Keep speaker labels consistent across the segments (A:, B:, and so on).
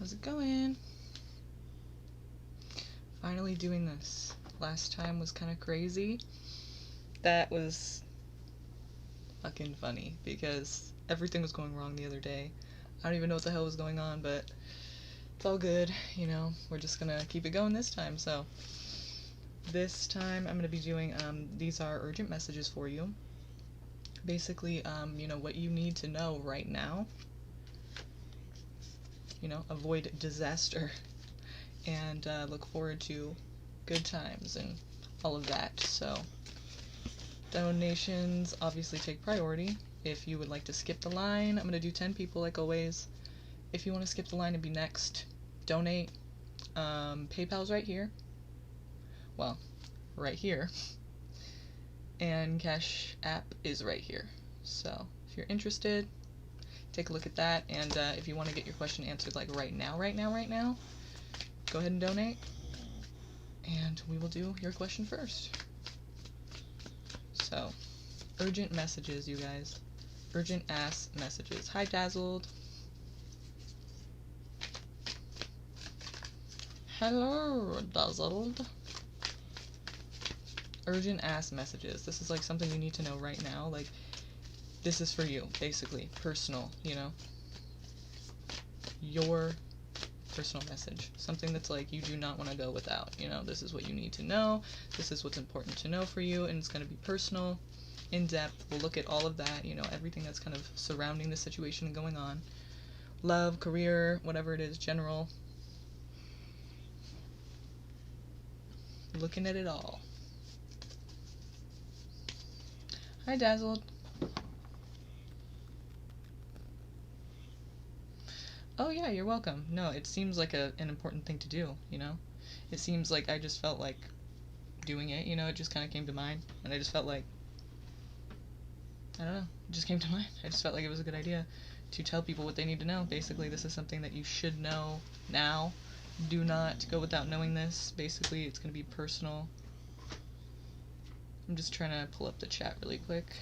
A: How's it going? Finally doing this. Last time was kind of crazy. That was fucking funny because everything was going wrong the other day. I don't even know what the hell was going on, but it's all good, you know. We're just gonna keep it going this time. So this time I'm gonna be doing these are urgent messages for you. Basically, you know, what you need to know right now. You know, avoid disaster and look forward to good times and all of that. So donations obviously take priority. If you would like to skip the line, I'm going to do 10 people like always. If you want to skip the line and be next, donate. PayPal's right here. Well, right here. And Cashapp is right here. So if you're interested, take a look at that. And if you want to get your question answered like right now, go ahead and donate. And we will do your question first. So, urgent messages, you guys. Urgent ass messages. Hi, Dazzled. Hello, Dazzled. Urgent ass messages. This is like something you need to know right now. Like, this is for you, basically. Personal, you know? Your personal message. Something that's like you do not want to go without, you know? This is what you need to know. This is what's important to know for you, and it's going to be personal, in depth. We'll look at all of that, you know, everything that's kind of surrounding the situation and going on. Love, career, whatever it is, general. Looking at it all. Hi, Dazzled. Oh yeah, you're welcome. No, it seems like an important thing to do, you know? It seems like I just felt like doing it, you know? It just kind of came to mind, and I just felt like, I don't know, it just came to mind. I just felt like it was a good idea to tell people what they need to know. Basically, this is something that you should know now. Do not go without knowing this. Basically, it's going to be personal. I'm just trying to pull up the chat really quick.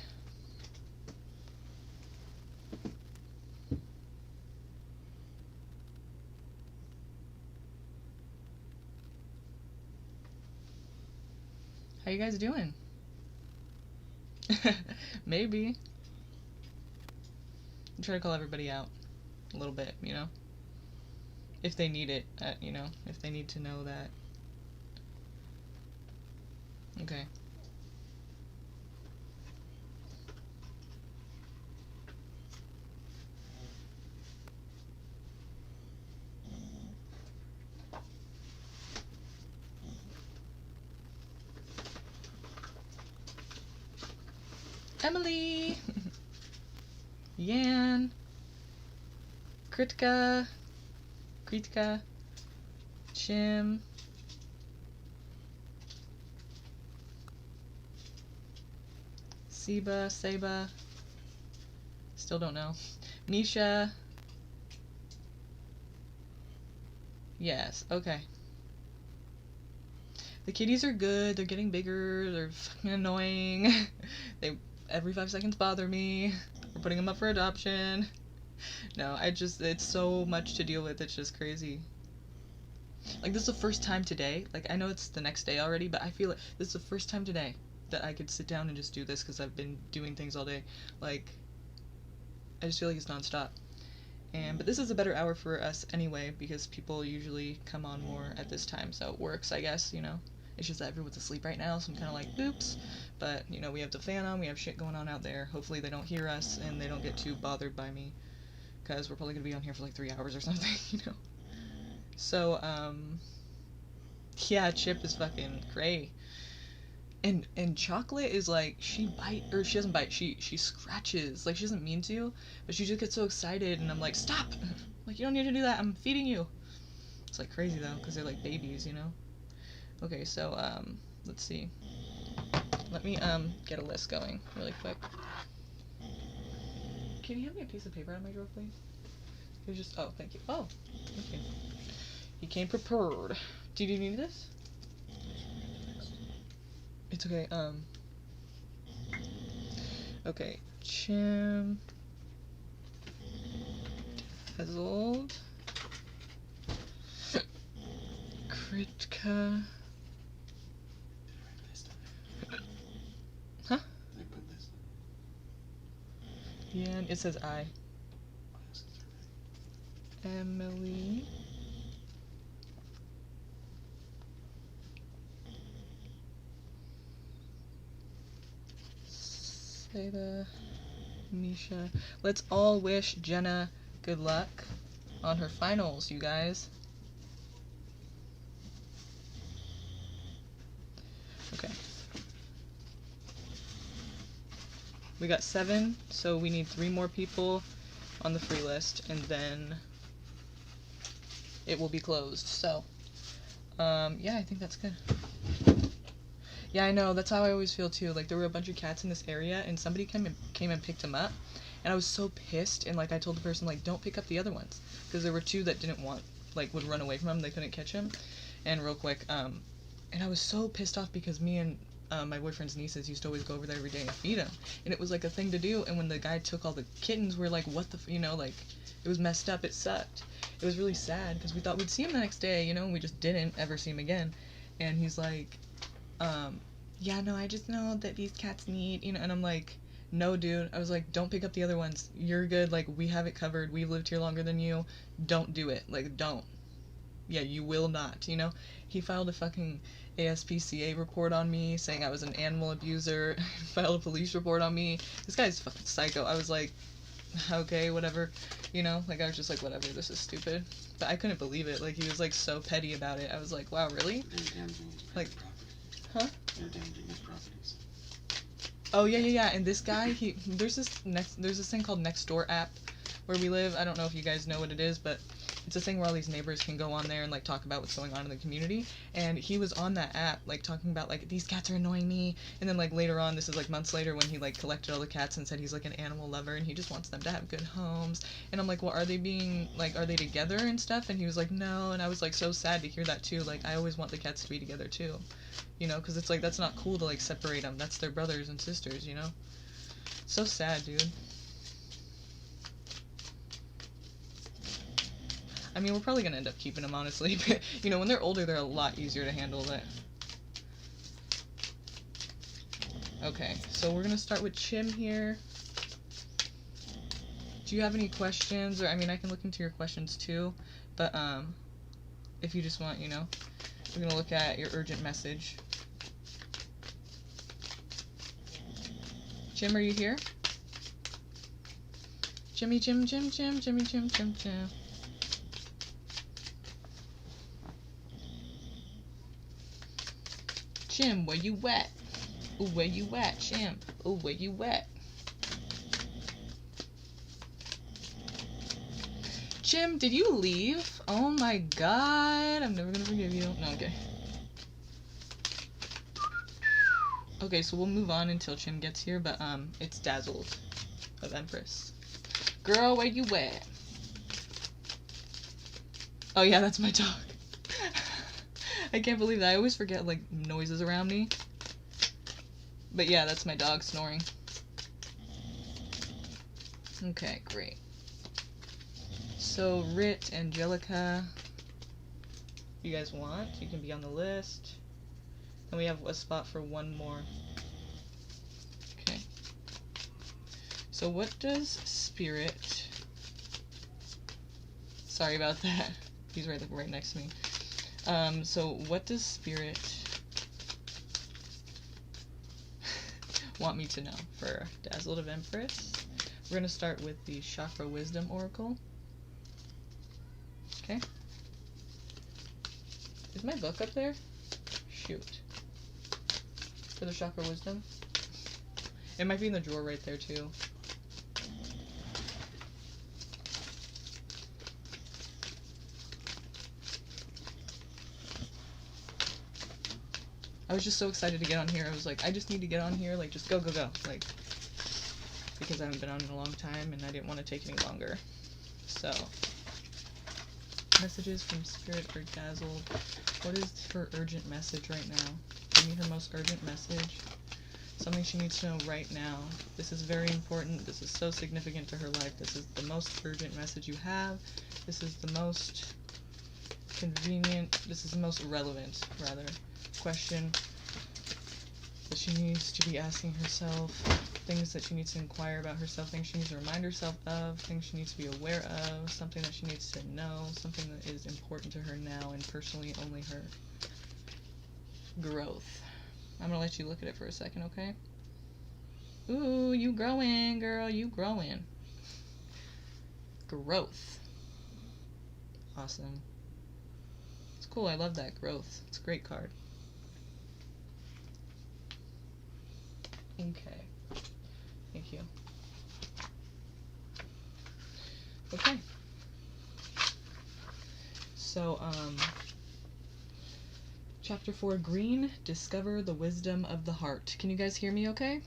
A: How you guys doing? Maybe. I'm trying to call everybody out a little bit, you know? If they need it, you know? If they need to know that. Okay. Emily! Yan! Kritika! Chim! Seba, still don't know. Misha. Yes, okay. The kitties are good, they're getting bigger, they're fucking annoying. They every 5 seconds bother me. We're putting them up for adoption. No, it's so much to deal with, it's just crazy. Like, this is the first time today, like, I know it's the next day already, but I feel like this is the first time today that I could sit down and just do this, because I've been doing things all day. Like, I just feel like it's nonstop. But this is a better hour for us anyway, because people usually come on more at this time, so it works, I guess, you know? It's just that everyone's asleep right now, so I'm kind of like, oops. But, you know, we have the fan on, we have shit going on out there. Hopefully they don't hear us, and they don't get too bothered by me, because we're probably going to be on here for like 3 hours or something, you know? So, yeah, Chip is fucking cray. And Chocolate is like, she doesn't bite, she scratches. Like, she doesn't mean to, but she just gets so excited, and I'm like, stop! Like, you don't need to do that, I'm feeding you. It's like crazy though, because they're like babies, you know? Okay, so, let's see. Let me, get a list going really quick. Can you hand me a piece of paper out of my drawer, please? It was just, oh, thank you. Oh, okay. You came prepared. Did you need this? It's okay, okay. Chim. Dazzled. Huh? Yeah, and it says I. Emily. Seda. Misha. Let's all wish Jenna good luck on her finals, you guys. Okay. We got 7, so we need 3 more people on the free list, and then it will be closed. So, yeah, I think that's good. Yeah, I know, that's how I always feel too. Like, there were a bunch of cats in this area, and somebody came and picked them up, and I was so pissed, and, like, I told the person, like, don't pick up the other ones, because there were 2 that didn't want, like, would run away from him, they couldn't catch him, and real quick, and I was so pissed off because me and my boyfriend's nieces used to always go over there every day and feed him, and it was, like, a thing to do, and when the guy took all the kittens, we're like, what the you know, like, it was messed up, it sucked. It was really sad, because we thought we'd see him the next day, you know, and we just didn't ever see him again, and he's like, yeah, no, I just know that these cats need, you know, and I'm like, no, dude. I was like, don't pick up the other ones. You're good. Like, we have it covered. We've lived here longer than you. Don't do it. Like, don't. Yeah, you will not, you know? He filed a fucking ASPCA report on me, saying I was an animal abuser, filed a police report on me. This guy's fucking psycho. I was like, okay, whatever, you know? Like, I was just like, whatever, this is stupid. But I couldn't believe it. Like, he was, like, so petty about it. I was like, wow, really? Like, huh?
B: They're damaging his properties.
A: Oh yeah, and this guy, there's this thing called Nextdoor app where we live. I don't know if you guys know what it is, but it's a thing where all these neighbors can go on there and like talk about what's going on in the community. And he was on that app like talking about like, these cats are annoying me, and then like later on, this is like months later, when he like collected all the cats and said he's like an animal lover and he just wants them to have good homes. And I'm like, well, are they together and stuff? And he was like, no. And I was like so sad to hear that too. Like, I always want the cats to be together too. You know, because it's like, that's not cool to like separate them. That's their brothers and sisters, you know? So sad, dude. I mean, we're probably gonna end up keeping them, honestly. But, you know, when they're older, they're a lot easier to handle. That. Okay, so we're gonna start with Chim here. Do you have any questions? Or, I mean, I can look into your questions too. But, if you just want, you know, we're gonna look at your urgent message. Jim, are you here? Jimmy, Jim. Jim, where you at? Ooh, where you at, Jim? Ooh, where you at? Jim, did you leave? Oh my god, I'm never gonna forgive you. No, okay. Okay, so we'll move on until Chim gets here, but, it's Dazzled of Empress. Girl, where you at? Oh yeah, that's my dog. I can't believe that. I always forget, like, noises around me. But yeah, that's my dog snoring. Okay, great. So, Rit, Angelica, if you guys want, you can be on the list. And we have a spot for one more. Okay. So what does Spirit... Sorry about that. He's right next to me. So what does Spirit want me to know for Dazzled of Empress? We're going to start with the Chakra Wisdom Oracle. Okay. Is my book up there? Shoot. For the Chakra Wisdom. It might be in the drawer right there too. I was just so excited to get on here. I was like, I just need to get on here. Like, just go. Like, because I haven't been on in a long time and I didn't want to take any longer. So, messages from Spirit for Dazzled. What is her urgent message right now? Give me her most urgent message. Something she needs to know right now. This is very important. This is so significant to her life. This is the most urgent message you have. This is the most convenient, this is the most relevant, rather, question that she needs to be asking herself, things that she needs to inquire about herself, things she needs to remind herself of, things she needs to be aware of, something that she needs to know, something that is important to her now and personally only her. Growth. I'm gonna let you look at it for a second, okay? Ooh, you growing, girl, you growing. Growth. Awesome. It's cool, I love that, growth. It's a great card. Okay. Thank you. Okay. So, Chapter 4, Green, Discover the Wisdom of the Heart. Can you guys hear me okay?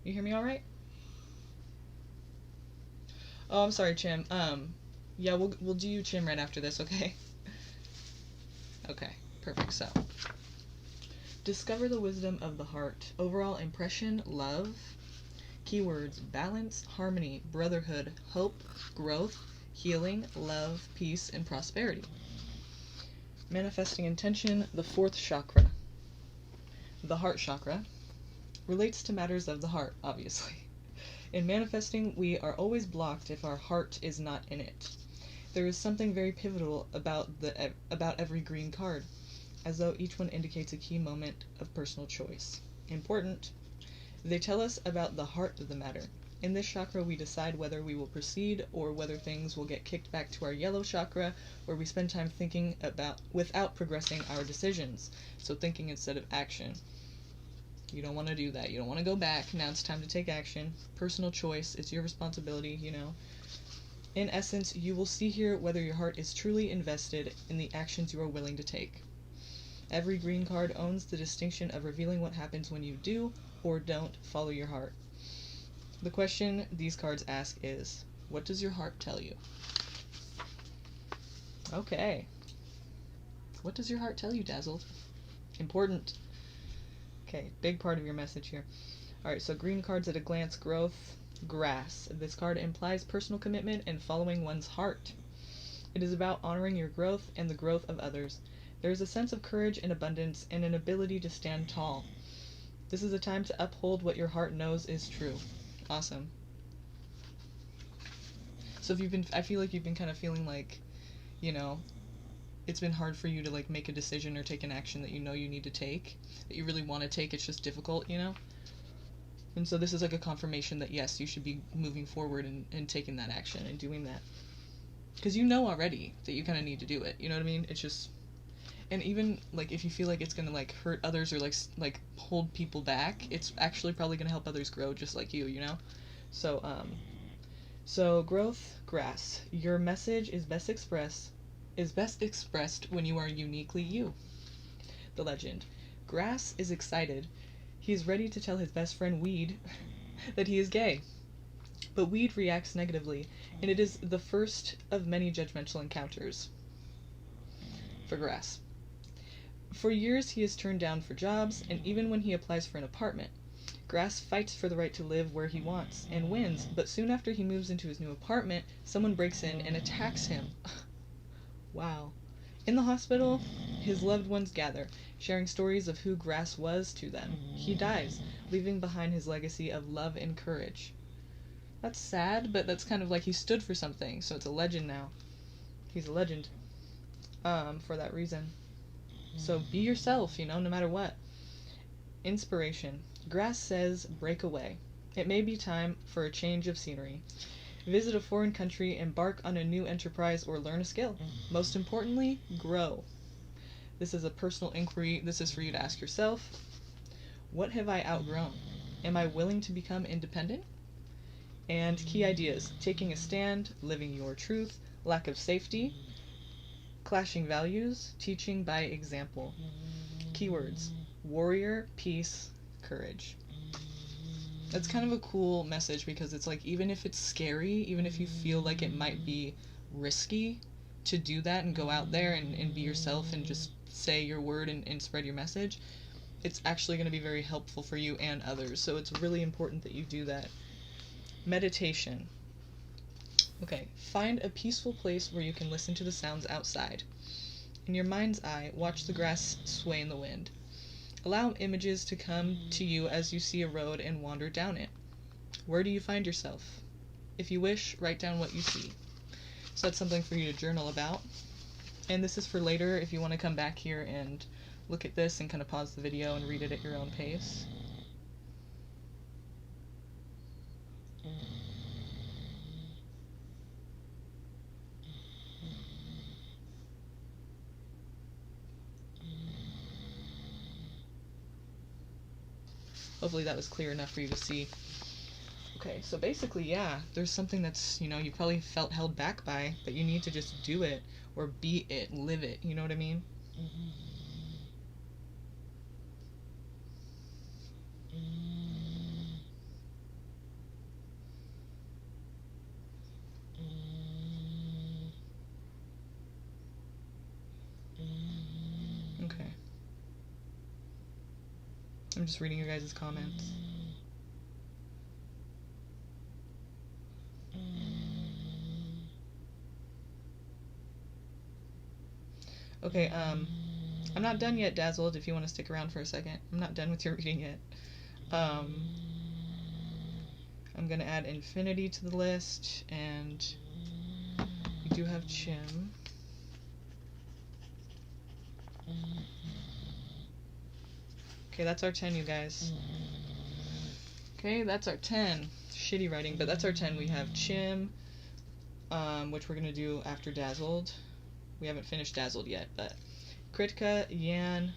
A: You hear me alright? Oh, I'm sorry, Chim. Yeah, we'll do you, Chim, right after this, okay? Okay, perfect. So, discover the wisdom of the heart. Overall impression, love. Keywords, balance, harmony, brotherhood, hope, growth, healing, love, peace, and prosperity. Manifesting intention, the 4th chakra. The heart chakra relates to matters of the heart, obviously. In manifesting, we are always blocked if our heart is not in it. There is something very pivotal about every green card, as though each one indicates a key moment of personal choice. Important. They tell us about the heart of the matter. In this chakra, we decide whether we will proceed or whether things will get kicked back to our yellow chakra, where we spend time thinking about without progressing our decisions. So thinking instead of action. You don't want to do that. You don't want to go back. Now it's time to take action. Personal choice. It's your responsibility, you know. In essence, you will see here whether your heart is truly invested in the actions you are willing to take. Every green card owns the distinction of revealing what happens when you do or don't follow your heart. The question these cards ask is, what does your heart tell you? Okay. What does your heart tell you, Dazzled? Important. Okay, big part of your message here. Alright, so green cards at a glance, growth, grass. This card implies personal commitment and following one's heart. It is about honoring your growth and the growth of others. There is a sense of courage and abundance and an ability to stand tall. This is a time to uphold what your heart knows is true. Awesome. So I feel like you've been kind of feeling like, you know, it's been hard for you to like make a decision or take an action that you know you need to take, that you really want to take, it's just difficult, you know? And so this is like a confirmation that yes, you should be moving forward and taking that action and doing that. Because you know already that you kind of need to do it, you know what I mean? It's just, and even like if you feel like it's gonna like hurt others or like hold people back, it's actually probably gonna help others grow just like you know? So growth, grass. Your message is best expressed when you are uniquely you. The legend. Grass is excited. He is ready to tell his best friend Weed that he is gay. But Weed reacts negatively, and it is the first of many judgmental encounters for Grass. For years he is turned down for jobs, and even when he applies for an apartment. Grass fights for the right to live where he wants, and wins, but soon after he moves into his new apartment, someone breaks in and attacks him. Wow. In the hospital, his loved ones gather, sharing stories of who Grass was to them. He dies, leaving behind his legacy of love and courage. That's sad, but that's kind of like he stood for something, so it's a legend now. He's a legend. For that reason. So be yourself, you know, no matter what. Inspiration. Grass says, break away. It may be time for a change of scenery. Visit a foreign country, embark on a new enterprise, or learn a skill. Most importantly, grow. This is a personal inquiry. This is for you to ask yourself, what have I outgrown? Am I willing to become independent? And key ideas, taking a stand, living your truth, lack of safety, clashing values, teaching by example. Keywords, warrior, peace, courage. That's kind of a cool message because it's like, even if it's scary, even if you feel like it might be risky to do that and go out there and be yourself and just say your word and spread your message, it's actually going to be very helpful for you and others. So it's really important that you do that. Meditation. Okay, find a peaceful place where you can listen to the sounds outside. In your mind's eye, watch the grass sway in the wind. Allow images to come to you as you see a road and wander down it. Where do you find yourself? If you wish, write down what you see. So that's something for you to journal about. And this is for later if you want to come back here and look at this and kind of pause the video and read it at your own pace. Hopefully that was clear enough for you to see. Okay, so basically, yeah, there's something that's, you probably felt held back by, but you need to just do it, or be it, live it, you know what I mean? Okay. I'm just reading your guys' comments. Okay, I'm not done yet, Dazzled, if you want to stick around for a second. I'm not done with your reading yet. I'm going to add Infinity to the list, and we do have Chim. Okay, that's our 10, you guys. Okay, that's our 10. Shitty writing, but that's our 10. We have Chim, which we're going to do after Dazzled. We haven't finished Dazzled yet, but Kritika, Yan,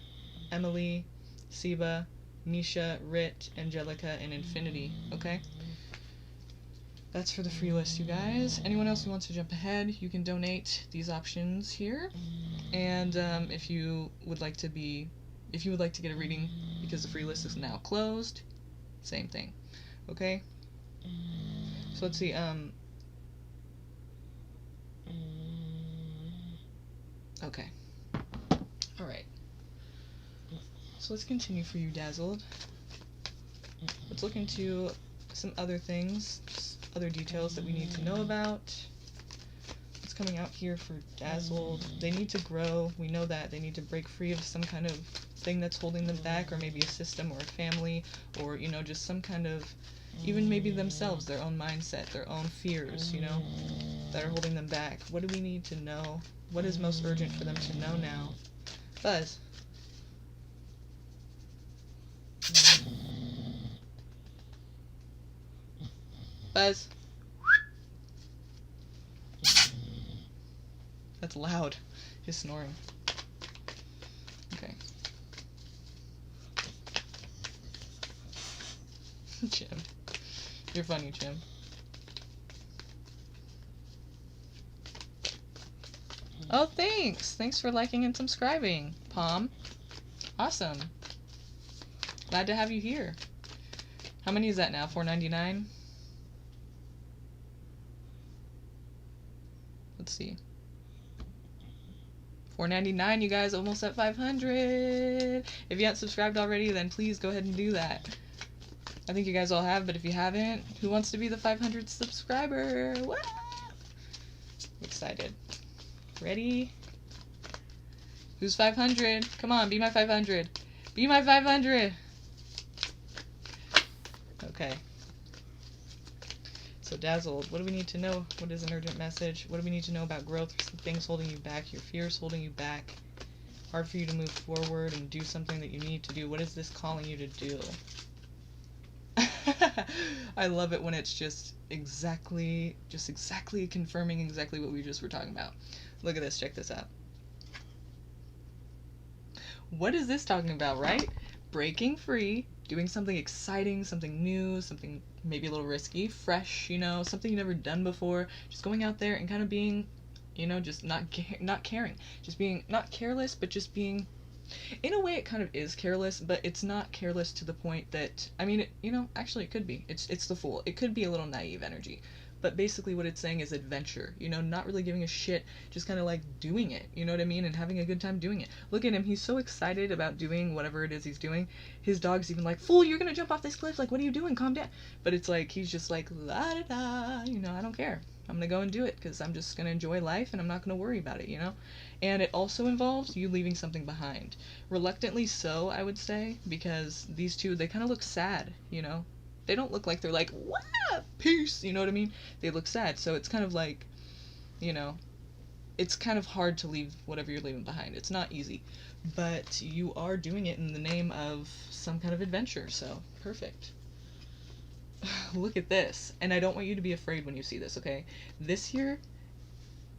A: Emily, Siba, Misha, Rit, Angelica, and Infinity. Okay? That's for the free list, you guys. Anyone else who wants to jump ahead, you can donate these options here. And if you would like to get a reading because the free list is now closed, same thing. Okay? So let's see, okay. Alright. So let's continue for you, Dazzled. Let's look into some other things, other details that we need to know about. What's coming out here for Dazzled? They need to grow. We know that. They need to break free of some kind of thing that's holding them back, or maybe a system or a family, or, just some kind of, even maybe themselves, their own mindset, their own fears, that are holding them back. What do we need to know? What is most urgent for them to know now? Buzz. Buzz. That's loud. He's snoring. Okay. Jim. You're funny, Jim. Oh, thanks! Thanks for liking and subscribing, Palm. Awesome. Glad to have you here. How many is that now? 4.99? Let's see. 4.99, you guys, almost at 500. If you haven't subscribed already, then please go ahead and do that. I think you guys all have, but if you haven't, who wants to be the 500th subscriber? What? Excited. Ready? Who's 500? Come on, be my 500. Be my 500. Okay. So Dazzled, what do we need to know? What is an urgent message? What do we need to know about growth? Things holding you back, your fears holding you back. Hard for you to move forward and do something that you need to do. What is this calling you to do? I love it when it's just exactly confirming exactly what we just were talking about. Look at this, check this out. What is this talking about, right? Breaking free, doing something exciting, something new, something maybe a little risky, fresh, something you've never done before. Just going out there and kind of being, just not caring. Just being not careless, but just being, in a way it kind of is careless, but it's not careless to the point that, actually it could be. It's the Fool. It could be a little naive energy. But basically what it's saying is adventure, not really giving a shit, just kind of like doing it, you know what I mean, and having a good time doing it. Look at him, he's so excited about doing whatever it is he's doing. His dog's even like, "Fool, you're gonna jump off this cliff, like, what are you doing, calm down." But it's like, he's just like, la da da, I don't care. I'm gonna go and do it because I'm just gonna enjoy life and I'm not gonna worry about it, you know? And it also involves you leaving something behind. Reluctantly so, I would say, because these two, they kind of look sad, you know? They don't look like they're like, wow, peace, you know what I mean? They look sad, so it's kind of like, you know, it's kind of hard to leave whatever you're leaving behind. It's not easy, but you are doing it in the name of some kind of adventure, so perfect. Look at this. And I don't want you to be afraid when you see this, okay? This here,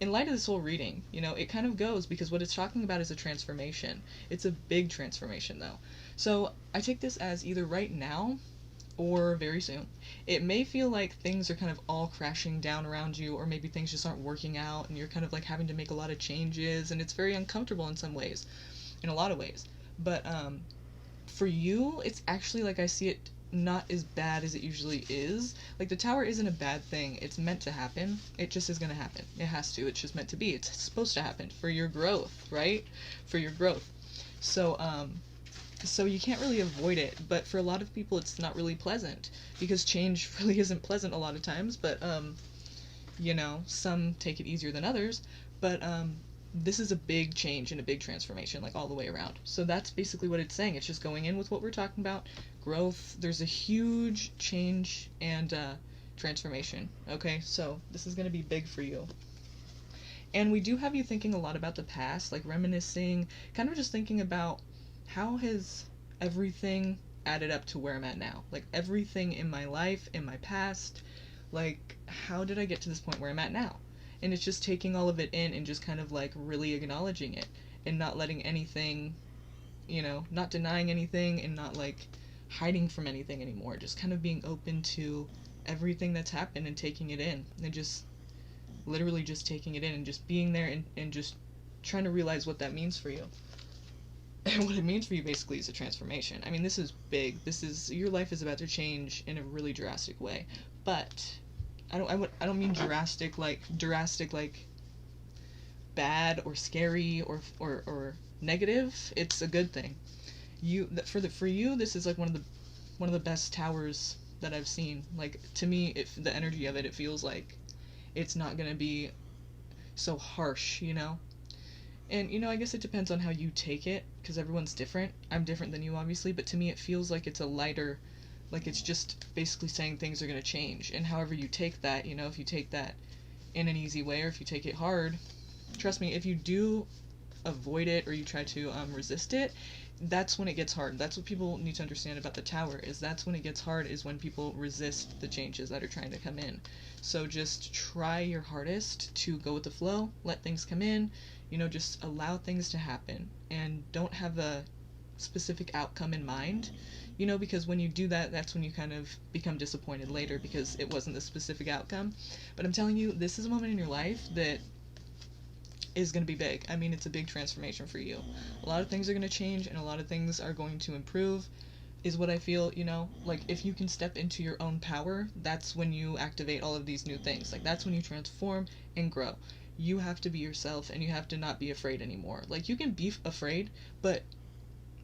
A: in light of this whole reading, you know, it kind of goes because what it's talking about is a transformation. It's a big transformation, though. So I take this as either right now or very soon. It may feel like things are kind of all crashing down around you, or maybe things just aren't working out and you're kind of like having to make a lot of changes, and it's very uncomfortable in some ways, in a lot of ways. But for you, it's actually like I see it not as bad as it usually is. Like the tower isn't a bad thing. It's meant to happen. It just is going to happen. It has to. It's just meant to be. It's supposed to happen for your growth, right? For your growth. So so you can't really avoid it, but for a lot of people it's not really pleasant because change really isn't pleasant a lot of times, but you know, some take it easier than others, but this is a big change and a big transformation, like all the way around. So that's basically what it's saying. It's just going in with what we're talking about. Growth, there's a huge change and transformation. Okay, so this is going to be big for you. And we do have you thinking a lot about the past, like reminiscing, kind of just thinking about how has everything added up to where I'm at now? Like everything in my life, in my past, like how did I get to this point where I'm at now? And it's just taking all of it in and just kind of like really acknowledging it and not letting anything, you know, not denying anything and not like hiding from anything anymore. Just kind of being open to everything that's happened and taking it in and just literally just taking it in and just being there and just trying to realize what that means for you. And what it means for you basically is a transformation. I mean, this is big. This is, your life is about to change in a really drastic way. But I don't mean drastic like bad or scary or negative. It's a good thing. For you, this is like one of the best towers that I've seen. Like to me, the energy of it, it feels like it's not gonna be so harsh, you know. And you know, I guess it depends on how you take it, because everyone's different. I'm different than you, obviously, but to me, it feels like it's a lighter, like it's just basically saying things are gonna change. And however you take that, you know, if you take that in an easy way or if you take it hard, trust me, if you do avoid it or you try to resist it, that's when it gets hard. That's what people need to understand about the tower, is that's when it gets hard, is when people resist the changes that are trying to come in. So just try your hardest to go with the flow, let things come in, you know, just allow things to happen and don't have a specific outcome in mind, you know, because when you do that, that's when you kind of become disappointed later because it wasn't the specific outcome. But I'm telling you, this is a moment in your life that is going to be big. I mean, it's a big transformation for you. A lot of things are going to change and a lot of things are going to improve, is what I feel, you know. Like, if you can step into your own power, that's when you activate all of these new things. Like, that's when you transform and grow. You have to be yourself and you have to not be afraid anymore. Like, you can be afraid, but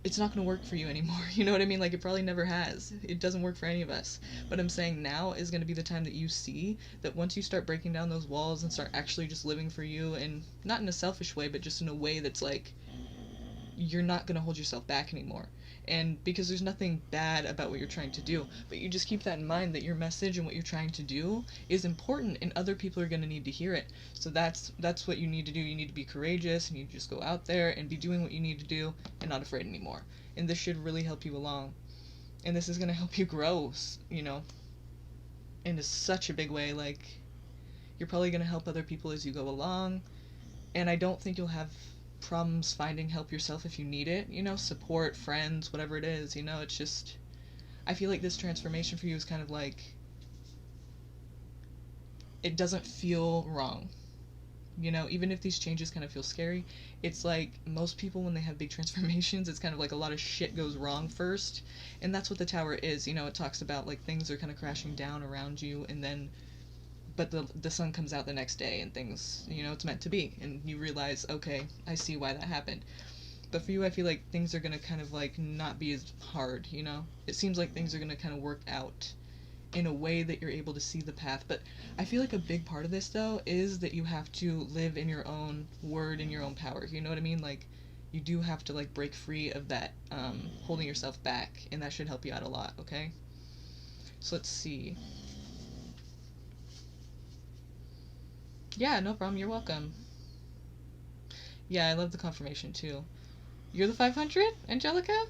A: it's not going to work for you anymore. You know what I mean? Like, it probably never has. It doesn't work for any of us. But I'm saying now is going to be the time that you see that once you start breaking down those walls and start actually just living for you, and not in a selfish way, but just in a way that's like, you're not going to hold yourself back anymore. And because there's nothing bad about what you're trying to do, but you just keep that in mind, that your message and what you're trying to do is important and other people are going to need to hear it. So that's what you need to do. You need to be courageous and you just go out there and be doing what you need to do and not afraid anymore. And this should really help you along. And this is going to help you grow, you know, in such a big way. Like, you're probably going to help other people as you go along. And I don't think you'll have problems finding help yourself if you need it, you know, support, friends, whatever it is, you know. It's just, I feel like this transformation for you is kind of like, it doesn't feel wrong, you know, even if these changes kind of feel scary. It's like most people, when they have big transformations, it's kind of like a lot of shit goes wrong first, and that's what the tower is, you know. It talks about like things are kind of crashing down around you, and then but the sun comes out the next day and things, you know, it's meant to be, and you realize, okay, I see why that happened. But for you, I feel like things are going to kind of like not be as hard, you know. It seems like things are going to kind of work out in a way that you're able to see the path. But I feel like a big part of this, though, is that you have to live in your own word and your own power. You know what I mean? Like, you do have to, like, break free of that holding yourself back, and that should help you out a lot, okay? So let's see. Yeah, no problem. You're welcome. Yeah, I love the confirmation, too. You're the 500, Angelica?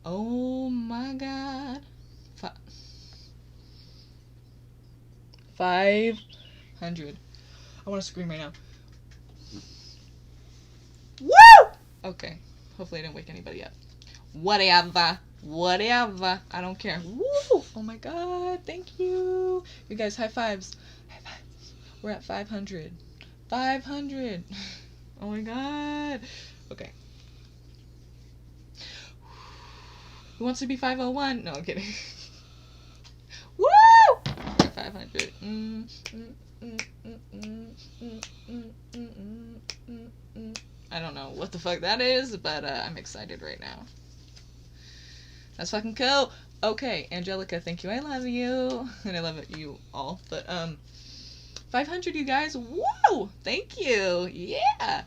A: Oh, my God. 500. I want to scream right now. Woo! Okay. Hopefully I didn't wake anybody up. Whatever. I don't care. Woo! Oh my God. Thank you. You guys, high fives. High fives. We're at 500. 500. Oh my God. Okay. Who wants to be 501? No, I'm kidding. Woo! We're at 500. I don't know what the fuck that is, but I'm excited right now. That's fucking cool. Okay, Angelica, thank you. I love you. And I love you all. But 500, you guys. Whoa! Thank you. Yeah.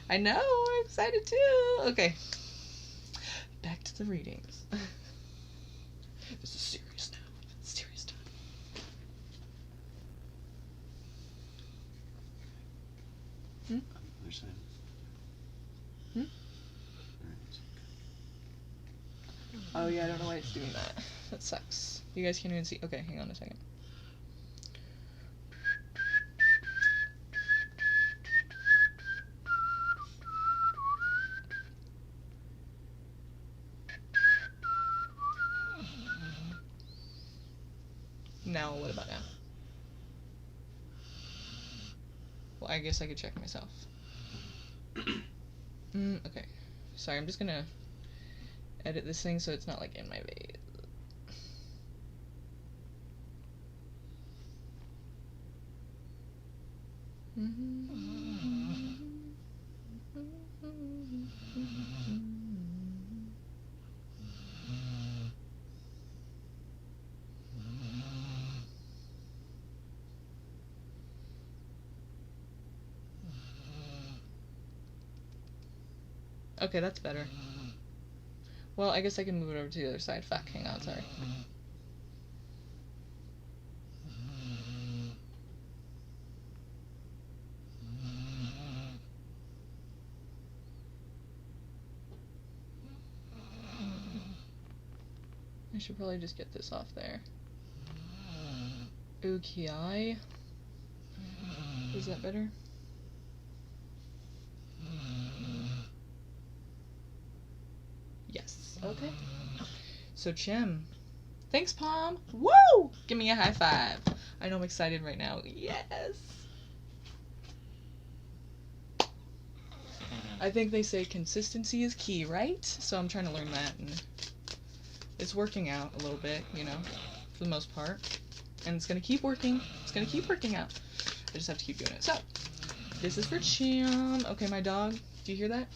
A: I know. I'm excited too. Okay. Back to the readings. This is serious now. Serious time.
B: Other side.
A: Oh yeah, I don't know why it's doing that. That sucks. You guys can't even see. Okay, hang on a second. Now, what about now? Well, I guess I could check myself. Okay. Sorry, I'm just gonna edit this thing so it's not like in my face. Okay, that's better. Well, I guess I can move it over to the other side. Fuck, hang on, sorry. I should probably just get this off there. Okay. Is that better? Yes. Okay. So, Chim. Thanks, Palm. Woo! Give me a high five. I know I'm excited right now. Yes! I think they say consistency is key, right? So I'm trying to learn that, and it's working out a little bit, you know, for the most part. And it's gonna keep working. It's gonna keep working out. I just have to keep doing it. So, this is for Chim. Okay, my dog. Do you hear that?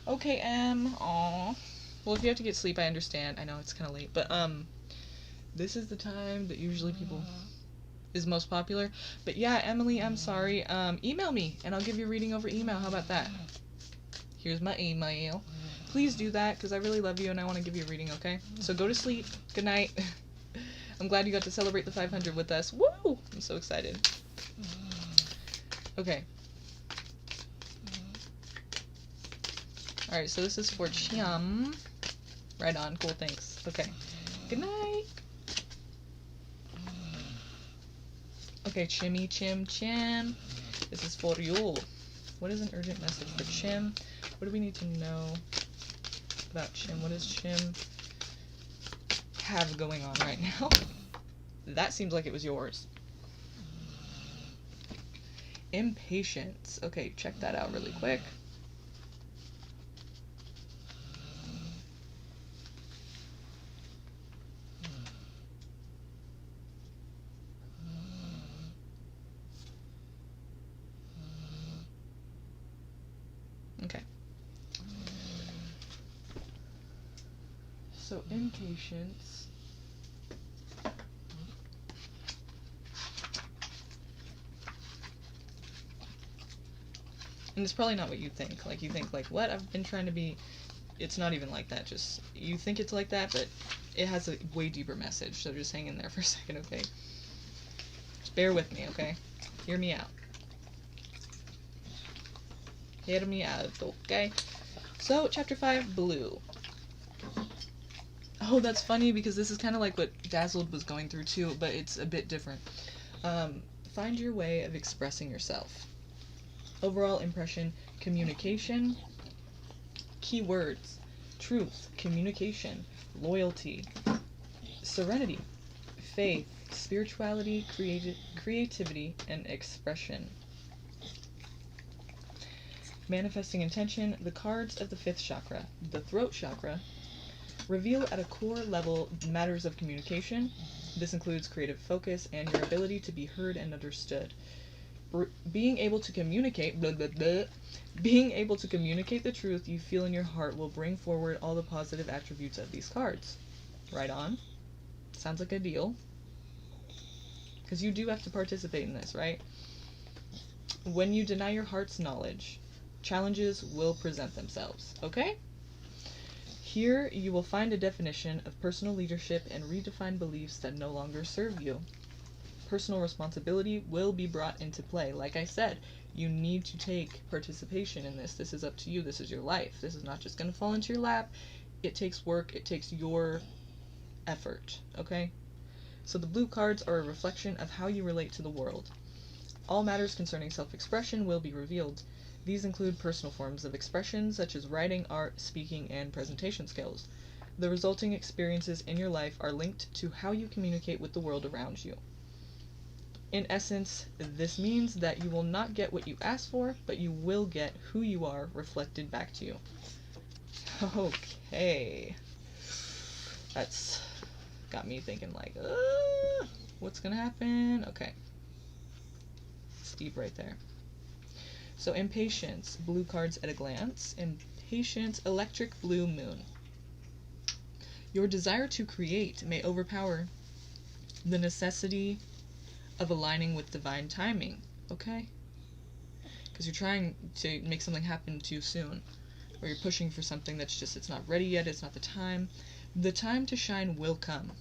A: Okay, aw. Well, if you have to get sleep, I understand. I know it's kind of late, but, this is the time that usually people is most popular. But yeah, Emily, I'm sorry. Email me, and I'll give you a reading over email. How about that? Here's my email. Please do that, because I really love you, and I want to give you a reading, okay? So go to sleep. Good night. I'm glad you got to celebrate the 500 with us. Woo! I'm so excited. Okay. Alright, so this is for Chim. Right on. Cool, thanks. Okay. Good night. Okay, Chimmy, Chim. This is for you. What is an urgent message for Chim? What do we need to know about Chim? What does Chim have going on right now? That seems like it was yours. Impatience. Okay, check that out really quick. Okay. So impatience. And it's probably not what you think. Like, you think, like, what? I've been trying to be... It's not even like that. Just, you think it's like that, but it has a way deeper message. So just hang in there for a second, okay? Just bear with me, okay? Hear me out. Hear me out, okay? So, chapter 5, Blue. Oh, that's funny because this is kind of like what Dazzled was going through too, but it's a bit different. Find your way of expressing yourself. Overall impression, communication. Keywords, truth, communication, loyalty, serenity, faith, spirituality, creativity, and expression. Manifesting intention, the cards of the 5th chakra, the throat chakra, reveal at a core level matters of communication. This includes creative focus and your ability to be heard and understood. Being able to communicate, being able to communicate the truth you feel in your heart will bring forward all the positive attributes of these cards. Right on. Sounds like a deal. Because you do have to participate in this, right? When you deny your heart's knowledge, challenges will present themselves, okay? Here you will find a definition of personal leadership and redefine beliefs that no longer serve you. Personal responsibility will be brought into play. Like I said, you need to take participation in this. This is up to you. This is your life. This is not just going to fall into your lap. It takes work. It takes your effort, okay? So the blue cards are a reflection of how you relate to the world. All matters concerning self-expression will be revealed. These include personal forms of expression such as writing, art, speaking, and presentation skills. The resulting experiences in your life are linked to how you communicate with the world around you. In essence, this means that you will not get what you ask for, but you will get who you are reflected back to you. Okay. That's got me thinking like, what's gonna happen? Okay. It's deep right there. So impatience, blue cards at a glance. Impatience, electric blue moon. Your desire to create may overpower the necessity of aligning with divine timing, okay? Because you're trying to make something happen too soon, or you're pushing for something that's just, it's not ready yet, it's not the time. The time to shine will come.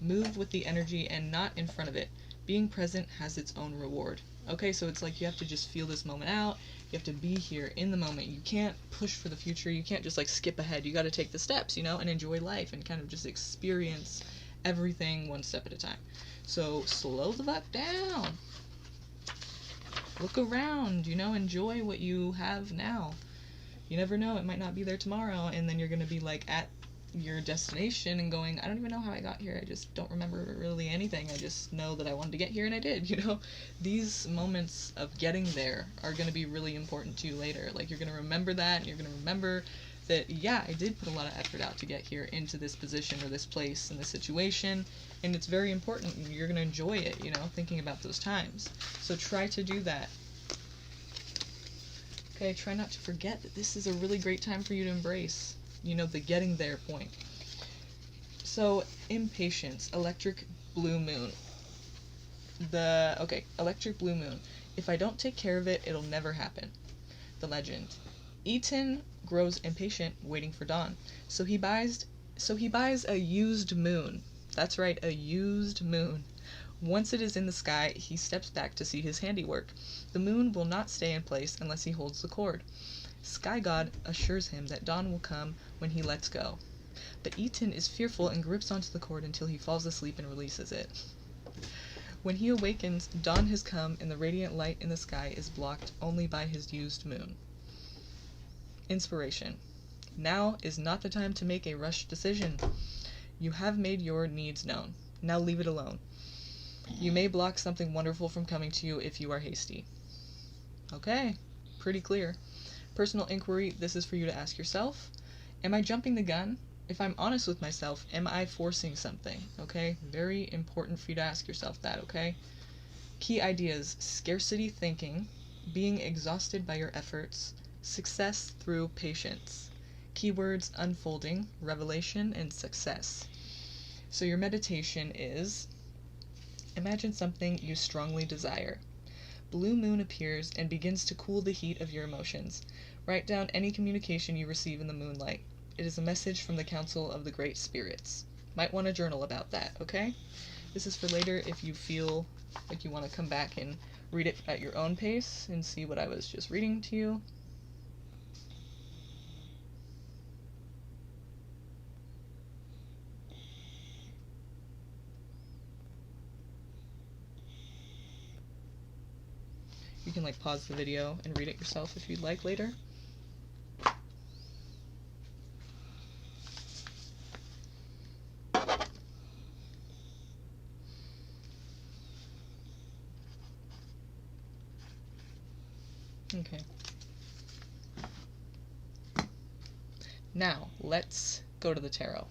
A: Move with the energy and not in front of it. Being present has its own reward. Okay, so it's like you have to just feel this moment out. You have to be here in the moment. You can't push for the future. You can't just like skip ahead. You got to take the steps, you know, and enjoy life and kind of just experience everything one step at a time. So slow the fuck down. Look around, you know, enjoy what you have now. You never know, it might not be there tomorrow, and then you're going to be like at your destination and going, I don't even know how I got here. I just don't remember really anything. I just know that I wanted to get here and I did, you know? These moments of getting there are going to be really important to you later. Like, you're going to remember that, and you're going to remember that, yeah, I did put a lot of effort out to get here into this position or this place and this situation, and it's very important. You're going to enjoy it, you know, thinking about those times. So try to do that. Okay, try not to forget that this is a really great time for you to embrace, you know, the getting there point. So, impatience, electric blue moon. Electric blue moon. If I don't take care of it, it'll never happen. The legend. Eaton grows impatient, waiting for dawn. So he buys a used moon. That's right, a used moon. Once it is in the sky, he steps back to see his handiwork. The moon will not stay in place unless he holds the cord. Sky God assures him that dawn will come when he lets go. But Eaton is fearful and grips onto the cord until he falls asleep and releases it. When he awakens, dawn has come and the radiant light in the sky is blocked only by his used moon. Inspiration. Now is not the time to make a rushed decision. You have made your needs known. Now leave it alone. You may block something wonderful from coming to you if you are hasty. Okay, pretty clear. Personal inquiry, this is for you to ask yourself. Am I jumping the gun? If I'm honest with myself, am I forcing something? Okay, very important for you to ask yourself that, okay? Key ideas, scarcity thinking, being exhausted by your efforts, success through patience. Keywords, unfolding, revelation, and success. So your meditation is, imagine something you strongly desire. Blue moon appears and begins to cool the heat of your emotions. Write down any communication you receive in the moonlight. It is a message from the Council of the Great Spirits. Might want to journal about that, okay? This is for later if you feel like you want to come back and read it at your own pace and see what I was just reading to you. You can like pause the video and read it yourself if you'd like later. Okay. Now, let's go to the tarot.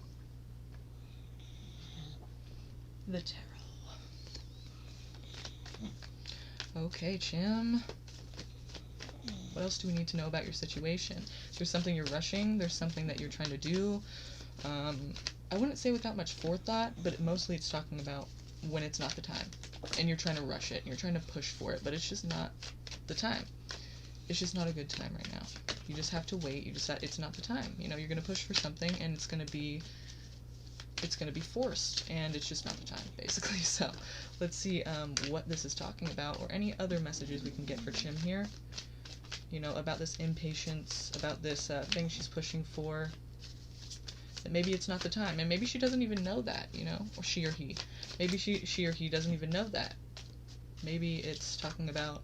A: The tarot. Okay, Jim. What else do we need to know about your situation? There's something you're rushing. There's something that you're trying to do. I wouldn't say without much forethought, but mostly it's talking about when it's not the time. And you're trying to rush it. And you're trying to push for it, but it's just not the time. It's just not a good time right now. You just have to wait. You just it's not the time. You know, you're going to push for something and it's going to be forced, and it's just not the time, basically. So let's see what this is talking about, or any other messages we can get for Chim here, you know, about this impatience, about this thing she's pushing for, that maybe it's not the time, and maybe she doesn't even know that, you know, or she or he, maybe she or he doesn't even know that. Maybe it's talking about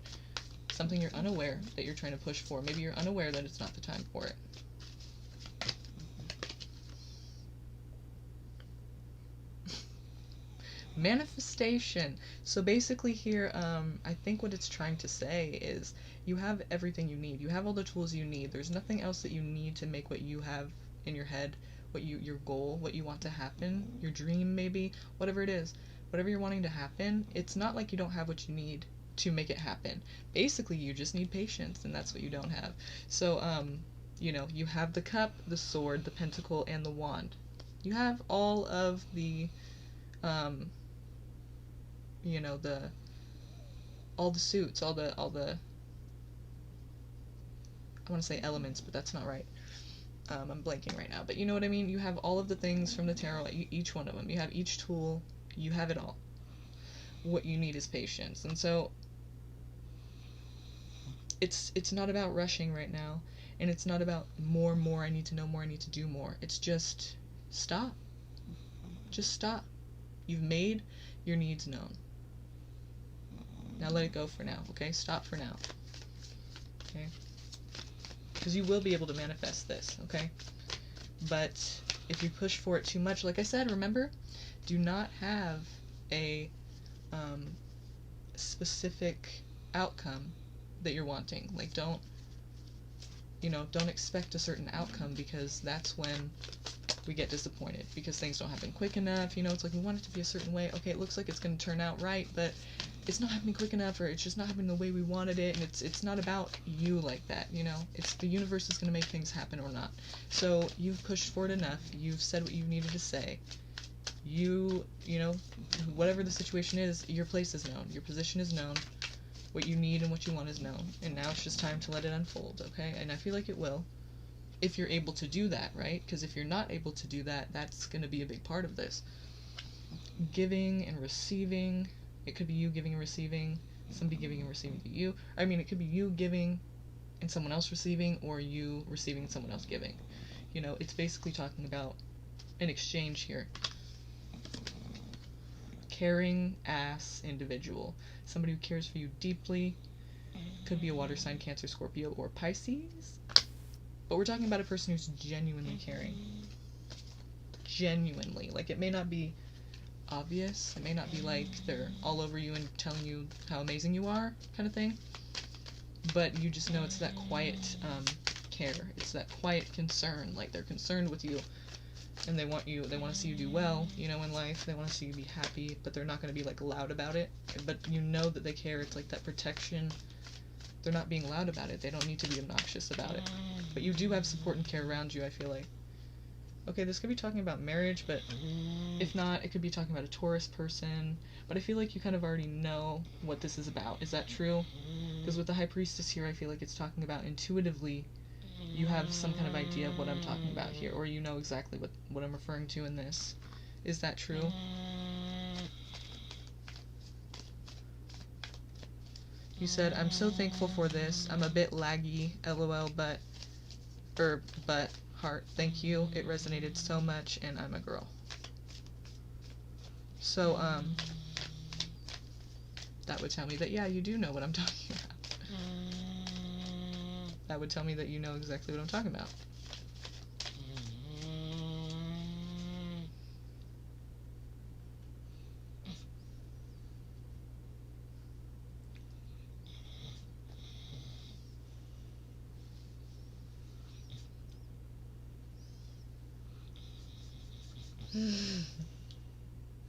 A: something you're unaware that you're trying to push for. Maybe you're unaware that it's not the time for it. Manifestation. So basically here, I think what it's trying to say is you have everything you need. You have all the tools you need. There's nothing else that you need to make what you have in your head, your goal, what you want to happen, your dream maybe, whatever it is, whatever you're wanting to happen. It's not like you don't have what you need to make it happen. Basically, you just need patience, and that's what you don't have. So, you know, you have the cup, the sword, the pentacle, and the wand. You have all of the you know, all the suits, all the I want to say elements, but that's not right. I'm blanking right now, but you know what I mean. You have all of the things from the tarot, each one of them. You have each tool. You have it all. What you need is patience, and so it's not about rushing right now, and it's not about more. I need to know more. I need to do more. It's just stop. Just stop. You've made your needs known. Now let it go for now, okay? Stop for now, okay? Because you will be able to manifest this, okay? But if you push for it too much, like I said, remember, do not have a specific outcome that you're wanting. Like, don't expect a certain outcome, because that's when we get disappointed, because things don't happen quick enough. You know, it's like we want it to be a certain way. Okay, it looks like it's going to turn out right, but it's not happening quick enough, or it's just not happening the way we wanted it, and it's not about you like that, you know? It's the universe is going to make things happen or not. So you've pushed for it enough. You've said what you needed to say. You know, whatever the situation is, your place is known. Your position is known. What you need and what you want is known. And now it's just time to let it unfold, okay? And I feel like it will, if you're able to do that, right? Because if you're not able to do that, that's going to be a big part of this. Giving and receiving. It could be you giving and receiving, somebody giving and receiving to you. I mean, it could be you giving and someone else receiving, or you receiving and someone else giving. You know, it's basically talking about an exchange here. Caring ass individual. Somebody who cares for you deeply. Could be a water sign, Cancer, Scorpio, or Pisces. But we're talking about a person who's genuinely caring. Genuinely. Like, it may not be obvious. It may not be like they're all over you and telling you how amazing you are, kind of thing. but you just know it's that quiet care. It's that quiet concern. Like, they're concerned with you, and they want to see you do well, you know, in life. They want to see you be happy, but they're not going to be, like, loud about it. But you know that they care. It's like that protection. They're not being loud about it. They don't need to be obnoxious about it. But you do have support and care around you, I feel like. Okay, this could be talking about marriage, but if not, it could be talking about a Taurus person. But I feel like you kind of already know what this is about. Is that true? Because with the High Priestess here, I feel like it's talking about intuitively. You have some kind of idea of what I'm talking about here, or you know exactly what I'm referring to in this. Is that true? You said, I'm so thankful for this. I'm a bit laggy, lol, but heart, thank you. It resonated so much, and I'm a girl. So, that would tell me that, yeah, you do know what I'm talking about. That would tell me that you know exactly what I'm talking about.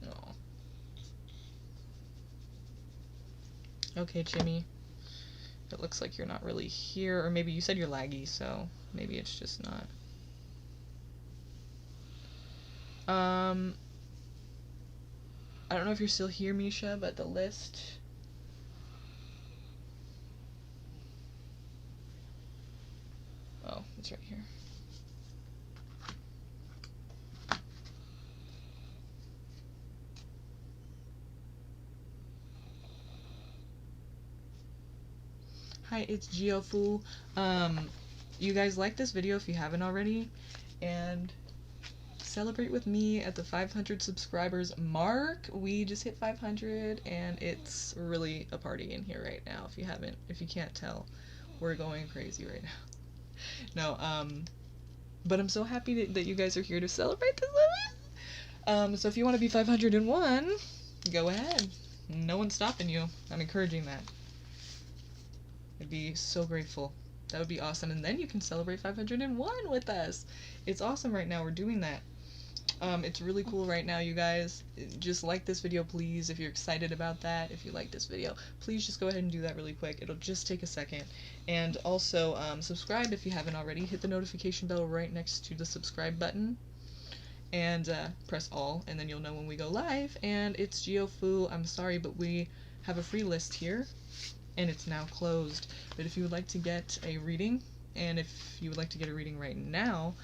A: Oh. Okay, Jimmy. It looks like you're not really here, or maybe you said you're laggy, so maybe it's just not. I don't know if you're still here, Misha, but the list. Oh, it's right here. Hi, it's Geofu. You guys like this video if you haven't already, and celebrate with me at the 500 subscribers mark. We just hit 500, and it's really a party in here right now. If you can't tell, we're going crazy right now. No, but I'm so happy that you guys are here to celebrate this with me. So if you want to be 501, go ahead. No one's stopping you. I'm encouraging that. I'd be so grateful. That would be awesome. And then you can celebrate 501 with us. It's awesome right now. We're doing that. It's really cool right now, you guys. Just like this video, please. If you're excited about that, if you like this video, please just go ahead and do that really quick. It'll just take a second. And also, subscribe if you haven't already. Hit the notification bell right next to the subscribe button. And press all, and then you'll know when we go live. And it's Geofu. I'm sorry, but we have a free list here, and it's now closed. But if you would like to get a reading, and if you would like to get a reading right now,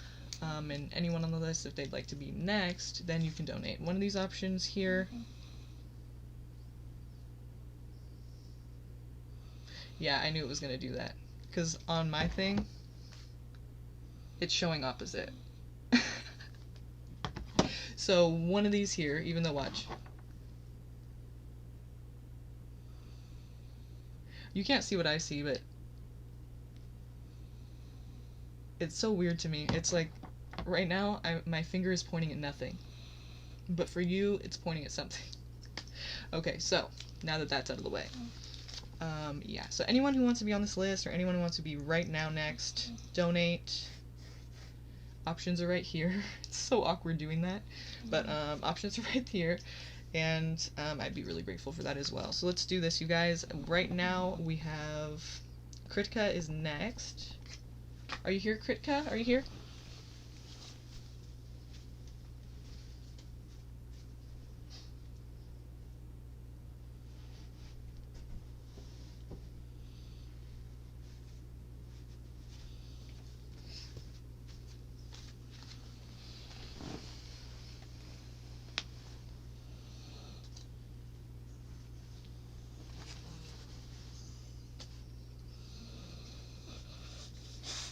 A: and anyone on the list, if they'd like to be next, then you can donate. One of these options here. Yeah, I knew it was going to do that. Because on my thing, it's showing opposite. So one of these here, even though, watch. You can't see what I see, but it's so weird to me. It's like, right now, my finger is pointing at nothing. But for you, it's pointing at something. Okay, so, now that that's out of the way. Yeah, so anyone who wants to be on this list, or anyone who wants to be right now next, donate. Options are right here. It's so awkward doing that. But, options are right here. And I'd be really grateful for that as well. So let's do this, you guys. Right now, we have... Kritika is next. Are you here, Kritika? Are you here?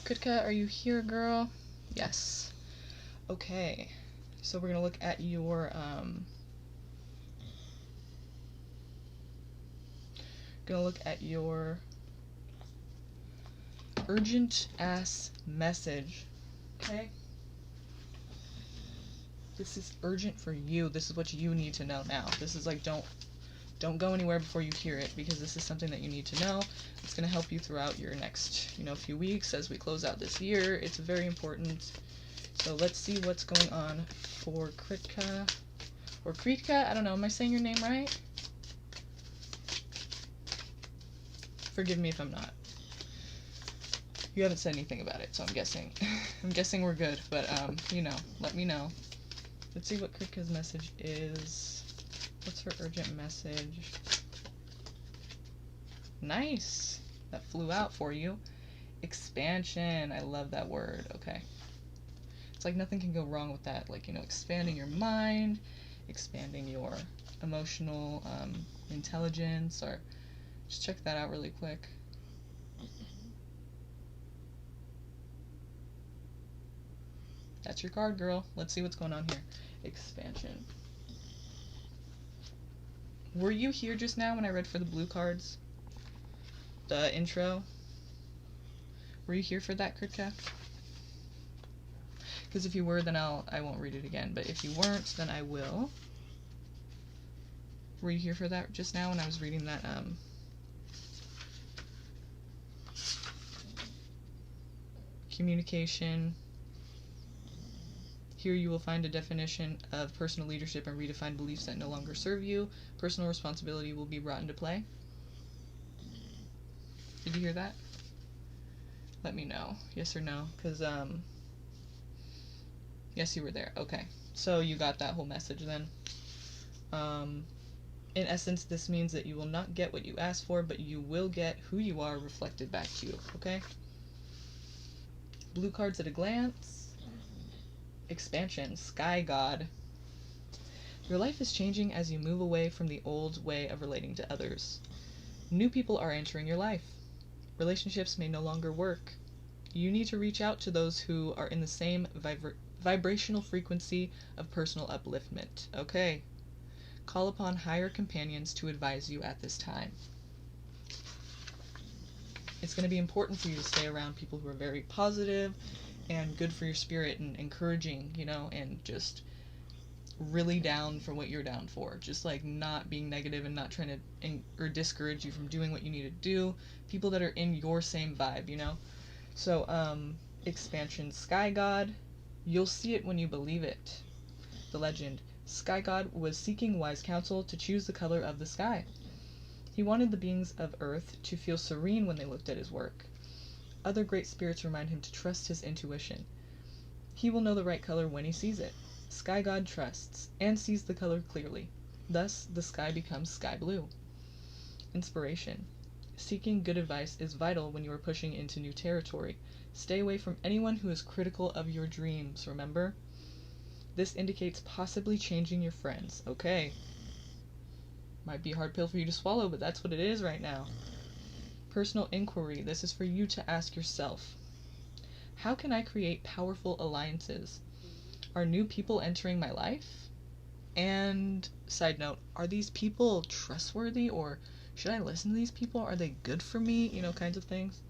A: Kritika, are you here, girl? Yes. Okay. So we're gonna look at your urgent ass message. Okay? This is urgent for you. This is what you need to know now. This is like, don't Don't go anywhere before you hear it, because this is something that you need to know. It's going to help you throughout your next, few weeks as we close out this year. It's very important. So let's see what's going on for Kritka. Or Kritka, I don't know, am I saying your name right? Forgive me if I'm not. You haven't said anything about it, so I'm guessing. I'm guessing we're good, but, let me know. Let's see what Kritka's message is. What's her urgent message? Nice! That flew out for you. Expansion. I love that word. Okay. It's like nothing can go wrong with that. Like, expanding your mind, expanding your emotional intelligence, or just check that out really quick. That's your card, girl. Let's see what's going on here. Expansion. Were you here just now when I read for the blue cards? The intro? Were you here for that, Kritka? Because if you were, then I won't read it again. But if you weren't, then I will. Were you here for that just now when I was reading that, communication? Here you will find a definition of personal leadership and redefine beliefs that no longer serve you. Personal responsibility will be brought into play. Did you hear that? Let me know. Yes or no? Because, yes, you were there. Okay. So you got that whole message then. In essence, this means that you will not get what you asked for, but you will get who you are reflected back to you. Okay? Blue cards at a glance. Expansion. Sky God. Your life is changing as you move away from the old way of relating to others. New people are entering your life. Relationships may no longer work. You need to reach out to those who are in the same vibrational frequency of personal upliftment. Okay. Call upon higher companions to advise you at this time. It's going to be important for you to stay around people who are very positive and good for your spirit and encouraging, and just really down for what you're down for. Just like not being negative and not trying to or discourage you from doing what you need to do. People that are in your same vibe, So, expansion. Sky God. You'll see it when you believe it. The legend. Sky God was seeking wise counsel to choose the color of the sky. He wanted the beings of Earth to feel serene when they looked at his work. Other great spirits remind him to trust his intuition. He will know the right color when he sees it. Sky God trusts and sees the color clearly. Thus, the sky becomes sky blue. Inspiration. Seeking good advice is vital when you are pushing into new territory. Stay away from anyone who is critical of your dreams, remember? This indicates possibly changing your friends. Okay. Might be a hard pill for you to swallow, but that's what it is right now. Personal inquiry. This is for you to ask yourself. How can I create powerful alliances? Are new people entering my life? And, side note, are these people trustworthy, or should I listen to these people? Are they good for me? Kinds of things.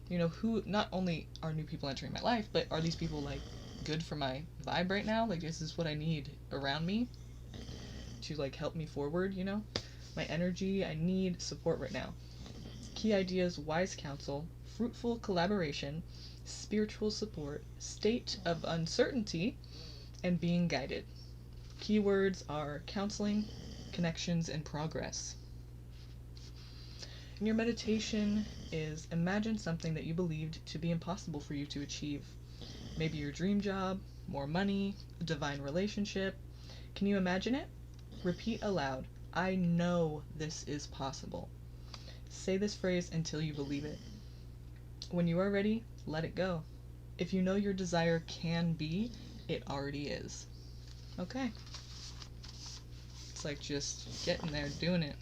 A: Who, not only are new people entering my life, but are these people, good for my vibe right now? Is this what I need around me to, help me forward, My energy, I need support right now. Key ideas, wise counsel, fruitful collaboration, spiritual support, state of uncertainty, and being guided. Keywords are counseling, connections, and progress. And your meditation is imagine something that you believed to be impossible for you to achieve. Maybe your dream job, more money, a divine relationship. Can you imagine it? Repeat aloud, I know this is possible. Say this phrase until you believe it. When you are ready, let it go. If you know your desire can be, it already is. Okay. It's like just getting there, doing it.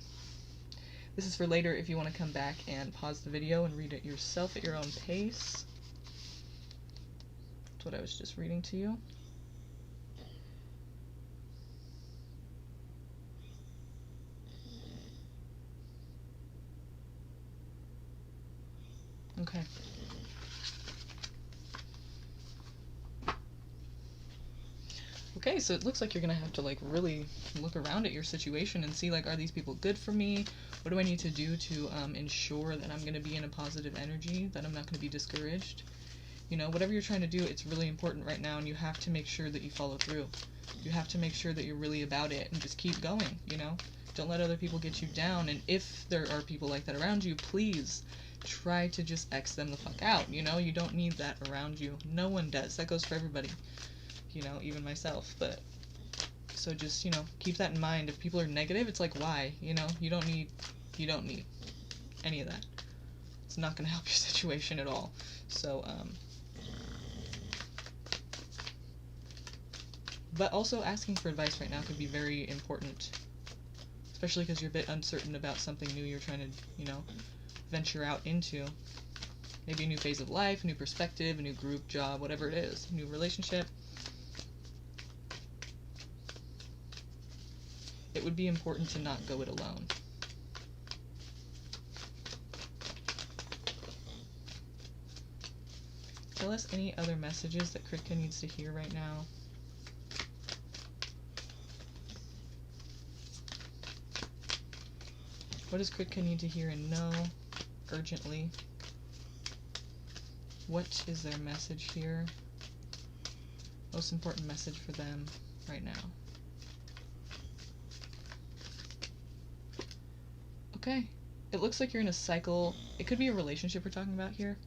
A: This is for later if you want to come back and pause the video and read it yourself at your own pace. That's what I was just reading to you. Okay. Okay, so it looks like you're gonna have to like really look around at your situation and see like, are these people good for me? What do I need to do to ensure that I'm gonna be in a positive energy, that I'm not gonna be discouraged? You know, whatever you're trying to do, it's really important right now, and you have to make sure that you follow through. You have to make sure that you're really about it and just keep going, you know? Don't let other people get you down, and if there are people like that around you, please try to just X them the fuck out, you know? You don't need that around you. No one does. That goes for everybody, you know, even myself, but so just, you know, keep that in mind. If people are negative, it's like, why? You know, you don't need any of that. It's not going to help your situation at all. So, but also asking for advice right now could be very important, especially because you're a bit uncertain about something new you're trying to, you know, venture out into. Maybe a new phase of life, a new perspective, a new group, job, whatever it is, new relationship. It would be important to not go it alone. Tell us any other messages that Kritka needs to hear right now. What does Kritka need to hear and know urgently? What is their message here? Most important message for them right now. Okay. It looks like you're in a cycle. It could be a relationship we're talking about here.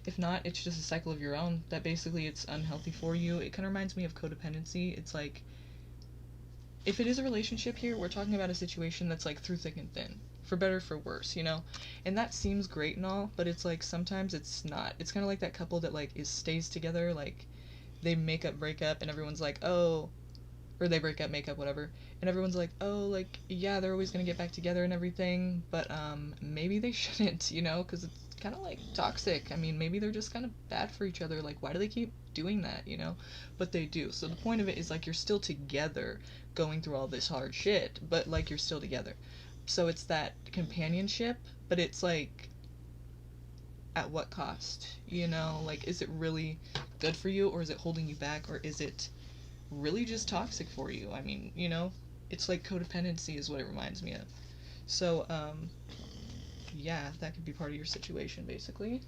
A: If not, it's just a cycle of your own that basically it's unhealthy for you. It kind of reminds me of codependency. It's like, if it is a relationship here, we're talking about a situation that's like through thick and thin, for better, for worse, you know? And that seems great and all, but it's like sometimes it's not. It's kind of like that couple that like stays together, like they make up, break up, and everyone's like, oh, or they break up, make up, whatever, and everyone's like, oh, like, yeah, they're always gonna get back together and everything, but maybe they shouldn't, you know, because it's kind of like toxic. I mean, maybe they're just kind of bad for each other. Like, why do they keep doing that, you know? But they do. So the point of it is like you're still together going through all this hard shit, but like you're still together. So it's that companionship, but it's like, at what cost? You know, like, is it really good for you, or is it holding you back, or is it really just toxic for you? I mean, you know, it's like codependency is what it reminds me of. So, yeah, that could be part of your situation, basically.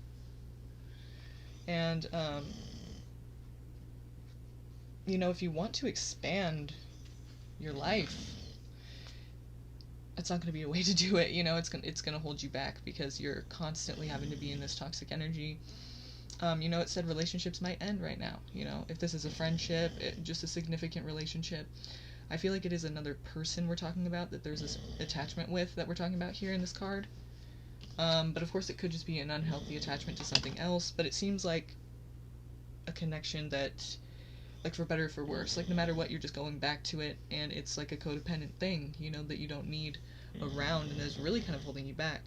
A: And, you know, if you want to expand your life, it's not going to be a way to do it, you know, it's gonna hold you back because you're constantly having to be in this toxic energy. You know, it said relationships might end right now, you know, if this is a friendship, just a significant relationship. I feel like it is another person we're talking about, that there's this attachment with, that we're talking about here in this card. But of course it could just be an unhealthy attachment to something else, but it seems like a connection that, like, for better or for worse, like, no matter what, you're just going back to it, and it's like a codependent thing, you know, that you don't need around, and is really kind of holding you back.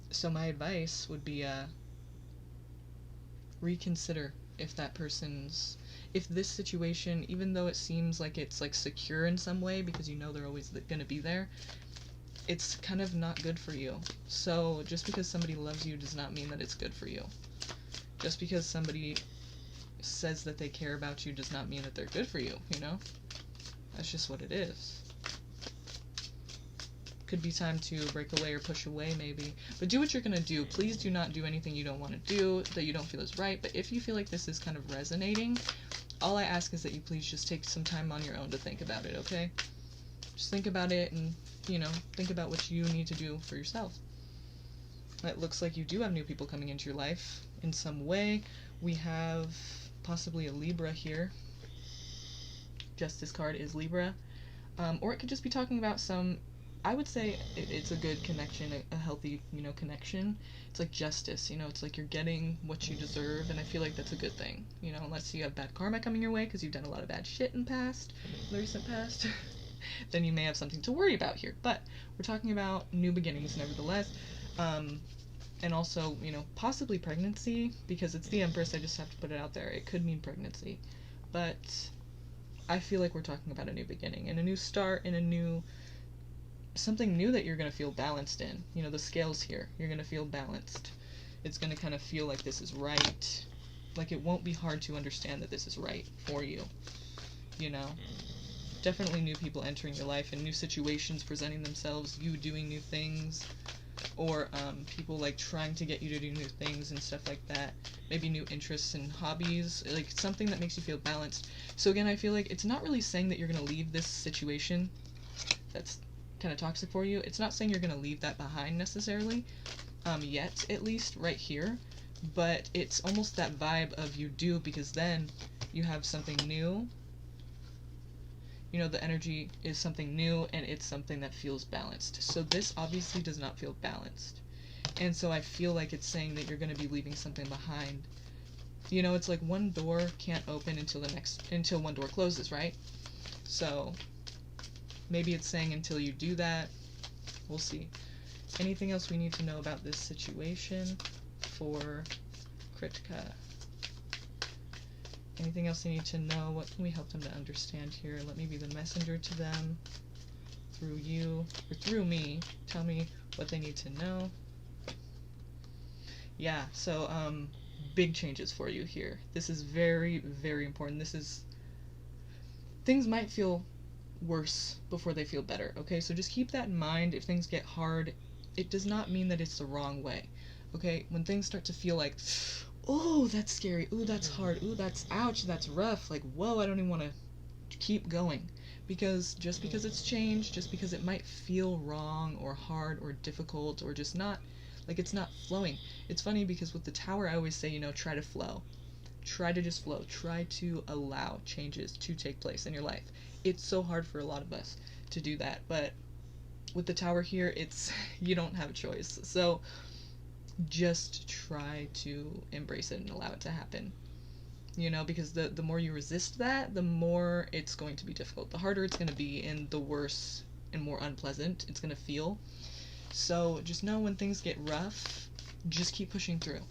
A: So my advice would be, reconsider if if this situation, even though it seems like it's like secure in some way because you know they're always gonna be there, it's kind of not good for you. So just because somebody loves you does not mean that it's good for you. Just because somebody says that they care about you does not mean that they're good for you, you know? That's just what it is. Could be time to break away or push away, maybe. But do what you're gonna do. Please do not do anything you don't want to do, that you don't feel is right. But if you feel like this is kind of resonating, all I ask is that you please just take some time on your own to think about it, okay? Just think about it and, you know, think about what you need to do for yourself. It looks like you do have new people coming into your life in some way. We have possibly a Libra here. Justice card is Libra. Or it could just be talking about some, I would say it's a good connection, a healthy, you know, connection. It's like justice, you know, it's like you're getting what you deserve, and I feel like that's a good thing, you know, unless you have bad karma coming your way because you've done a lot of bad shit in the recent past, then you may have something to worry about here. But we're talking about new beginnings, nevertheless, and also, you know, possibly pregnancy, because it's the Empress, I just have to put it out there. It could mean pregnancy, but I feel like we're talking about a new beginning and a new start and a new, something new that you're going to feel balanced in. You know, the scales here, you're going to feel balanced. It's going to kind of feel like this is right. Like it won't be hard to understand that this is right for you. You know, definitely new people entering your life and new situations presenting themselves, you doing new things, or people like trying to get you to do new things and stuff like that. Maybe new interests and hobbies, like something that makes you feel balanced. So again, I feel like it's not really saying that you're going to leave this situation that's kind of toxic for you. It's not saying you're going to leave that behind necessarily, yet at least right here, but it's almost that vibe of you do, because then you have something new. You know, the energy is something new and it's something that feels balanced. So this obviously does not feel balanced. And so I feel like it's saying that you're going to be leaving something behind. You know, it's like one door can't open until one door closes, right? So maybe it's saying until you do that. We'll see. Anything else we need to know about this situation for Kritika? Anything else they need to know? What can we help them to understand here? Let me be the messenger to them through you, or through me. Tell me what they need to know. Yeah, so big changes for you here. This is very, very important. This is, things might feel worse before they feel better, okay? So just keep that in mind. If things get hard, it does not mean that it's the wrong way, okay? When things start to feel like, oh, that's scary, ooh, that's hard, ooh, that's ouch, that's rough, like, whoa, I don't even want to keep going. Because just because it's changed, just because it might feel wrong or hard or difficult or just not, like it's not flowing. It's funny because with the tower, I always say, you know, try to flow. Try to just flow. Try to allow changes to take place in your life. It's so hard for a lot of us to do that, but with the tower here, it's, you don't have a choice. So just try to embrace it and allow it to happen. You know, because the more you resist that, the more it's going to be difficult. The harder it's going to be, and the worse and more unpleasant it's going to feel. So just know when things get rough, just keep pushing through.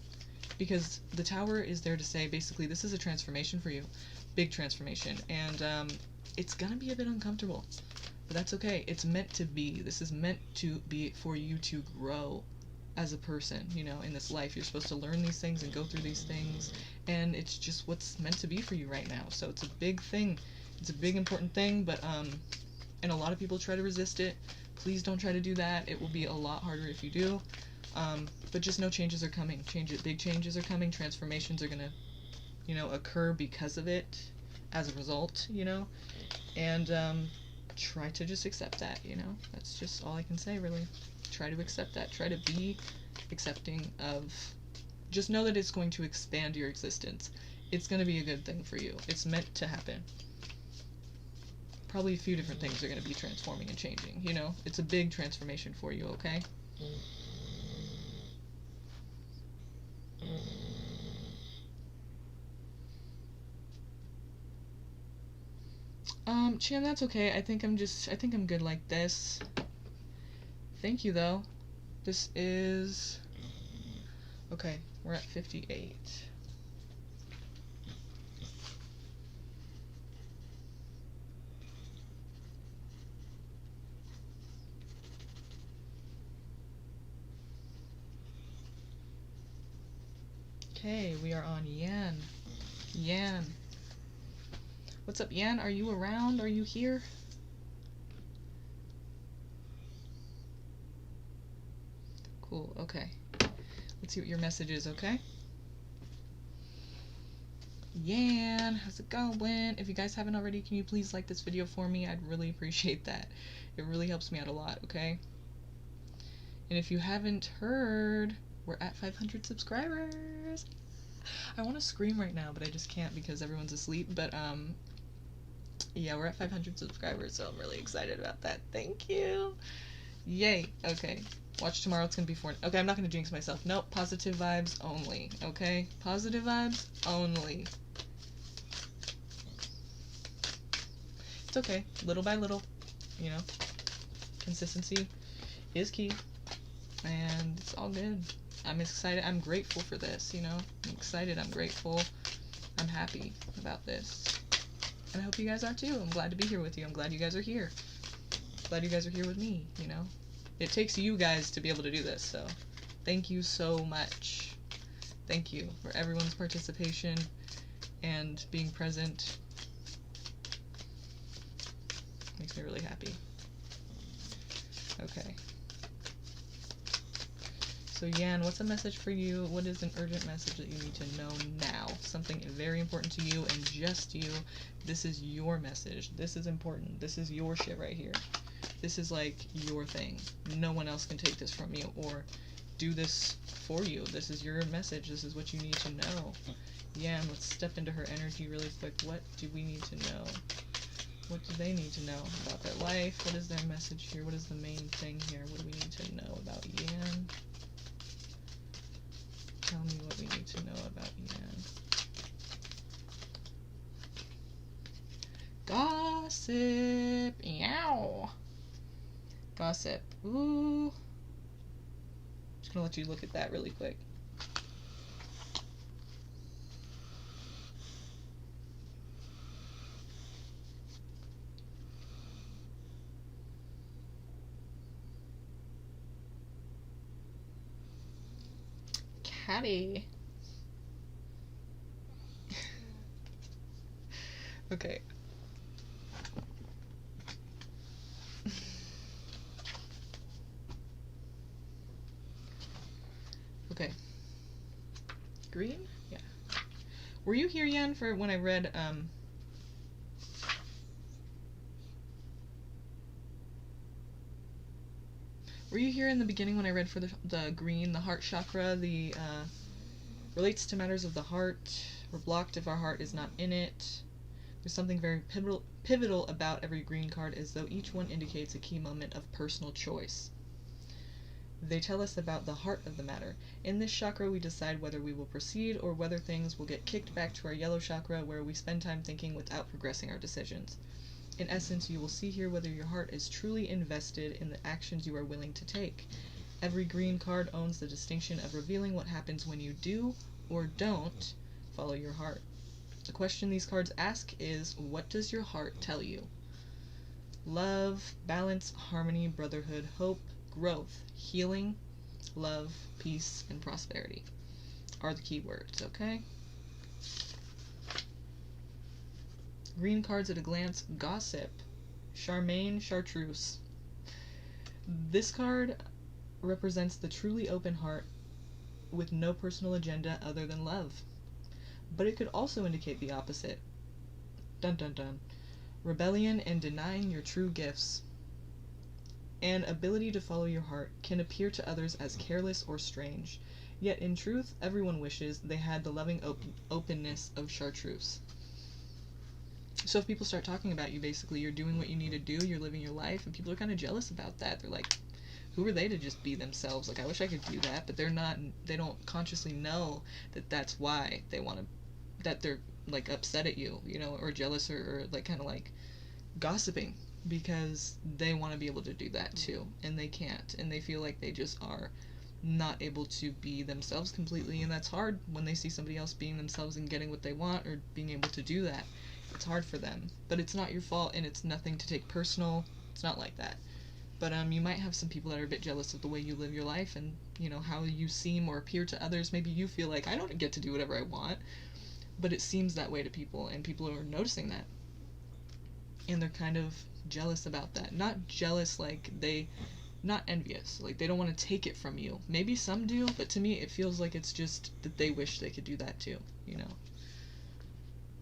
A: Because the tower is there to say, basically, this is a transformation for you. Big transformation. And it's going to be a bit uncomfortable. But that's okay. It's meant to be. This is meant to be for you to grow as a person, you know, in this life. You're supposed to learn these things and go through these things, and it's just what's meant to be for you right now. So it's a big thing. It's a big important thing, but and a lot of people try to resist it. Please don't try to do that. It will be a lot harder if you do. But just know changes are coming. Big changes are coming. Transformations are gonna, you know, occur because of it, as a result, you know. And try to just accept that, you know. That's just all I can say, really. Try to accept that. Try to be accepting of, just know that it's going to expand your existence. It's going to be a good thing for you. It's meant to happen. Probably a few different things are going to be transforming and changing, you know. It's a big transformation for you, okay? Chan, that's okay. I think I'm good like this. Thank you, though. This is, okay, we're at 58. Okay, we are on Yan. Yan. What's up, Yan? Are you around? Are you here? Cool, okay. Let's see what your message is, okay? Yan, how's it going? If you guys haven't already, can you please like this video for me? I'd really appreciate that. It really helps me out a lot, okay? And if you haven't heard, we're at 500 subscribers. I want to scream right now, but I just can't because everyone's asleep. But yeah, we're at 500 subscribers, so I'm really excited about that. Thank you. Yay. Okay. Watch tomorrow. It's gonna be 4. Okay, I'm not gonna jinx myself. Nope. Positive vibes only. Okay. Positive vibes only. It's okay. Little by little. You know. Consistency is key. And it's all good. I'm excited. I'm grateful for this, you know. I'm excited. I'm grateful. I'm happy about this. And I hope you guys are too. I'm glad to be here with you. I'm glad you guys are here. Glad you guys are here with me, you know? It takes you guys to be able to do this, so thank you so much. Thank you for everyone's participation and being present. Makes me really happy. Okay. So Yan, what's a message for you? What is an urgent message that you need to know now? Something very important to you and just you. This is your message. This is important. This is your shit right here. This is like your thing. No one else can take this from you or do this for you. This is your message. This is what you need to know. Yan, let's step into her energy really quick. What do we need to know? What do they need to know about their life? What is their message here? What is the main thing here? What do we need to know about Yan? Tell me what we need to know about Yan. Gossip! Yow! Gossip. Ooh. Just gonna let you look at that really quick. Caddy. Okay. Okay. Green? Yeah. Were you here, Yan, for when I read, were you here in the beginning when I read for the green, the heart chakra, the, relates to matters of the heart. We're blocked if our heart is not in it. There's something very pivotal about every green card, as though each one indicates a key moment of personal choice. They tell us about the heart of the matter. In this chakra, we decide whether we will proceed or whether things will get kicked back to our yellow chakra, where we spend time thinking without progressing our decisions. In essence, you will see here whether your heart is truly invested in the actions you are willing to take. Every green card owns the distinction of revealing what happens when you do or don't follow your heart. The question these cards ask is, what does your heart tell you? Love, balance, harmony, brotherhood, hope, growth, healing, love, peace, and prosperity are the key words, okay? Green cards at a glance, gossip, Charmaine Chartreuse. This card represents the truly open heart with no personal agenda other than love. But it could also indicate the opposite. Dun dun dun. Rebellion and denying your true gifts. An ability to follow your heart can appear to others as careless or strange, yet in truth, everyone wishes they had the loving openness of Chartreuse. So if people start talking about you, basically, you're doing what you need to do, you're living your life, and people are kind of jealous about that. They're like, who are they to just be themselves? Like, I wish I could do that, but they're not, they don't consciously know that that's why they want to, that they're, like, upset at you, you know, or jealous, or like, kind of, like, gossiping, because they want to be able to do that too, and they can't, and they feel like they just are not able to be themselves completely, and that's hard when they see somebody else being themselves and getting what they want, or being able to do that. It's hard for them, but it's not your fault, and it's nothing to take personal. It's not like that. But you might have some people that are a bit jealous of the way you live your life, and, you know, how you seem or appear to others. Maybe you feel like, I don't get to do whatever I want, but it seems that way to people, and people are noticing that, and they're kind of jealous about that. Not jealous like not envious, like they don't want to take it from you. Maybe some do, but to me it feels like it's just that they wish they could do that too, you know.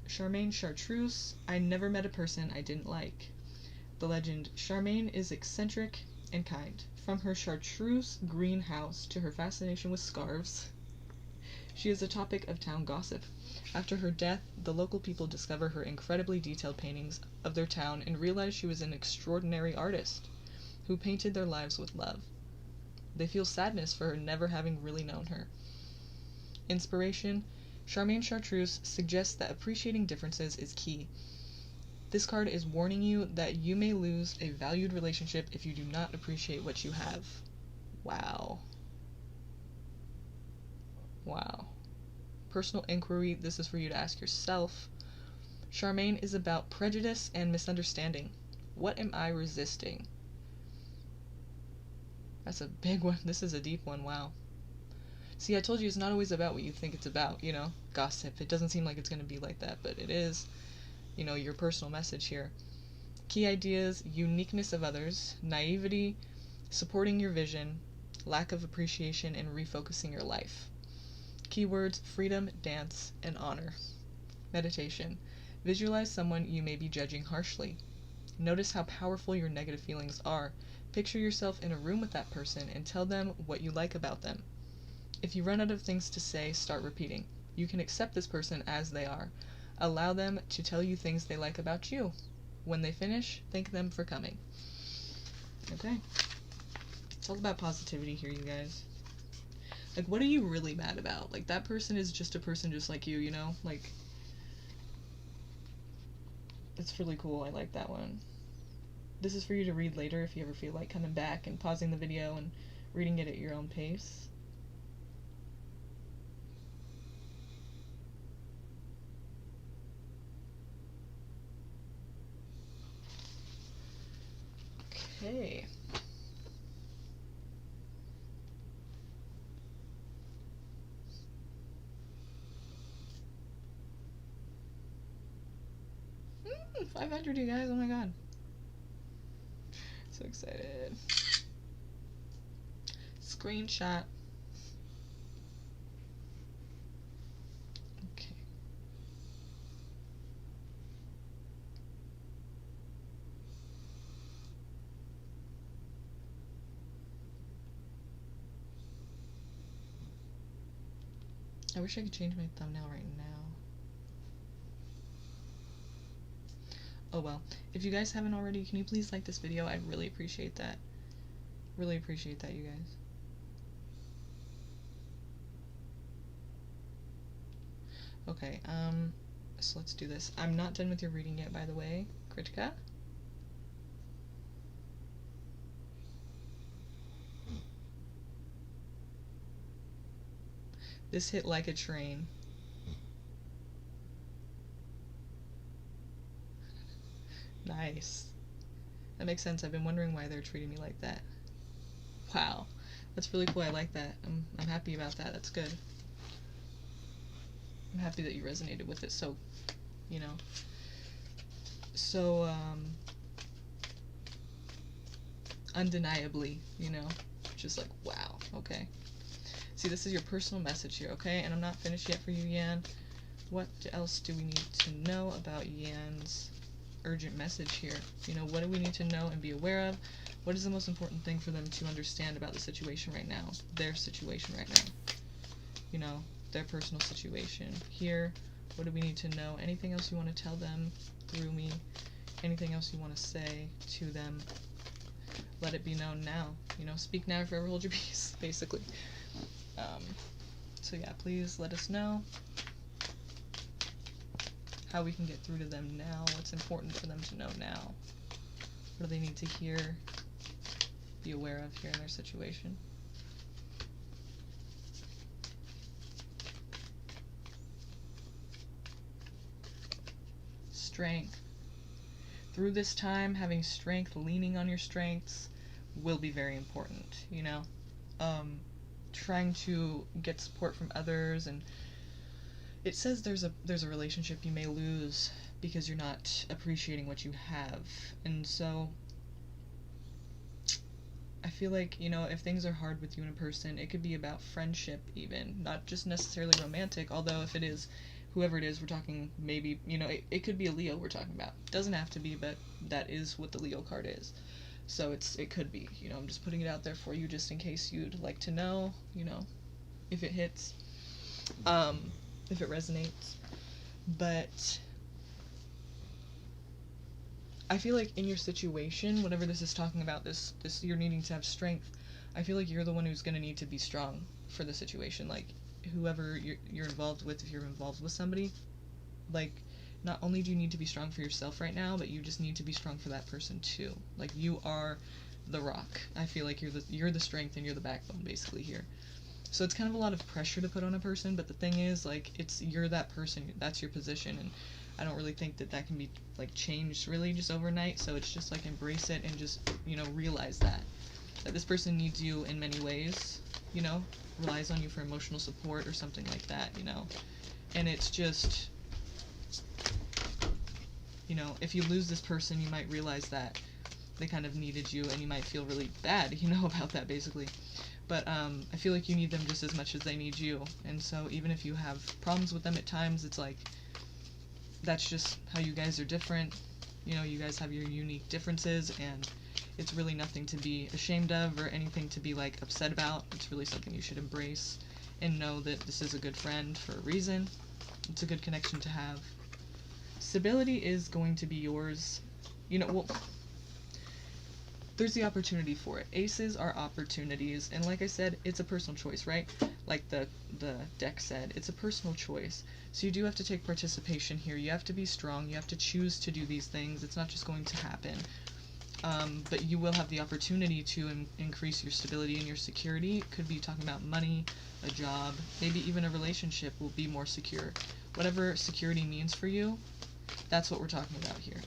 A: Charmaine Chartreuse, I never met a person I didn't like. The legend, Charmaine is eccentric and kind. From her chartreuse green house to her fascination with scarves, she is a topic of town gossip. After her death, the local people discover her incredibly detailed paintings of their town and realize she was an extraordinary artist who painted their lives with love. They feel sadness for her never having really known her. Inspiration, Charmaine Chartreuse suggests that appreciating differences is key. This card is warning you that you may lose a valued relationship if you do not appreciate what you have. Wow. Wow. Personal inquiry, this is for you to ask yourself. Charmaine is about prejudice and misunderstanding. What am I resisting? That's a big one. This is a deep one, wow. See, I told you it's not always about what you think it's about, you know? Gossip. It doesn't seem like it's going to be like that, but it is, you know, your personal message here. Key ideas: uniqueness of others, naivety, supporting your vision, lack of appreciation, and refocusing your life. Keywords: freedom, dance, and honor. Meditation. Visualize someone you may be judging harshly. Notice how powerful your negative feelings are. Picture yourself in a room with that person and tell them what you like about them. If you run out of things to say, start repeating. You can accept this person as they are. Allow them to tell you things they like about you. When they finish, thank them for coming. Okay. It's all about positivity here, you guys. Like, what are you really mad about? Like, that person is just a person just like you, you know? Like, it's really cool. I like that one. This is for you to read later if you ever feel like coming back and pausing the video and reading it at your own pace. Okay. Mm, 500, you guys. Oh my god. So excited. Screenshot. Okay. I wish I could change my thumbnail right now. Oh well. If you guys haven't already, can you please like this video? I'd really appreciate that. Really appreciate that, you guys. Okay, so let's do this. I'm not done with your reading yet, by the way, Kritika. This hit like a train. Nice. That makes sense. I've been wondering why they're treating me like that. Wow. That's really cool. I like that. I'm happy about that. That's good. I'm happy that you resonated with it so, you know. So, undeniably, you know. Just like, wow, okay. See, this is your personal message here, okay? And I'm not finished yet for you, Yan. What else do we need to know about Yan's urgent message here? You know, what do we need to know and be aware of? What is the most important thing for them to understand about the situation right now? Their situation right now. You know, their personal situation. Here, what do we need to know? Anything else you want to tell them through me? Anything else you want to say to them? Let it be known now. You know, speak now, forever hold your peace, basically. So yeah, please let us know how we can get through to them now, what's important for them to know now. What do they need to hear, be aware of here in their situation. Strength. Through this time, having strength, leaning on your strengths will be very important, you know? Trying to get support from others, and it says there's a relationship you may lose because you're not appreciating what you have. And so I feel like, you know, if things are hard with you and a person, it could be about friendship even, not just necessarily romantic, although if it is, whoever it is, we're talking maybe, you know, it could be a Leo we're talking about. Doesn't have to be, but that is what the Leo card is. So it could be, you know, I'm just putting it out there for you just in case you'd like to know, you know, if it hits, if it resonates. But I feel like in your situation, whatever this is talking about, this you're needing to have strength, I feel like you're the one who's going to need to be strong for the situation. Like, whoever you're involved with, if you're involved with somebody, like, not only do you need to be strong for yourself right now, but you just need to be strong for that person too. Like, you are the rock. I feel like you're the strength and you're the backbone basically here. So it's kind of a lot of pressure to put on a person, but the thing is, like, you're that person, that's your position, and I don't really think that can be like changed really just overnight. So it's just like embrace it and just, realize that this person needs you in many ways, relies on you for emotional support or something like that, and it's just, if you lose this person, you might realize that they kind of needed you, and you might feel really bad, about that basically. But I feel like you need them just as much as they need you, and so even if you have problems with them at times, it's like, that's just how you guys are different. You guys have your unique differences, and it's really nothing to be ashamed of or anything to be like upset about. It's really something you should embrace and know that this is a good friend for a reason. It's a good connection to have. Stability is going to be yours. Well, there's the opportunity for it. Aces are opportunities, and like I said, it's a personal choice, right? Like the deck said, it's a personal choice. So you do have to take participation here. You have to be strong. You have to choose to do these things. It's not just going to happen. But you will have the opportunity to increase your stability and your security. It could be talking about money, a job, maybe even a relationship will be more secure. Whatever security means for you, that's what we're talking about here.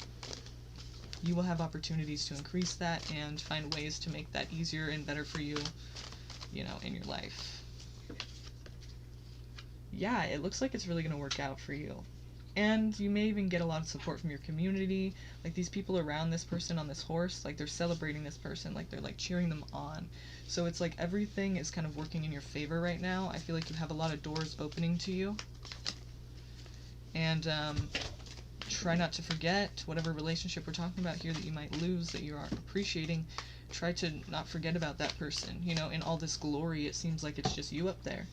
A: You will have opportunities to increase that and find ways to make that easier and better for you, in your life. Yeah, it looks like it's really going to work out for you. And you may even get a lot of support from your community. Like, these people around this person on this horse, like, they're celebrating this person, like, they're, like, cheering them on. So it's like everything is kind of working in your favor right now. I feel like you have a lot of doors opening to you. And, try not to forget whatever relationship we're talking about here that you might lose, that you are appreciating. Try to not forget about that person. In all this glory, it seems like it's just you up there.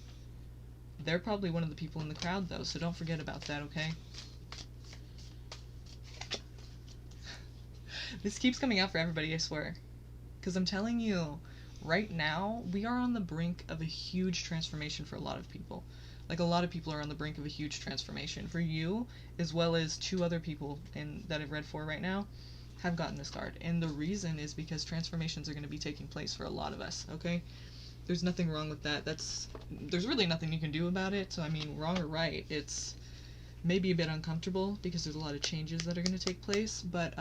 A: They're probably one of the people in the crowd, though, so don't forget about that, okay? This keeps coming out for everybody, I swear. Because I'm telling you, right now, we are on the brink of a huge transformation for a lot of people. Like, a lot of people are on the brink of a huge transformation. For you, as well as 2 other people that I've read for right now, have gotten this card. And the reason is because transformations are going to be taking place for a lot of us, okay? There's nothing wrong with that. There's really nothing you can do about it. So, I mean, wrong or right, it's maybe a bit uncomfortable because there's a lot of changes that are going to take place, but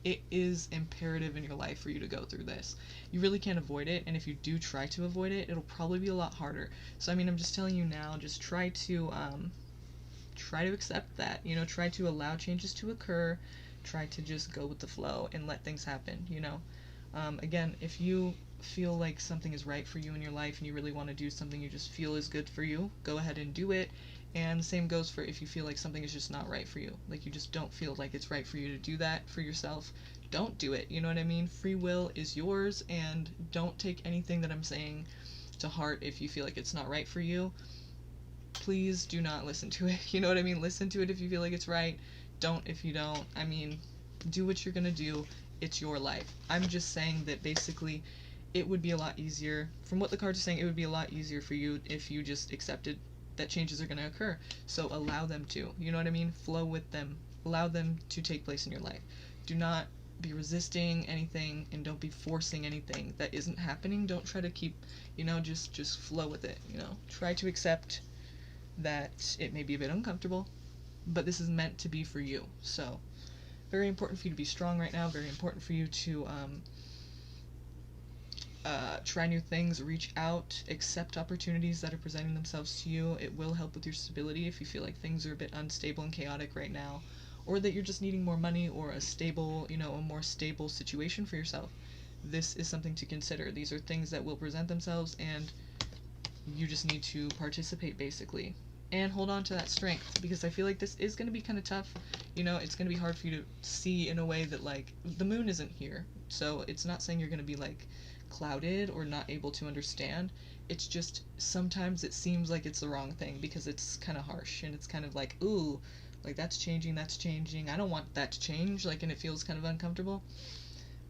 A: it is imperative in your life for you to go through this. You really can't avoid it, and if you do try to avoid it, it'll probably be a lot harder. So, I mean, I'm just telling you now, just try to accept that, try to allow changes to occur, try to just go with the flow and let things happen, Again, if you feel like something is right for you in your life and you really want to do something you just feel is good for you, go ahead and do it. And the same goes for if you feel like something is just not right for you, like you just don't feel like it's right for you to do that for yourself, don't do it. You know what I mean? Free will is yours, and don't take anything that I'm saying to heart if you feel like it's not right for you. Please do not listen to it. You know what I mean? Listen to it if you feel like it's right. Don't if you don't. I mean, do what you're gonna do. It's your life. I'm just saying that basically it would be a lot easier, from what the cards are saying, it would be a lot easier for you if you just accepted that changes are going to occur. So allow them to. You know what I mean? Flow with them. Allow them to take place in your life. Do not be resisting anything, and don't be forcing anything that isn't happening. Don't try to keep, just flow with it, Try to accept that it may be a bit uncomfortable, but this is meant to be for you. So, very important for you to be strong right now. Very important for you to try new things, reach out, accept opportunities that are presenting themselves to you. It will help with your stability if you feel like things are a bit unstable and chaotic right now, or that you're just needing more money or a stable, a more stable situation for yourself. This is something to consider. These are things that will present themselves, and you just need to participate basically. And hold on to that strength, because I feel like this is going to be kind of tough. It's going to be hard for you to see in a way that, like, the moon isn't here. So it's not saying you're going to be, like, clouded or not able to understand. It's just sometimes it seems like it's the wrong thing because it's kind of harsh, and it's kind of like, ooh, like that's changing, I don't want that to change, like, and it feels kind of uncomfortable.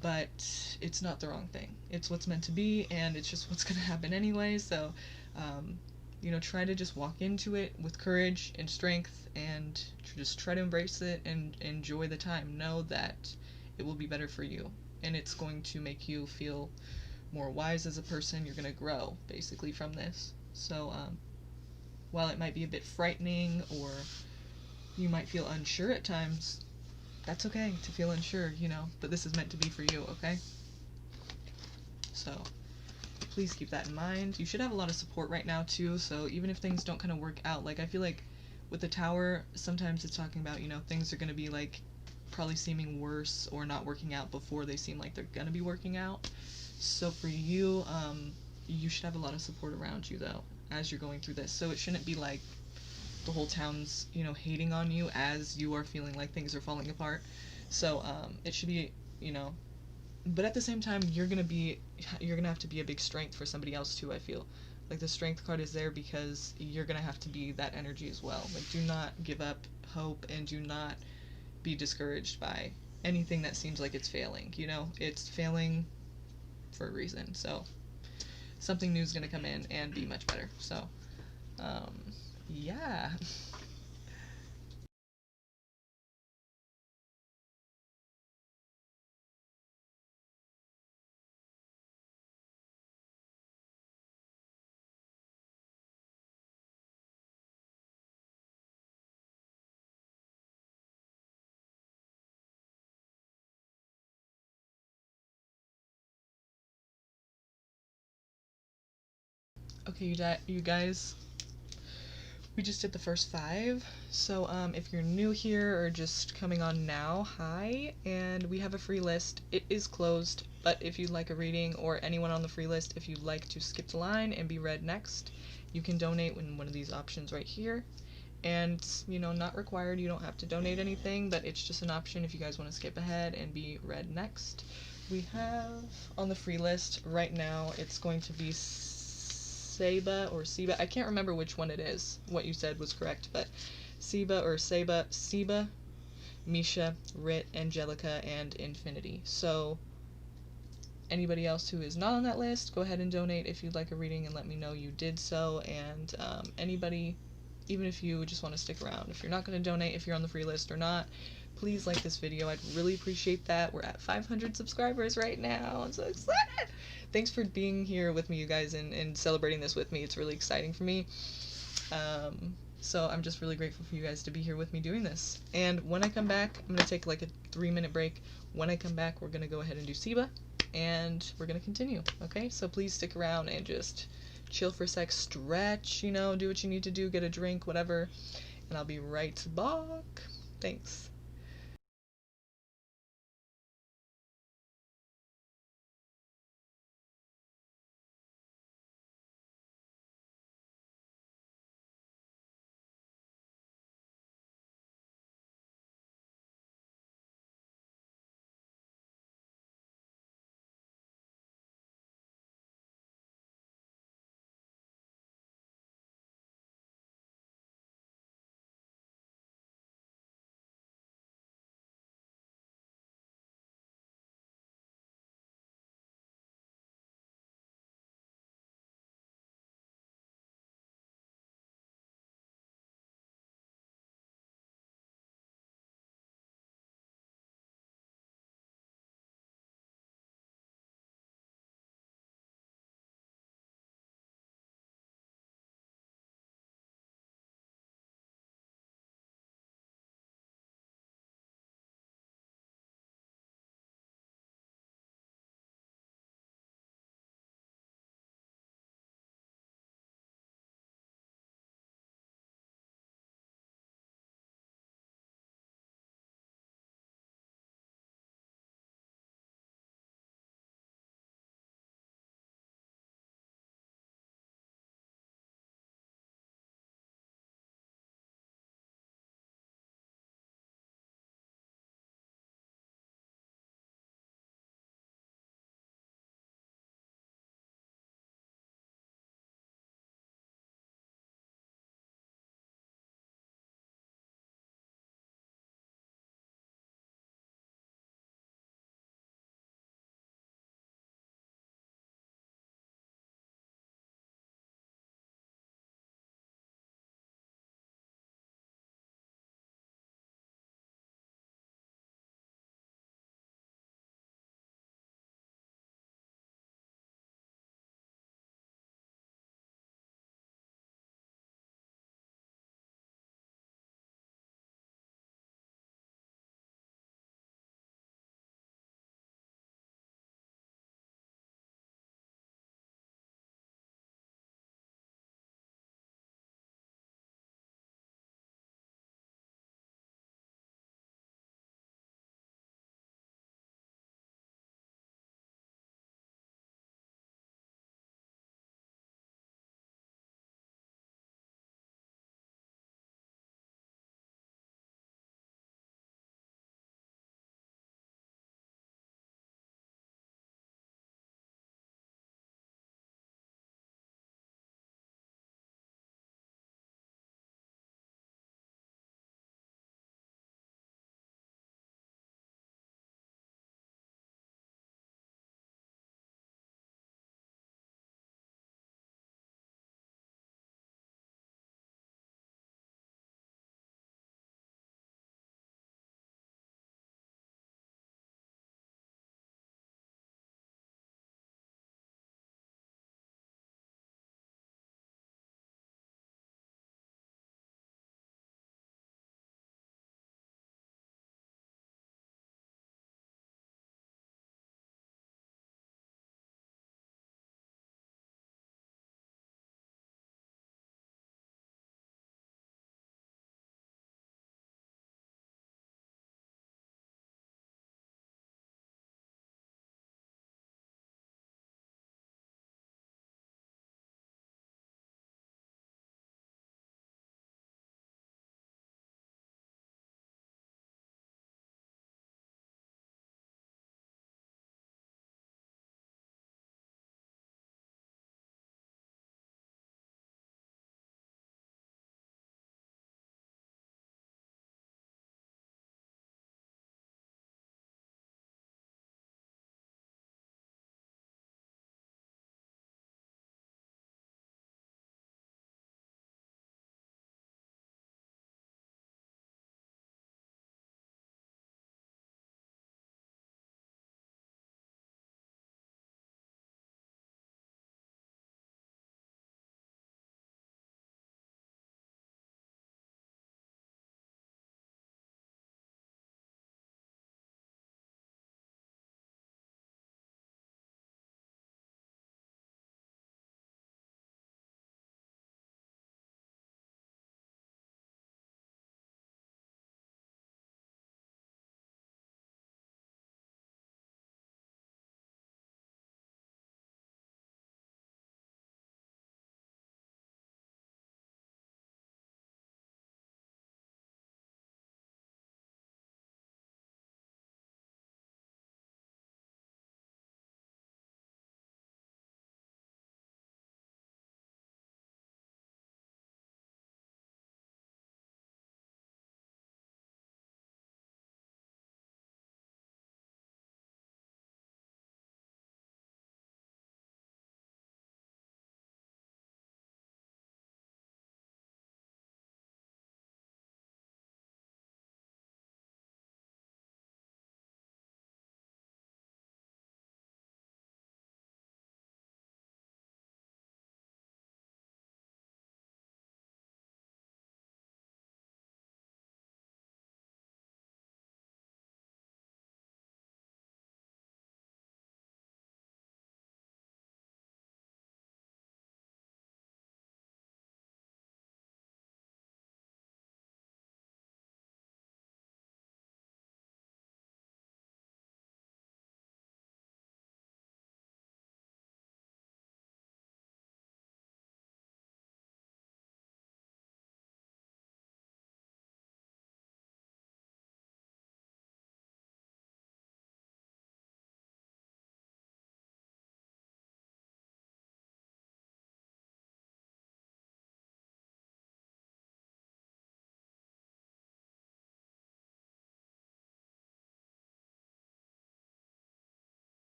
A: But it's not the wrong thing. It's what's meant to be, and it's just what's going to happen anyway. So, try to just walk into it with courage and strength, and just try to embrace it and enjoy the time. Know that it will be better for you, and it's going to make you feel more wise as a person. You're going to grow, basically, from this. So, while it might be a bit frightening or You might feel unsure at times. That's okay to feel unsure, but this is meant to be for you, okay? So please keep that in mind. You should have a lot of support right now too, so even if things don't kind of work out, like I feel like with the tower, sometimes it's talking about, things are going to be like probably seeming worse or not working out before they seem like they're going to be working out. So for you, you should have a lot of support around you though as you're going through this. So it shouldn't be like the whole town's, hating on you as you are feeling like things are falling apart. So it should be, you know, but at the same time you're gonna have to be a big strength for somebody else too. I feel like the strength card is there because you're gonna have to be that energy as well. Like, do not give up hope and do not be discouraged by anything that seems like it's failing. It's failing for a reason. So something new is gonna come in and be much better. So um, yeah. Okay, you guys, we just did the first 5. So if you're new here or just coming on now, hi, and we have a free list. It is closed, but if you'd like a reading, or anyone on the free list, if you'd like to skip the line and be read next, you can donate in one of these options right here. And, not required, you don't have to donate anything, but it's just an option if you guys want to skip ahead and be read next. We have on the free list right now, it's going to be Seba or Seba. I can't remember which one it is. What you said was correct, but Seba or Seba, Misha, Rit, Angelica, and Infinity. So anybody else who is not on that list, go ahead and donate if you'd like a reading and let me know you did so. And anybody, even if you just want to stick around, if you're not going to donate, if you're on the free list or not, please like this video. I'd really appreciate that. We're at 500 subscribers right now. I'm so excited. Thanks for being here with me, you guys, and celebrating this with me. It's really exciting for me. So I'm just really grateful for you guys to be here with me doing this. And when I come back, I'm going to take like a 3-minute break. When I come back, we're going to go ahead and do Seba, and we're going to continue, okay? So please stick around and just chill for a sec, stretch, do what you need to do, get a drink, whatever, and I'll be right back. Thanks.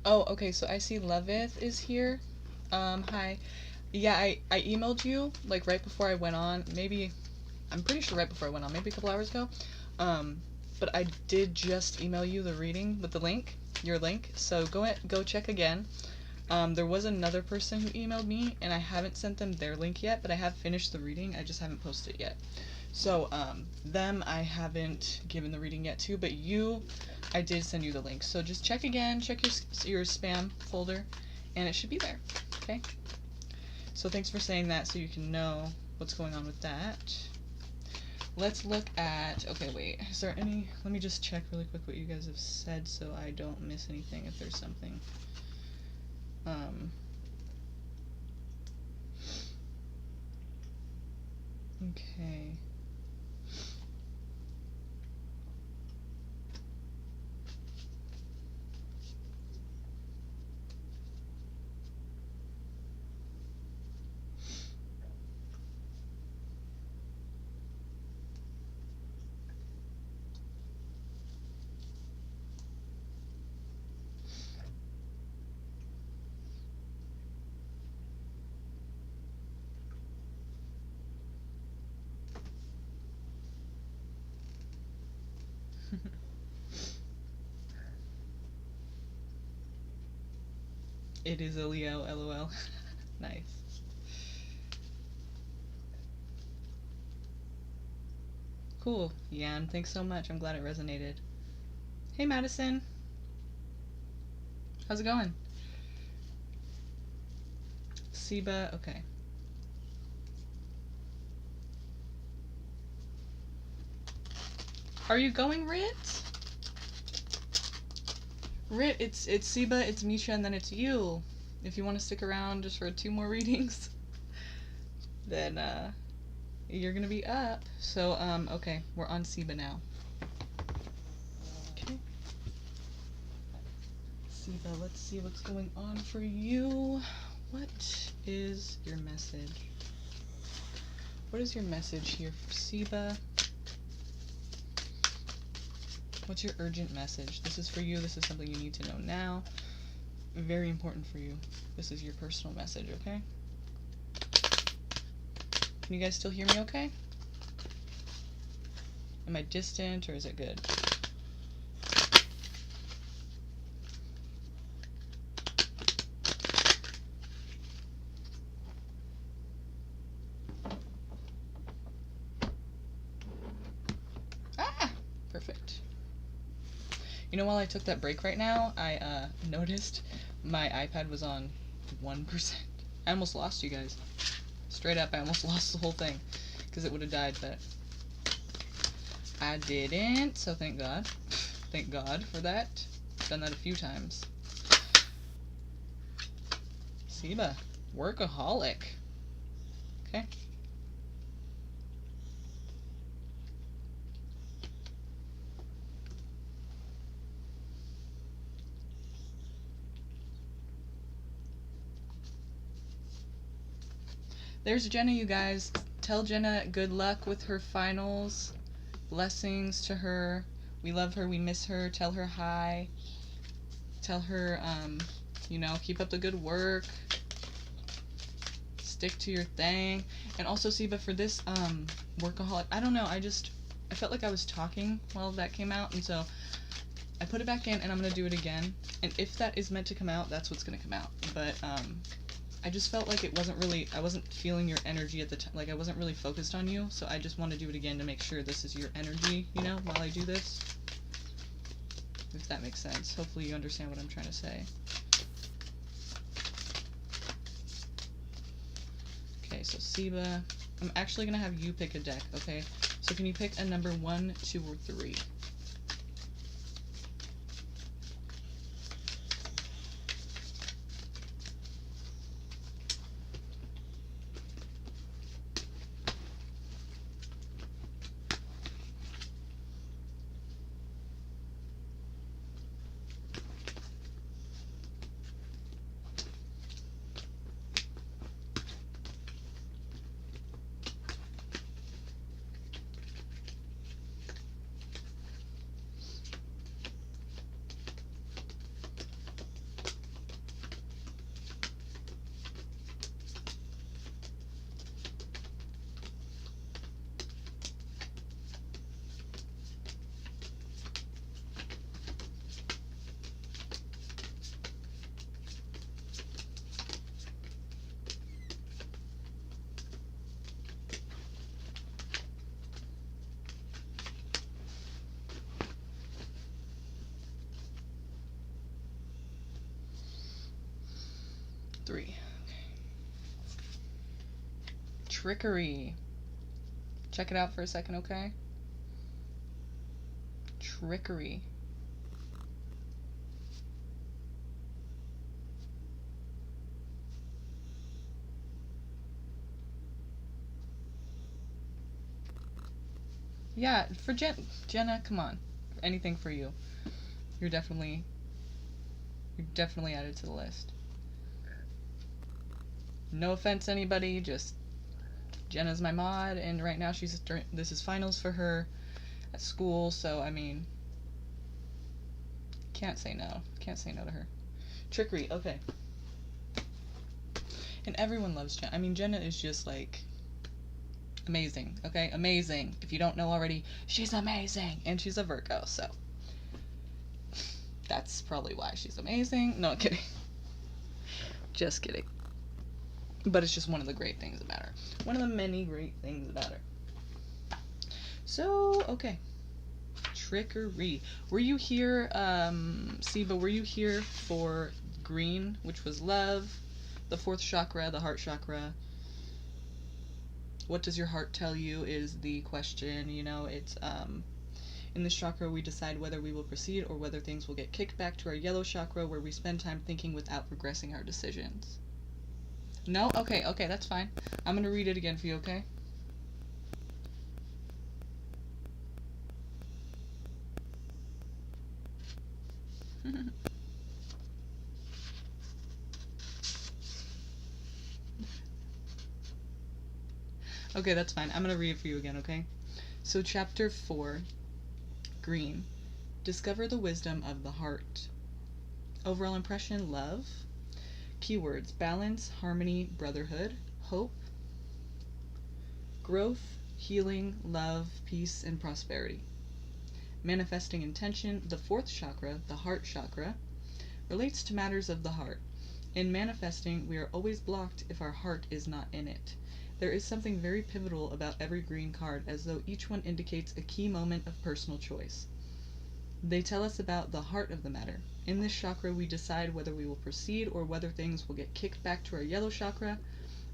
A: Oh, okay, so I see Levith is here. Hi. Yeah, I emailed you, like, right before I went on. Maybe, I'm pretty sure right before I went on, maybe a couple hours ago. Um, but I did just email you the reading with the link, your link, so go check again. There was another person who emailed me, and I haven't sent them their link yet, but I have finished the reading, I just haven't posted it yet. So, them I haven't given the reading yet to, but you, I did send you the link. So just check again, check your spam folder, and it should be there, okay? So thanks for saying that so you can know what's going on with that. Let's look at, okay, wait, is there any, let me just check really quick what you guys have said so I don't miss anything if there's something. Okay. It is a Leo, lol. Nice. Cool, Yan, thanks so much. I'm glad it resonated. Hey, Madison. How's it going? Siba, okay. Are you going, Rit? Rit, it's Siba, it's Misha, and then it's you. If you want to stick around just for 2 more readings, then you're gonna be up. So okay, we're on Siba now. Okay. Siba, let's see what's going on for you. What is your message? What is your message here for Siba? What's your urgent message? This is for you. This is something you need to know now. Very important for you. This is your personal message, okay? Can you guys still hear me okay? Am I distant or is it good? Ah! Perfect. You know, while I took that break right now, I noticed my iPad was on 1%. I almost lost you guys. Straight up, I almost lost the whole thing. Because it would have died, but I didn't, so thank God. Thank God for that. Done that a few times. Siba, workaholic. Okay. There's Jenna, you guys. Tell Jenna good luck with her finals. Blessings to her. We love her. We miss her. Tell her hi. Tell her, you know, keep up the good work. Stick to your thing. And also, Siba, for this workaholic, I don't know, I felt like I was talking while that came out, and so I put it back in, and I'm going to do it again. And if that is meant to come out, that's what's going to come out. But I just felt like it wasn't really, I wasn't feeling your energy at the time, like I wasn't really focused on you, so I just want to do it again to make sure this is your energy, you know, while I do this. If that makes sense. Hopefully you understand what I'm trying to say. Okay, so Siba, I'm actually going to have you pick a deck, okay? So can you pick a number 1, 2, or 3? 3. Okay. Trickery. Check it out for a second, okay? Trickery. Yeah, for Jenna, come on. Anything for you. You're definitely added to the list. No offense, anybody. Just Jenna's my mod, and right now this is finals for her at school. So I mean, can't say no. Can't say no to her. Trickery. Okay. And everyone loves Jenna. I mean, Jenna is just like amazing. Okay, amazing. If you don't know already, she's amazing, and she's a Virgo, so that's probably why she's amazing. No, I'm kidding. Just kidding. But it's just one of the great things about her. One of the many great things about her. So, okay. Trickery. Were you here, Siba, were you here for green, which was love, the 4th chakra, the heart chakra? What does your heart tell you is the question. You know, it's, in this chakra we decide whether we will proceed or whether things will get kicked back to our yellow chakra, where we spend time thinking without progressing our decisions. No? Okay, that's fine. I'm gonna read it again for you, okay? Okay, that's fine. I'm gonna read it for you again, okay? So, chapter 4, green. Discover the wisdom of the heart. Overall impression, love. Keywords, balance, harmony, brotherhood, hope, growth, healing, love, peace, and prosperity. Manifesting intention, the 4th chakra, the heart chakra, relates to matters of the heart. In manifesting, we are always blocked if our heart is not in it. There is something very pivotal about every green card, as though each one indicates a key moment of personal choice. They tell us about the heart of the matter. In this chakra, we decide whether we will proceed or whether things will get kicked back to our yellow chakra,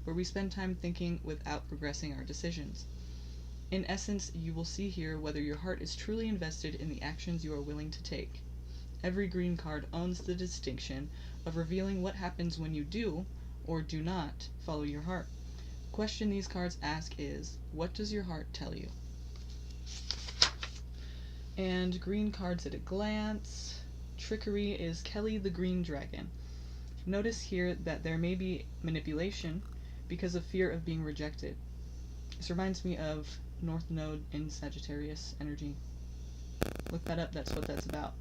A: where we spend time thinking without progressing our decisions. In essence, you will see here whether your heart is truly invested in the actions you are willing to take. Every green card owns the distinction of revealing what happens when you do or do not follow your heart. The question these cards ask is, what does your heart tell you? And green cards at a glance. Trickery is Kelly the Green Dragon. Notice here that there may be manipulation because of fear of being rejected. This reminds me of North Node in Sagittarius energy. Look that up, that's what that's about.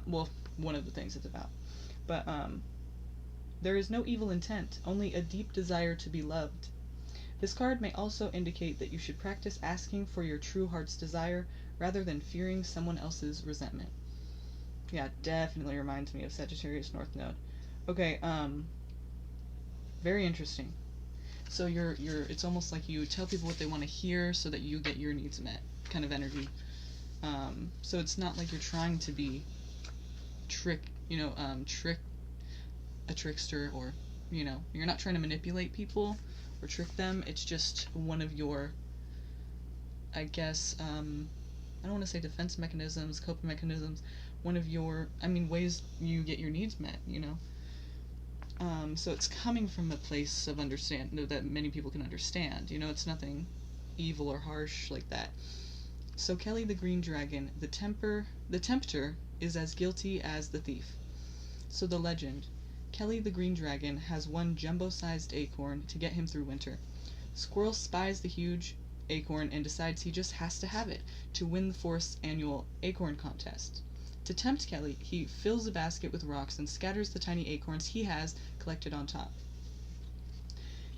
A: Well, one of the things it's about. But, there is no evil intent, only a deep desire to be loved. This card may also indicate that you should practice asking for your true heart's desire rather than fearing someone else's resentment. Yeah, definitely reminds me of Sagittarius North Node. Okay, very interesting. So it's almost like you tell people what they want to hear so that you get your needs met, kind of energy. So it's not like you're trying to be trick a trickster, or, you're not trying to manipulate people or trick them. It's just one of your, I guess, I don't want to say defense mechanisms, coping mechanisms, one of your, ways you get your needs met, So it's coming from a place of understand that many people can understand, it's nothing evil or harsh like that. So Kelly the Green Dragon, the tempter is as guilty as the thief. So the legend, Kelly the Green Dragon has one jumbo-sized acorn to get him through winter. Squirrel spies the huge acorn and decides he just has to have it to win the forest's annual acorn contest. To tempt Kelly, he fills a basket with rocks and scatters the tiny acorns he has collected on top.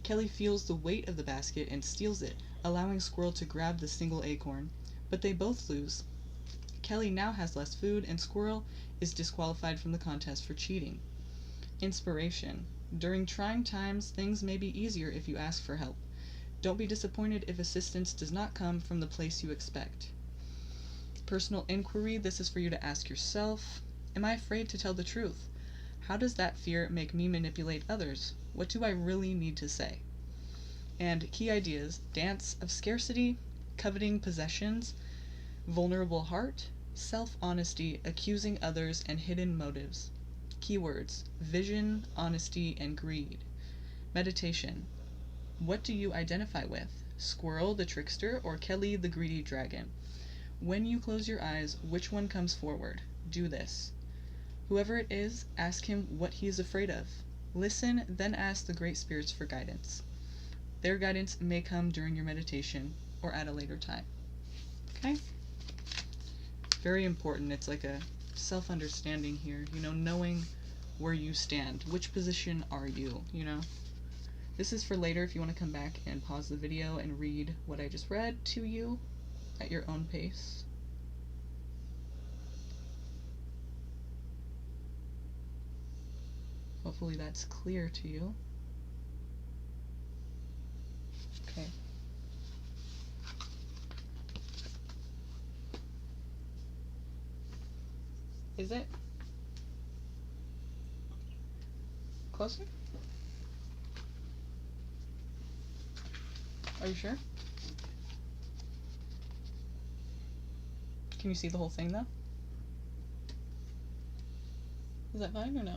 A: Kelly feels the weight of the basket and steals it, allowing Squirrel to grab the single acorn. But they both lose. Kelly now has less food, and Squirrel is disqualified from the contest for cheating. Inspiration. During trying times, things may be easier if you ask for help. Don't be disappointed if assistance does not come from the place you expect. Personal inquiry. This is for you to ask yourself, am I afraid to tell the truth? How does that fear make me manipulate others? What do I really need to say? And key ideas: dance of scarcity, coveting possessions, vulnerable heart, self-honesty, accusing others, and hidden motives. Keywords: vision, honesty, and greed. Meditation: what do you identify with? Squirrel the trickster or Kelly the greedy dragon? When you close your eyes, which one comes forward? Do this. Whoever it is, ask him what he is afraid of. Listen, then ask the great spirits for guidance. Their guidance may come during your meditation or at a later time. Okay? Very important. It's like a self-understanding here, knowing where you stand. Which position are you, This is for later if you want to come back and pause the video and read what I just read to you at your own pace. Hopefully that's clear to you. Okay. Is it? Closer? Are you sure? Can you see the whole thing though? Is that fine or no?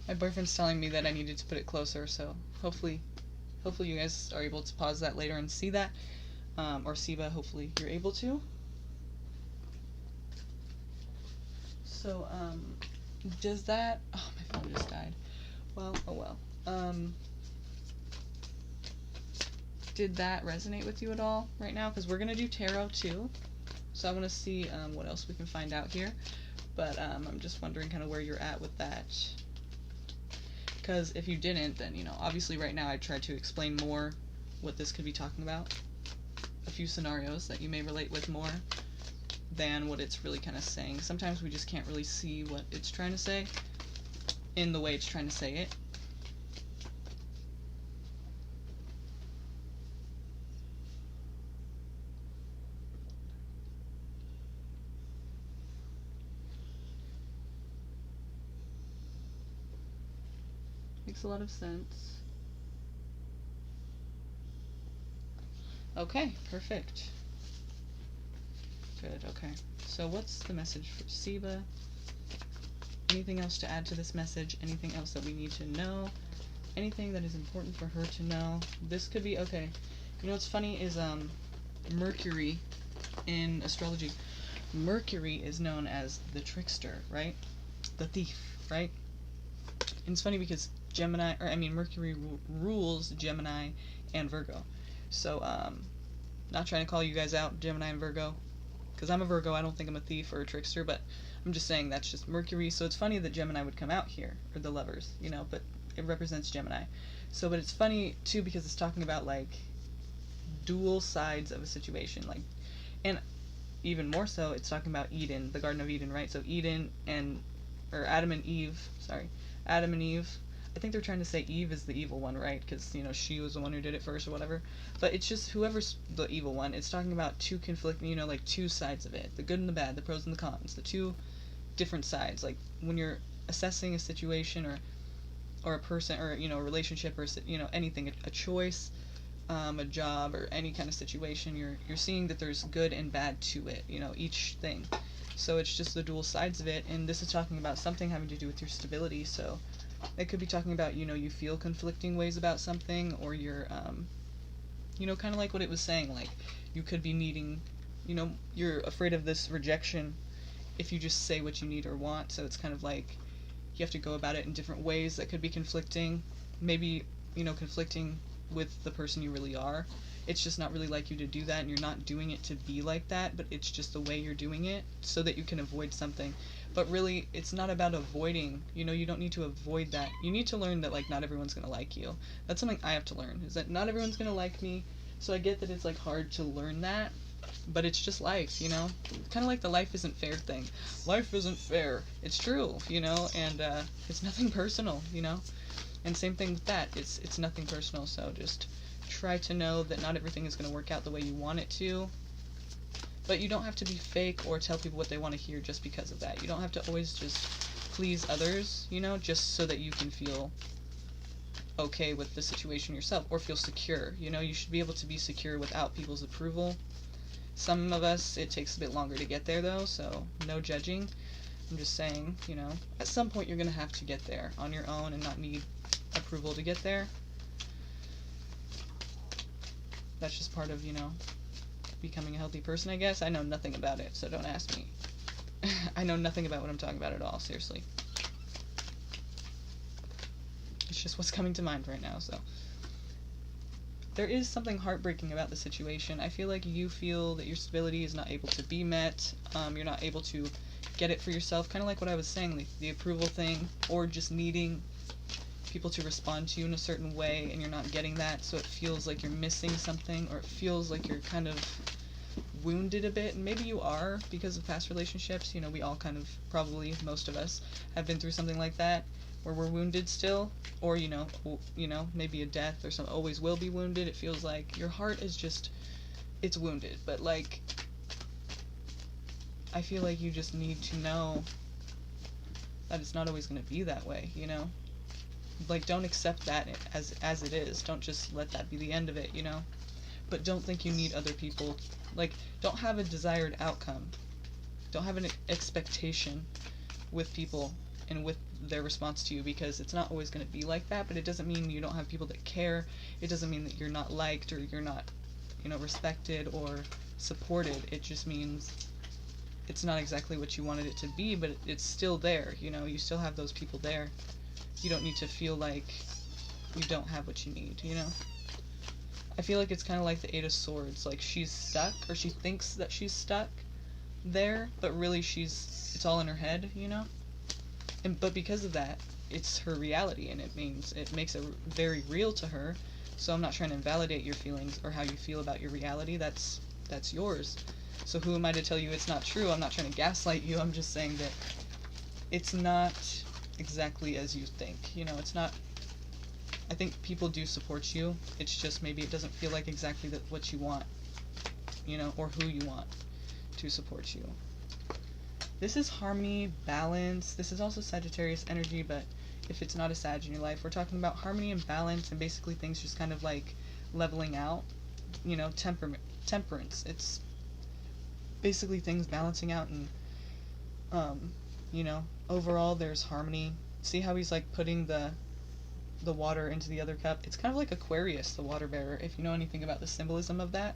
A: My boyfriend's telling me that I needed to put it closer, so hopefully you guys are able to pause that later and see that. Or Siba, hopefully you're able to. So, does that... Oh, my phone just died. Well, oh well. Did that resonate with you at all right now? Because we're going to do tarot too. So I want to see what else we can find out here. But I'm just wondering kind of where you're at with that. Because if you didn't, then, obviously right now I tried to explain more what this could be talking about. A few scenarios that you may relate with more than what it's really kind of saying. Sometimes we just can't really see what it's trying to say in the way it's trying to say it. Makes a lot of sense. Okay, perfect. Good, okay. So what's the message for Siba? Anything else to add to this message? Anything else that we need to know? Anything that is important for her to know? This could be, okay. What's funny is Mercury in astrology. Mercury is known as the trickster, right? The thief, right? And it's funny because Mercury rules Gemini and Virgo. So, not trying to call you guys out, Gemini and Virgo, because I'm a Virgo. I don't think I'm a thief or a trickster, but I'm just saying that's just Mercury. So it's funny that Gemini would come out here, or the lovers, but it represents Gemini. So, but it's funny too because it's talking about like dual sides of a situation, and even more so, it's talking about Eden, the Garden of Eden, right? So Adam and Eve. I think they're trying to say Eve is the evil one, right? Because, she was the one who did it first or whatever. But it's just whoever's the evil one. It's talking about two conflicting, like two sides of it. The good and the bad, the pros and the cons. The two different sides. Like, when you're assessing a situation or a person or, a relationship or, anything, a choice, a job or any kind of situation, you're seeing that there's good and bad to it, each thing. So it's just the dual sides of it. And this is talking about something having to do with your stability, so... It could be talking about, you feel conflicting ways about something, or you're, kind of like what it was saying, like, you could be needing, you're afraid of this rejection if you just say what you need or want, so it's kind of like you have to go about it in different ways that could be conflicting, maybe, conflicting with the person you really are. It's just not really like you to do that, and you're not doing it to be like that, but it's just the way you're doing it so that you can avoid something. But really, it's not about avoiding, you don't need to avoid that. You need to learn that, not everyone's going to like you. That's something I have to learn, is that not everyone's going to like me. So I get that it's, hard to learn that. But it's just life, you know? Kind of like the life isn't fair thing. Life isn't fair. It's true, you know? And it's nothing personal, you know? And same thing with that. It's nothing personal, so just try to know that not everything is going to work out the way you want it to. But you don't have to be fake or tell people what they want to hear just because of that. You don't have to always just please others, you know, just so that you can feel okay with the situation yourself or feel secure. You know, you should be able to be secure without people's approval. Some of us, it takes a bit longer to get there though, so no judging. I'm just saying, you know, at some point you're going to have to get there on your own and not need approval to get there. That's just part of, you know, becoming a healthy person, I guess. I know nothing about it, so don't ask me. I know nothing about what I'm talking about at all, seriously. It's just what's coming to mind right now, so. There is something heartbreaking about the situation. I feel like you feel that your stability is not able to be met. You're not able to get it for yourself. Kind of like what I was saying, the approval thing, or just needing people to respond to you in a certain way, and you're not getting that, so it feels like you're missing something, or it feels like you're kind of wounded a bit. And maybe you are because of past relationships. You know, we all kind of, probably most of us, have been through something like that, where we're wounded still, or you know, maybe a death or something. Always will be wounded. It feels like your heart is just, it's wounded. But like, I feel like you just need to know that it's not always going to be that way. You know, like, don't accept that as it is. Don't just let that be the end of it. You know, but don't think you need other people. Like, don't have a desired outcome. Don't have an expectation with people and with their response to you, because it's not always going to be like that. But it doesn't mean you don't have people that care. It doesn't mean that you're not liked or you're not, you know, respected or supported. It just means it's not exactly what you wanted it to be, but it's still there. You know, you still have those people there. You don't need to feel like you don't have what you need, you know? I feel like it's kind of like the Eight of Swords. Like, she's stuck, or she thinks that she's stuck there, but really it's all in her head, you know? But because of that, it's her reality, and it makes it very real to her. So I'm not trying to invalidate your feelings or how you feel about your reality. That's yours. So who am I to tell you it's not true? I'm not trying to gaslight you. I'm just saying that it's not exactly as you think. You know, it's not. I think people do support you. It's just maybe it doesn't feel like exactly what you want, you know, or who you want to support you. This is harmony, balance. This is also Sagittarius energy, but if it's not a Sag in your life, we're talking about harmony and balance, and basically things just kind of like leveling out. You know, temperance. It's basically things balancing out, and you know, overall there's harmony. See how he's like putting the water into the other cup? It's kind of like Aquarius, the water bearer, if you know anything about the symbolism of that.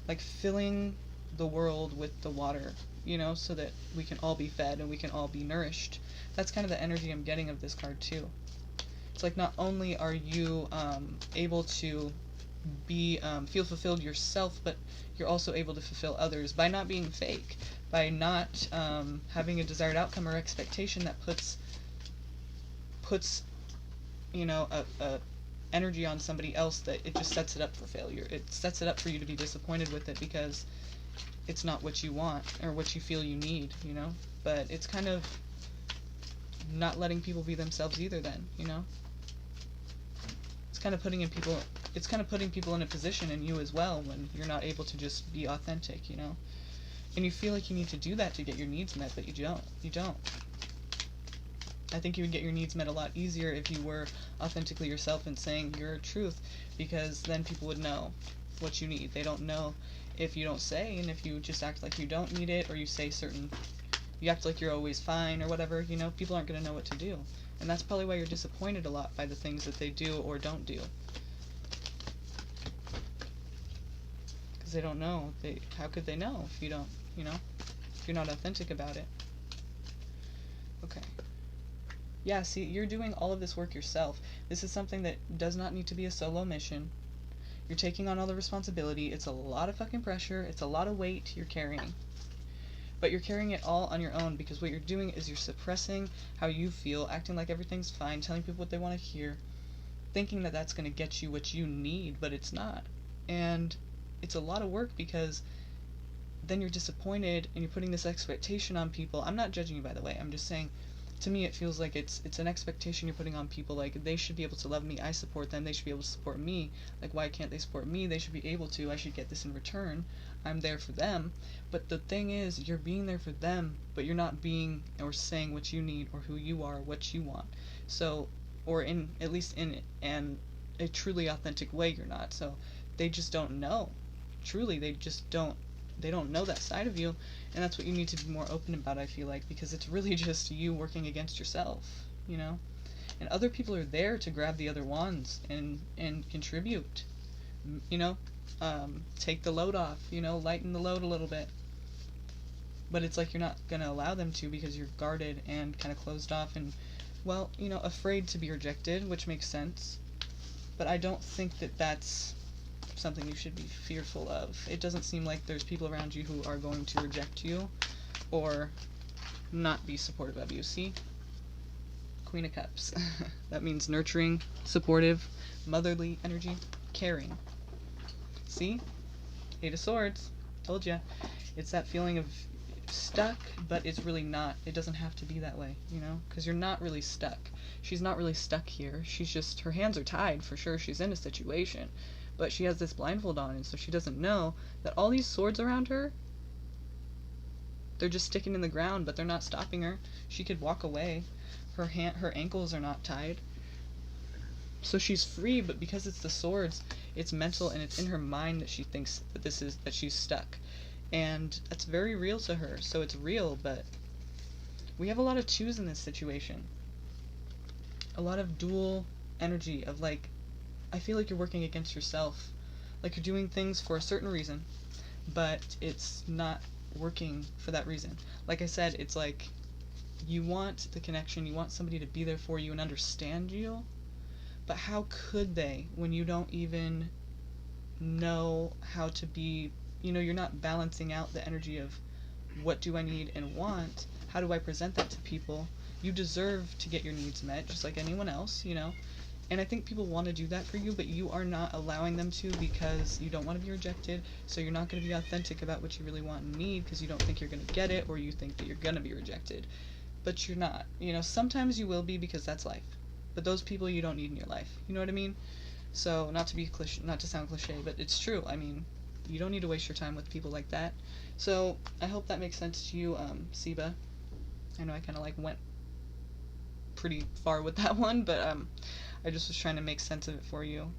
A: Like filling the world with the water, you know, so that we can all be fed and we can all be nourished. That's kind of the energy I'm getting of this card too. It's like not only are you able to be feel fulfilled yourself, but you're also able to fulfill others by not being fake, by not having a desired outcome or expectation that puts you know a energy on somebody else, that it just sets it up for failure. It sets it up for you to be disappointed with it because it's not what you want or what you feel you need, you know? But it's kind of not letting people be themselves either then, you know? It's kind of putting people in a position, in you as well, when you're not able to just be authentic, you know? And you feel like you need to do that to get your needs met, but you don't. I think you would get your needs met a lot easier if you were authentically yourself and saying your truth, because then people would know what you need. They don't know if you don't say, and if you just act like you don't need it, or you act like you're always fine or whatever, you know, people aren't going to know what to do. And that's probably why you're disappointed a lot by the things that they do or don't do. Because they don't know. How could they know if you don't, you know, if you're not authentic about it? Okay. Yeah, see, you're doing all of this work yourself. This is something that does not need to be a solo mission. You're taking on all the responsibility. It's a lot of fucking pressure. It's a lot of weight you're carrying. But you're carrying it all on your own, because what you're doing is you're suppressing how you feel, acting like everything's fine, telling people what they want to hear, thinking that that's going to get you what you need, but it's not. And it's a lot of work, because then you're disappointed and you're putting this expectation on people. I'm not judging you, by the way. I'm just saying, to me it feels like it's an expectation you're putting on people. Like, they should be able to love me, I support them, they should be able to support me. Like, why can't they support me? They should be able to. I should get this in return. I'm there for them. But the thing is, you're being there for them, but you're not being or saying what you need or who you are, what you want. So, or in, at least in a truly authentic way, you're not. So they just don't know. Truly, they just don't. They don't know that side of you, and that's what you need to be more open about, I feel like, because it's really just you working against yourself, you know? And other people are there to grab the other wands and contribute, you know? Take the load off, you know, lighten the load a little bit. But it's like you're not going to allow them to because you're guarded and kind of closed off and, well, you know, afraid to be rejected, which makes sense. But I don't think that that's something you should be fearful of. It doesn't seem like there's people around you who are going to reject you or not be supportive of you. See? Queen of Cups. That means nurturing, supportive, motherly energy, caring. See? Eight of Swords. Told ya. It's that feeling of stuck, but it's really not. It doesn't have to be that way, you know? Because you're not really stuck. She's not really stuck here. She's just, her hands are tied, for sure. She's in a situation. But she has this blindfold on, and so she doesn't know that all these swords around her, they're just sticking in the ground, but they're not stopping her. She could walk away. Her ankles are not tied. So she's free, but because it's the swords, it's mental and it's in her mind that she thinks that that she's stuck. And that's very real to her. So it's real, but we have a lot of twos in this situation. A lot of dual energy of, like, I feel like you're working against yourself. Like, you're doing things for a certain reason, but it's not working for that reason. Like I said, it's like you want the connection, you want somebody to be there for you and understand you, but how could they when you don't even know how to be, you know, you're not balancing out the energy of what do I need and want, how do I present that to people? You deserve to get your needs met just like anyone else, you know? And I think people want to do that for you, but you are not allowing them to because you don't want to be rejected, so you're not going to be authentic about what you really want and need because you don't think you're going to get it, or you think that you're going to be rejected. But you're not. You know, sometimes you will be because that's life. But those people you don't need in your life. You know what I mean? So, not to sound cliche, but it's true. I mean, you don't need to waste your time with people like that. So, I hope that makes sense to you, Siba. I know I kind of, like, went pretty far with that one, but, I just was trying to make sense of it for you.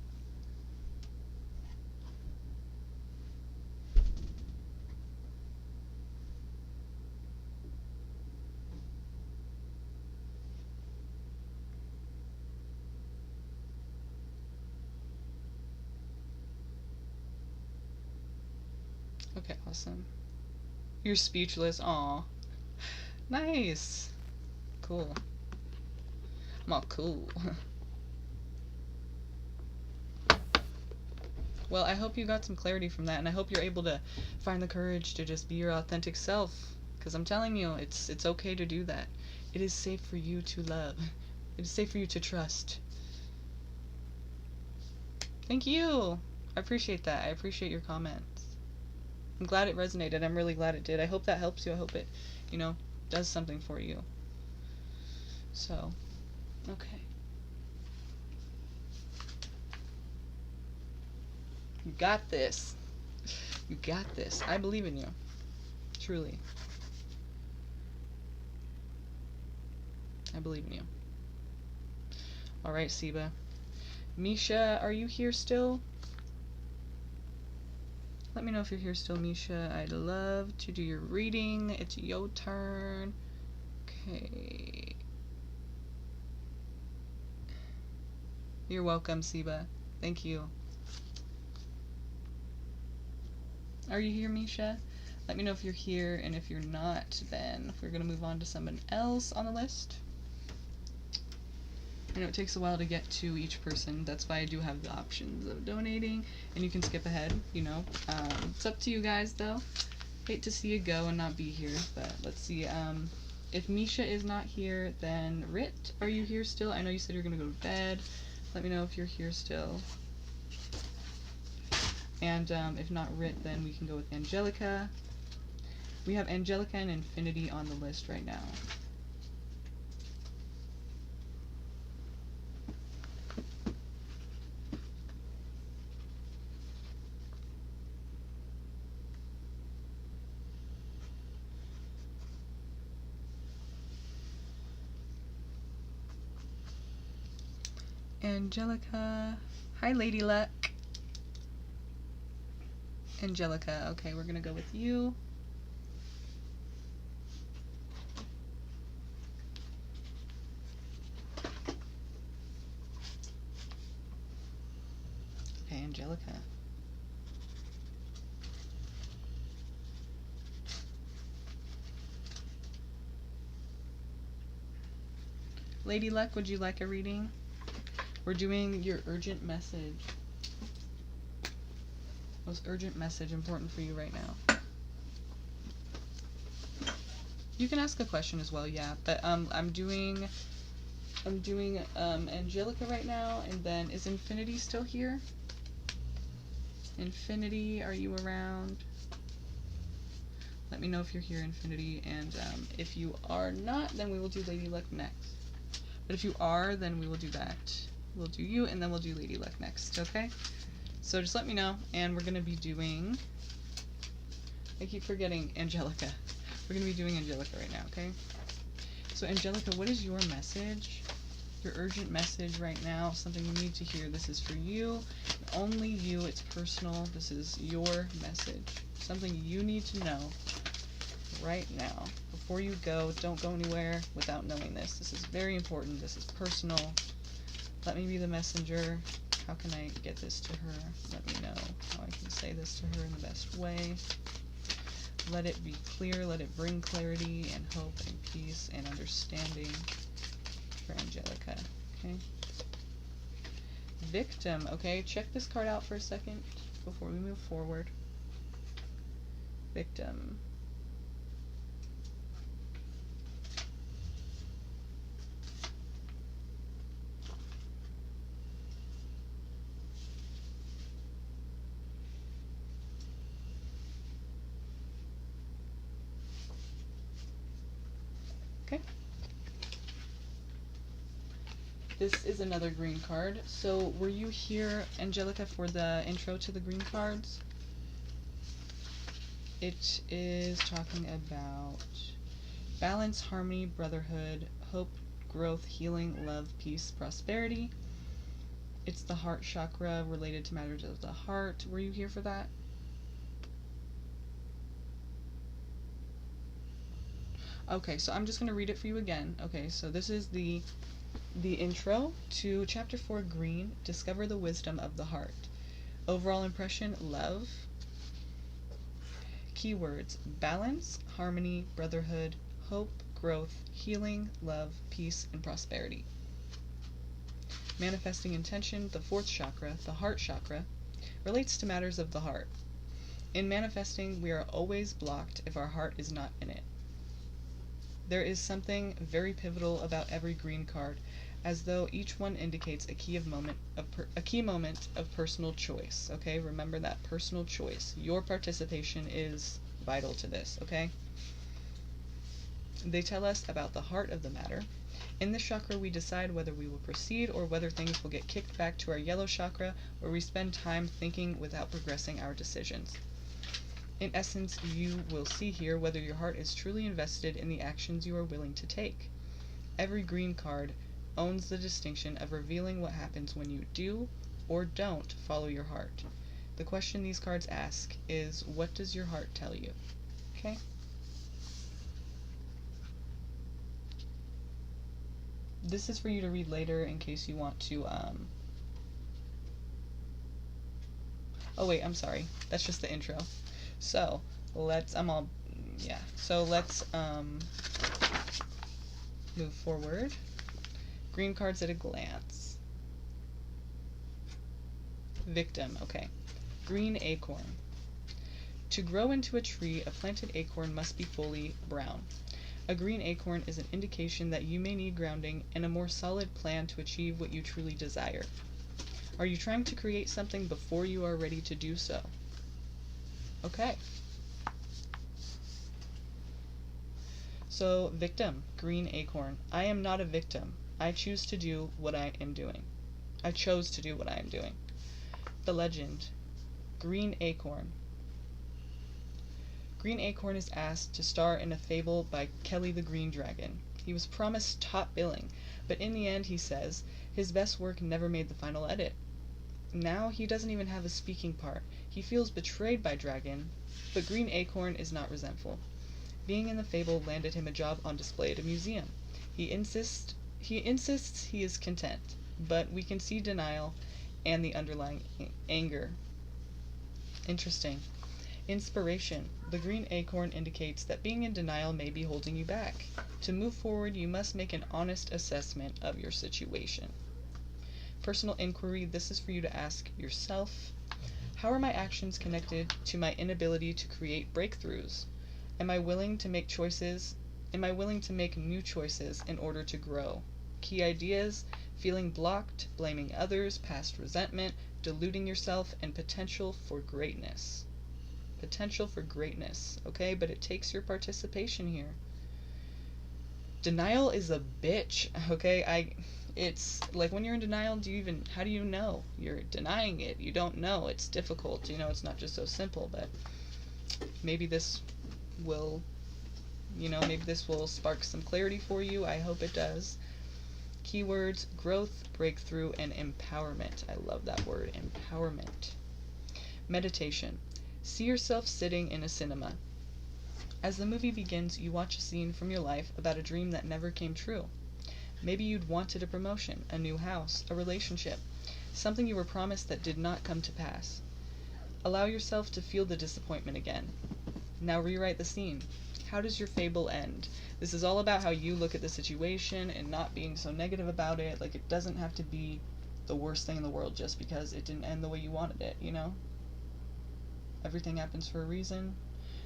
A: Okay, awesome. You're speechless. Aw. Nice. Cool. I'm all cool. Well, I hope you got some clarity from that, and I hope you're able to find the courage to just be your authentic self. Because I'm telling you, it's okay to do that. It is safe for you to love. It is safe for you to trust. Thank you! I appreciate that. I appreciate your comments. I'm glad it resonated. I'm really glad it did. I hope that helps you. I hope it, you know, does something for you. So, okay. You got this. You got this. I believe in you. Truly. I believe in you. Alright, Siba. Misha, are you here still? Let me know if you're here still, Misha. I'd love to do your reading. It's your turn. Okay. You're welcome, Siba. Thank you. Are you here, Misha? Let me know if you're here, and if you're not, then we're going to move on to someone else on the list. I know it takes a while to get to each person. That's why I do have the options of donating, and you can skip ahead, you know. It's up to you guys, though. Hate to see you go and not be here, but let's see. If Misha is not here, then Rit, are you here still? I know you said you're going to go to bed. Let me know if you're here still. And if not Rit, then we can go with Angelica. We have Angelica and Infinity on the list right now. Angelica. Hi, Lady Luck. Angelica. Okay, we're gonna go with you. Okay, Angelica. Lady Luck, would you like a reading? We're doing your urgent message. Most urgent message important for you right now. You can ask a question as well, yeah. But I'm doing Angelica right now, and then is Infinity still here? Infinity, are you around? Let me know if you're here, Infinity, and if you are not, then we will do Lady Luck next. But if you are, then we will do that. We'll do you, and then we'll do Lady Luck next, okay? So just let me know, and we're going to be doing... I keep forgetting Angelica. We're going to be doing Angelica right now, okay? So Angelica, what is your message? Your urgent message right now, something you need to hear. This is for you, only you, it's personal. This is your message. Something you need to know right now. Before you go, don't go anywhere without knowing this. This is very important. This is personal. Let me be the messenger. How can I get this to her? Let me know how I can say this to her in the best way. Let it be clear. Let it bring clarity and hope and peace and understanding for Angelica. Okay. Victim. Okay, check this card out for a second before we move forward. Victim. Okay. This is another green card. So were you here, Angelica, for the intro to the green cards? It is talking about balance, harmony, brotherhood, hope, growth, healing, love, peace, prosperity. It's the heart chakra related to matters of the heart. Were you here for that? Okay, so I'm just going to read it for you again. Okay, so this is the intro to Chapter 4, Green, Discover the Wisdom of the Heart. Overall impression, love. Keywords, balance, harmony, brotherhood, hope, growth, healing, love, peace, and prosperity. Manifesting intention, the fourth chakra, the heart chakra, relates to matters of the heart. In manifesting, we are always blocked if our heart is not in it. There is something very pivotal about every green card, as though each one indicates a key moment of personal choice. Okay, remember that, personal choice. Your participation is vital to this. Okay. They tell us about the heart of the matter. In this chakra, we decide whether we will proceed or whether things will get kicked back to our yellow chakra, where we spend time thinking without progressing our decisions. In essence, you will see here whether your heart is truly invested in the actions you are willing to take. Every green card owns the distinction of revealing what happens when you do or don't follow your heart. The question these cards ask is, what does your heart tell you? Okay? This is for you to read later in case you want to, oh wait, I'm sorry. That's just the intro. So, let's move forward. Green cards at a glance. Victim, okay. Green acorn. To grow into a tree, a planted acorn must be fully brown. A green acorn is an indication that you may need grounding and a more solid plan to achieve what you truly desire. Are you trying to create something before you are ready to do so? Okay. So, victim, green acorn. I am not a victim. I choose to do what I am doing. I chose to do what I am doing. The legend, green acorn. Green Acorn is asked to star in a fable by Kelly the Green Dragon. He was promised top billing, but in the end, he says, his best work never made the final edit. Now he doesn't even have a speaking part. He feels betrayed by Dragon, but Green Acorn is not resentful. Being in the fable landed him a job on display at a museum. He insists he is content, but we can see denial and the underlying anger. Interesting. Inspiration. The green acorn indicates that being in denial may be holding you back. To move forward, you must make an honest assessment of your situation. Personal inquiry. This is for you to ask yourself, how are my actions connected to my inability to create breakthroughs? Am I willing to make choices? Am I willing to make new choices in order to grow? Key ideas: feeling blocked, blaming others, past resentment, deluding yourself, and potential for greatness. Potential for greatness, okay? But it takes your participation here. Denial is a bitch, okay? It's like when you're in denial, how do you know? You're denying it. You don't know. It's difficult. It's not just so simple, but maybe this will, maybe this will spark some clarity for you. I hope it does. Keywords: growth, breakthrough, and empowerment. I love that word, empowerment. Meditation. See yourself sitting in a cinema. As the movie begins, you watch a scene from your life about a dream that never came true. Maybe you'd wanted a promotion, a new house, a relationship, something you were promised that did not come to pass. Allow yourself to feel the disappointment again. Now rewrite the scene. How does your fable end? This is all about how you look at the situation and not being so negative about it. Like, it doesn't have to be the worst thing in the world just because it didn't end the way you wanted it, Everything happens for a reason.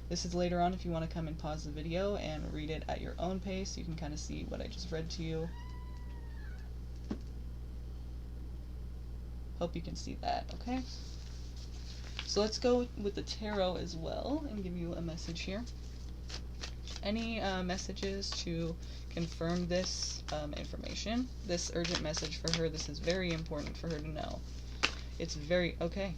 A: This is later on if you want to come and pause the video and read it at your own pace. You can kind of see what I just read to you. Hope you can see that, okay? So let's go with the tarot as well and give you a message here. Any messages to confirm this information? This urgent message for her. This is very important for her to know. It's very, okay.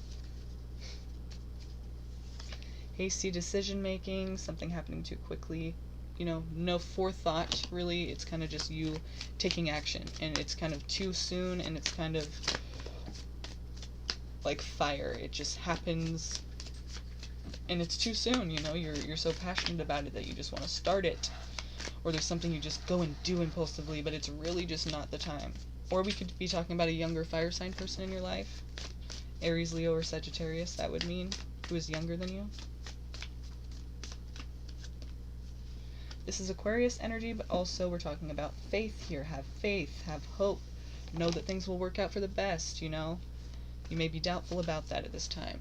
A: Hasty decision making, something happening too quickly, no forethought really. It's kind of just you taking action, and it's kind of too soon, and it's kind of like fire. It just happens, and it's too soon. You're so passionate about it that you just want to start it, or there's something you just go and do impulsively, but it's really just not the time. Or we could be talking about a younger fire sign person in your life, Aries, Leo, or Sagittarius. That would mean who is younger than you. This is Aquarius energy, but also we're talking about faith here. Have faith, have hope, know that things will work out for the best, You may be doubtful about that at this time.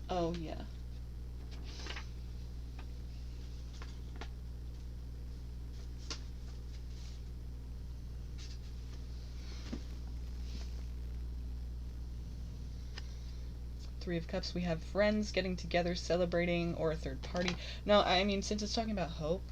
A: Oh, yeah. Three of Cups, we have friends getting together, celebrating, or a third party. No, I mean, since it's talking about hope,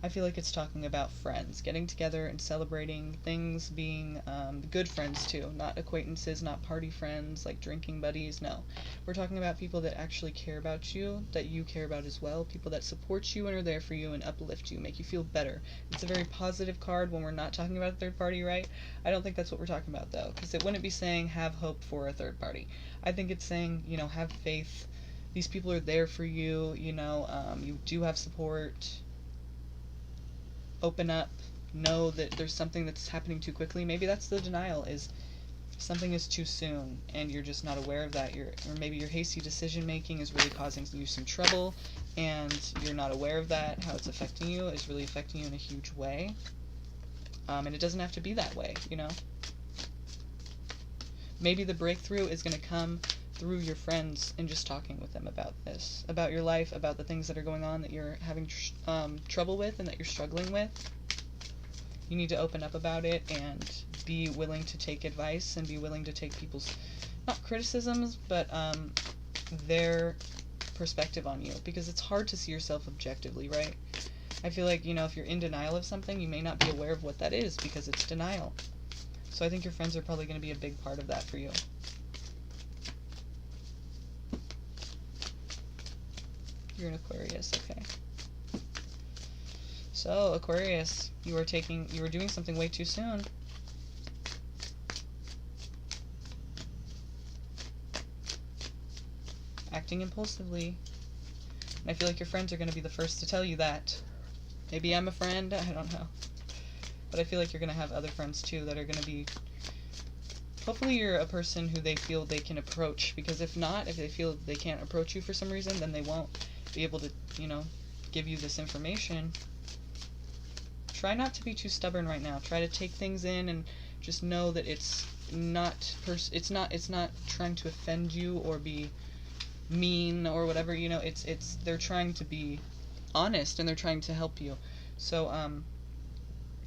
A: I feel like it's talking about friends getting together and celebrating, things being good friends too, not acquaintances, not party friends, like drinking buddies. No, we're talking about people that actually care about you, that you care about as well, people that support you and are there for you and uplift you, make you feel better. It's a very positive card when we're not talking about a third party, right? I don't think that's what we're talking about though, because it wouldn't be saying have hope for a third party. I think it's saying, have faith. These people are there for you, you do have support. Open up, know that there's something that's happening too quickly. Maybe that's the denial, is something is too soon and you're just not aware of that. Or maybe your hasty decision making is really causing you some trouble and you're not aware of that. How it's affecting you is really affecting you in a huge way. And it doesn't have to be that way, Maybe the breakthrough is going to come through your friends and just talking with them about this, about your life, about the things that are going on that you're having trouble with and that you're struggling with. You need to open up about it and be willing to take advice and be willing to take people's, not criticisms, but their perspective on you, because it's hard to see yourself objectively, right? I feel like, if you're in denial of something, you may not be aware of what that is because it's denial. So I think your friends are probably going to be a big part of that for you. You're an Aquarius, okay. So, Aquarius, you were doing something way too soon. Acting impulsively. And I feel like your friends are going to be the first to tell you that. Maybe I'm a friend, I don't know. But I feel like you're going to have other friends too that are going to be... Hopefully you're a person who they feel they can approach, because if not, if they feel they can't approach you for some reason, then they won't be able to, give you this information. Try not to be too stubborn right now. Try to take things in and just know that it's not trying to offend you or be mean or whatever, they're trying to be honest and they're trying to help you. So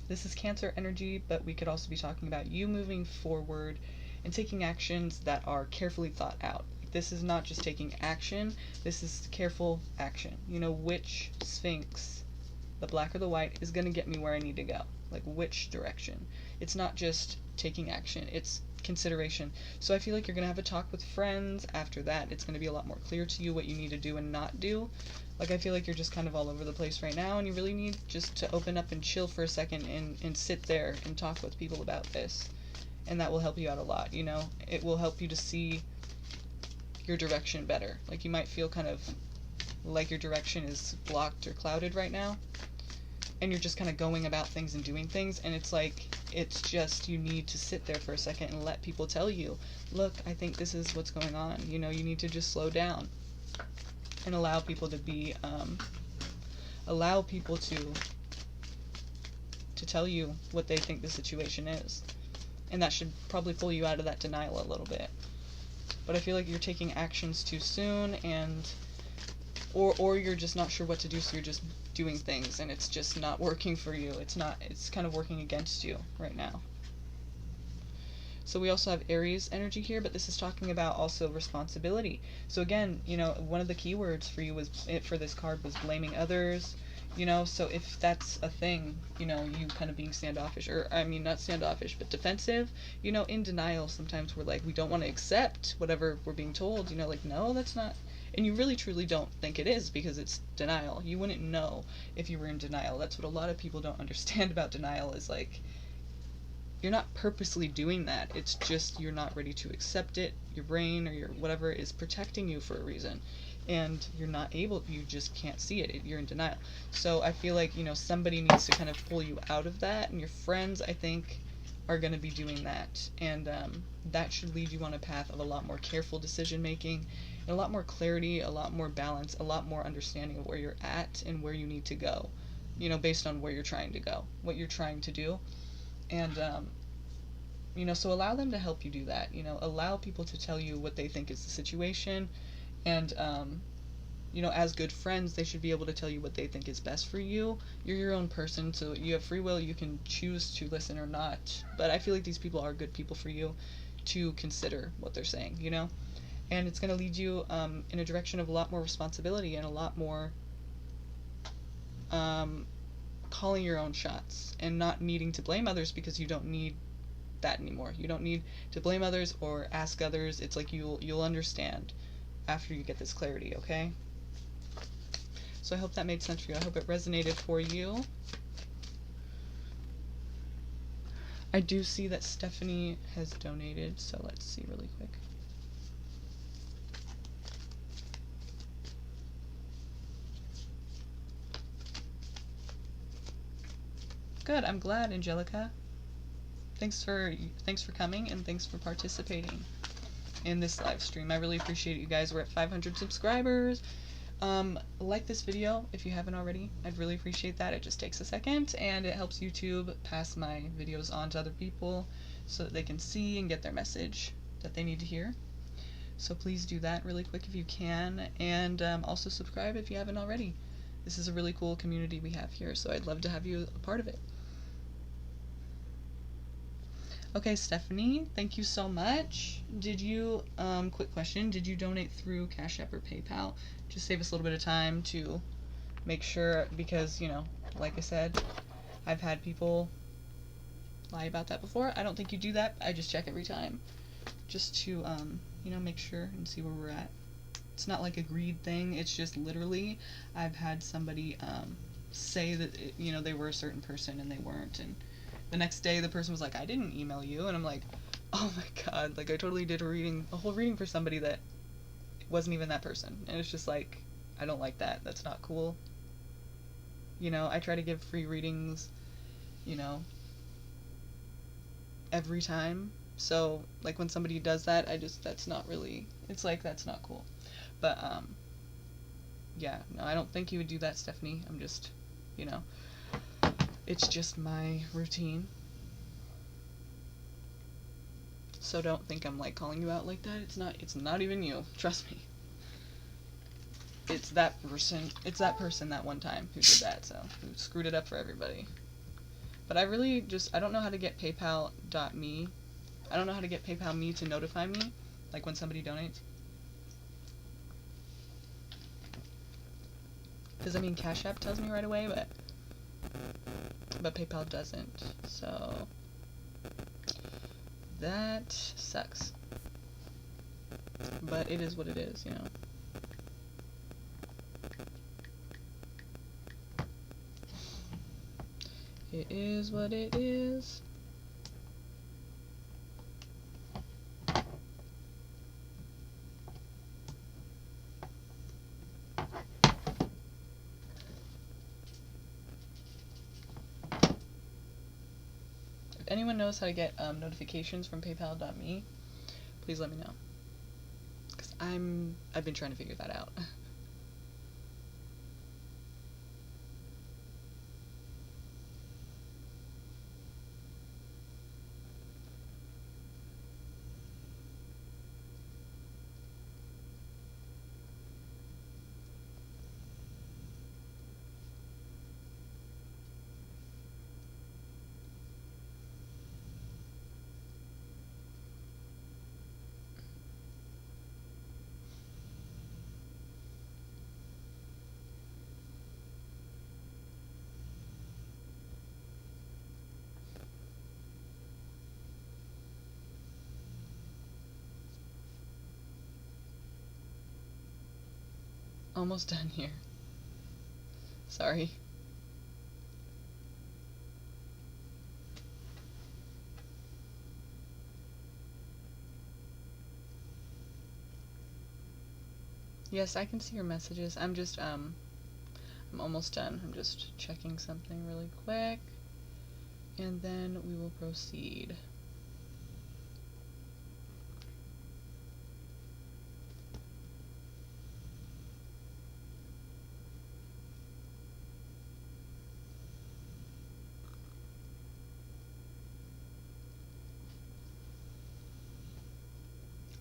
A: this is Cancer energy, but we could also be talking about you moving forward and taking actions that are carefully thought out. This is not just taking action, this is careful action. Which Sphinx, the black or the white, is going to get me where I need to go. Like, which direction. It's not just taking action, it's consideration. So I feel like you're going to have a talk with friends after that. It's going to be a lot more clear to you what you need to do and not do. Like, I feel like you're just kind of all over the place right now, and you really need just to open up and chill for a second and sit there and talk with people about this. And that will help you out a lot, It will help you to see your direction better. Like, you might feel kind of like your direction is blocked or clouded right now, and you're just kind of going about things and doing things, and it's just you need to sit there for a second and let people tell you, look, I think this is what's going on. You need to just slow down and allow people to be to tell you what they think the situation is. And that should probably pull you out of that denial a little bit. But I feel like you're taking actions too soon, and or you're just not sure what to do, so you're just doing things and it's just not working for you. It's kind of working against you right now. So we also have Aries energy here, but this is talking about also responsibility. So again, one of the keywords for you for this card was blaming others. So if that's a thing, you kind of being standoffish, or I mean not standoffish, but defensive, in denial, sometimes we're like, we don't want to accept whatever we're being told, like, no, that's not, and you really truly don't think it is because it's denial. You wouldn't know if you were in denial. That's what a lot of people don't understand about denial, is like, you're not purposely doing that. It's just you're not ready to accept it. Your brain or your whatever is protecting you for a reason. And you're not able, you just can't see it. You're in denial. So I feel like, somebody needs to kind of pull you out of that. And your friends, I think, are going to be doing that. And that should lead you on a path of a lot more careful decision making, and a lot more clarity, a lot more balance, a lot more understanding of where you're at and where you need to go, based on where you're trying to go, what you're trying to do. And, so allow them to help you do that. Allow people to tell you what they think is the situation. And, as good friends, they should be able to tell you what they think is best for you. You're your own person, so you have free will. You can choose to listen or not. But I feel like these people are good people for you to consider what they're saying, And it's going to lead you in a direction of a lot more responsibility and a lot more calling your own shots and not needing to blame others, because you don't need that anymore. You don't need to blame others or ask others. It's like you'll understand after you get this clarity, okay? So I hope that made sense for you. I hope it resonated for you. I do see that Stephanie has donated, so let's see really quick. Good, I'm glad, Angelica. Thanks for coming, and thanks for participating in this live stream. I really appreciate it, you guys. We're at 500 subscribers. Like this video if you haven't already. I'd really appreciate that. It just takes a second, and it helps YouTube pass my videos on to other people so that they can see and get their message that they need to hear. So please do that really quick if you can, and also subscribe if you haven't already. This is a really cool community we have here, so I'd love to have you a part of it. Okay, Stephanie, thank you so much. Did you, quick question, did you donate through Cash App or PayPal? Just save us a little bit of time to make sure, because, you know, like I said, I've had people lie about that before. I don't think you do that. I just check every time just to, you know, make sure and see where we're at. It's not like a greed thing. It's just literally I've had somebody say that, you know, they were a certain person and they weren't. And the next day the person was like, I didn't email you. And I'm like, oh my God. Like, I totally did a whole reading for somebody that wasn't even that person. And it's just like, I don't like that. That's not cool. You know, I try to give free readings, you know, every time. So, like, when somebody does that, that's not really, it's like, that's not cool. But, yeah, no, I don't think you would do that, Stephanie. I'm just, you know, it's just my routine. So don't think I'm, like, calling you out like that. It's not even you. Trust me. It's that person that one time who did that, so, who screwed it up for everybody. But I really I don't know how to get PayPal.me. I don't know how to get PayPal me to notify me, like when somebody donates. Because, I mean, Cash App tells me right away, but PayPal doesn't. So, that sucks. But it is what it is, you know. It is what it is. If anyone knows how to get notifications from PayPal.me, please let me know. Because I've been trying to figure that out. Almost done here. Sorry. Yes, I can see your messages. I'm almost done. I'm just checking something really quick. And then we will proceed.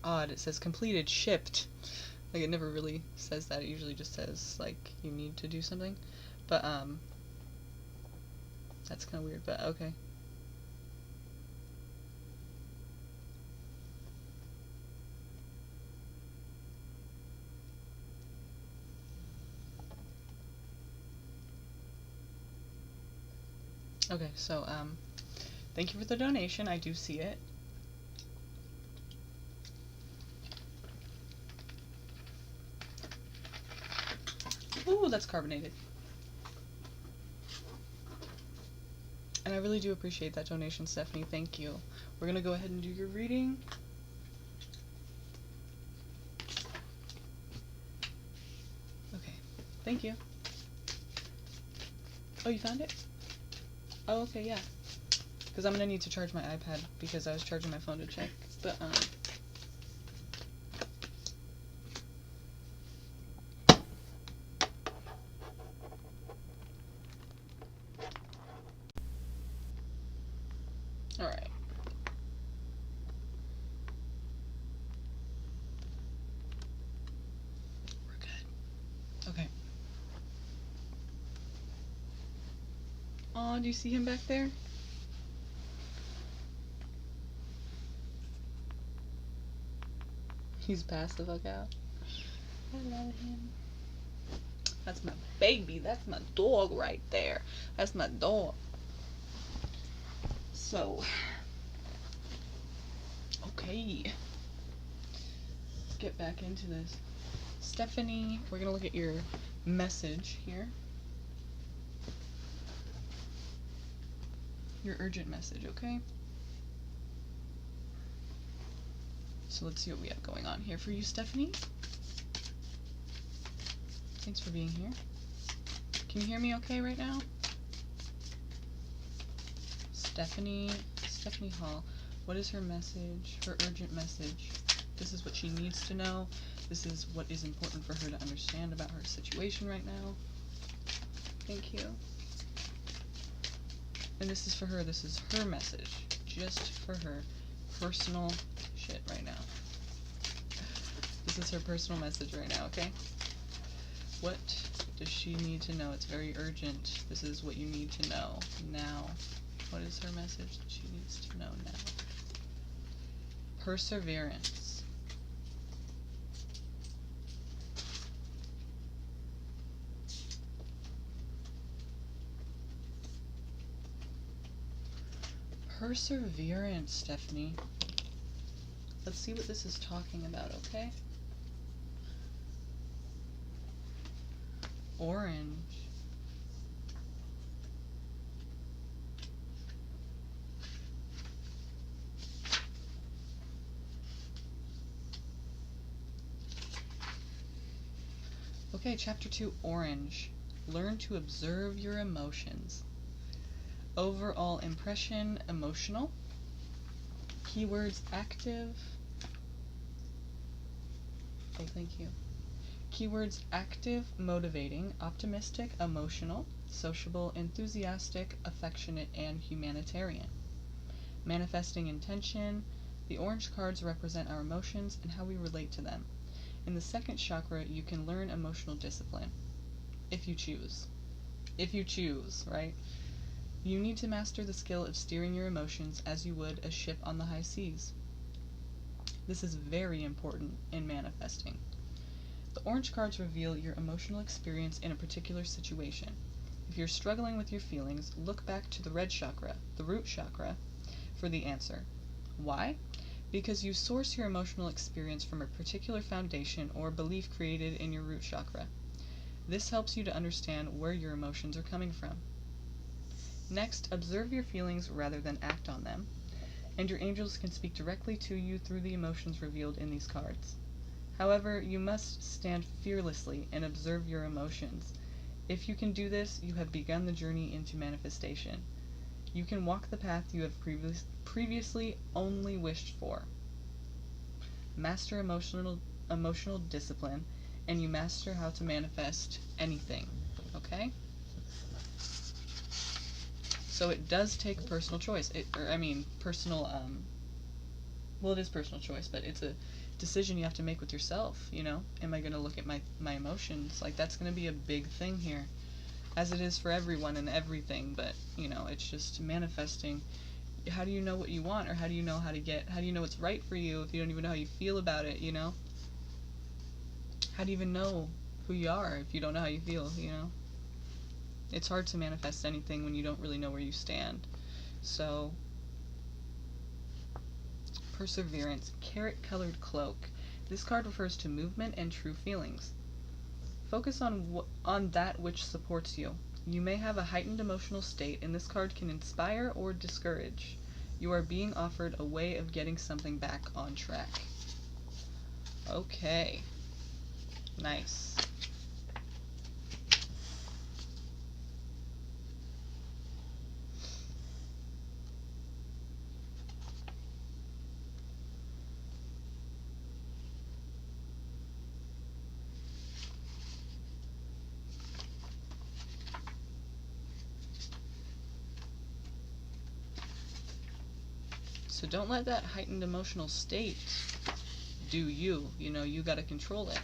A: Odd, it says completed, shipped. Like, it never really says that. It usually just says, like, you need to do something. But, that's kind of weird, but okay. Okay, so, thank you for the donation. I do see it. Ooh, that's carbonated. And I really do appreciate that donation, Stephanie. Thank you. We're gonna go ahead and do your reading. Okay, thank you. Oh, you found it? Oh, okay, yeah. Because I'm gonna need to charge my iPad because I was charging my phone to check. But, alright. We're good. Okay. Aw, do you see him back there? He's passed the fuck out. I love him. That's my baby. That's my dog right there. That's my dog. So, okay. Let's get back into this. Stephanie, we're going to look at your message here. Your urgent message, okay? So let's see what we have going on here for you, Stephanie. Thanks for being here. Can you hear me okay right now? Stephanie Hall. What is her message? Her urgent message. This is what she needs to know. This is what is important for her to understand about her situation right now. Thank you. And this is for her. This is her message. Just for her. Personal shit right now. This is her personal message right now, okay? What does she need to know? It's very urgent. This is what you need to know now. What is her message that she needs to know now? Perseverance. Perseverance, Stephanie. Let's see what this is talking about, okay? Orange. Okay, chapter 2, orange. Learn to observe your emotions. Overall impression, emotional. Keywords, active. Oh, thank you. Keywords, active, motivating, optimistic, emotional, sociable, enthusiastic, affectionate, and humanitarian. Manifesting intention. The orange cards represent our emotions and how we relate to them. In the second chakra, you can learn emotional discipline. If you choose. If you choose, right? You need to master the skill of steering your emotions as you would a ship on the high seas. This is very important in manifesting. The orange cards reveal your emotional experience in a particular situation. If you're struggling with your feelings, look back to the red chakra, the root chakra, for the answer. Why? Because you source your emotional experience from a particular foundation or belief created in your root chakra. This helps you to understand where your emotions are coming from. Next, observe your feelings rather than act on them, and your angels can speak directly to you through the emotions revealed in these cards. However, you must stand fearlessly and observe your emotions. If you can do this, you have begun the journey into manifestation. You can walk the path you have previously only wished for. Master emotional discipline, and you master how to manifest anything. Okay? So it does take personal choice. Personal, well, it is personal choice, but it's a decision you have to make with yourself, you know? Am I going to look at my emotions? Like, that's going to be a big thing here, as it is for everyone and everything, but, you know, it's just manifesting. How do you know what you want, or how do you know what's right for you if you don't even know how you feel about it, you know? How do you even know who you are if you don't know how you feel, you know? It's hard to manifest anything when you don't really know where you stand. So, perseverance, carrot-colored cloak. This card refers to movement and true feelings. Focus on that which supports you. You may have a heightened emotional state, and this card can inspire or discourage. You are being offered a way of getting something back on track. Okay. Nice. So don't let that heightened emotional state do you. You know, you gotta control it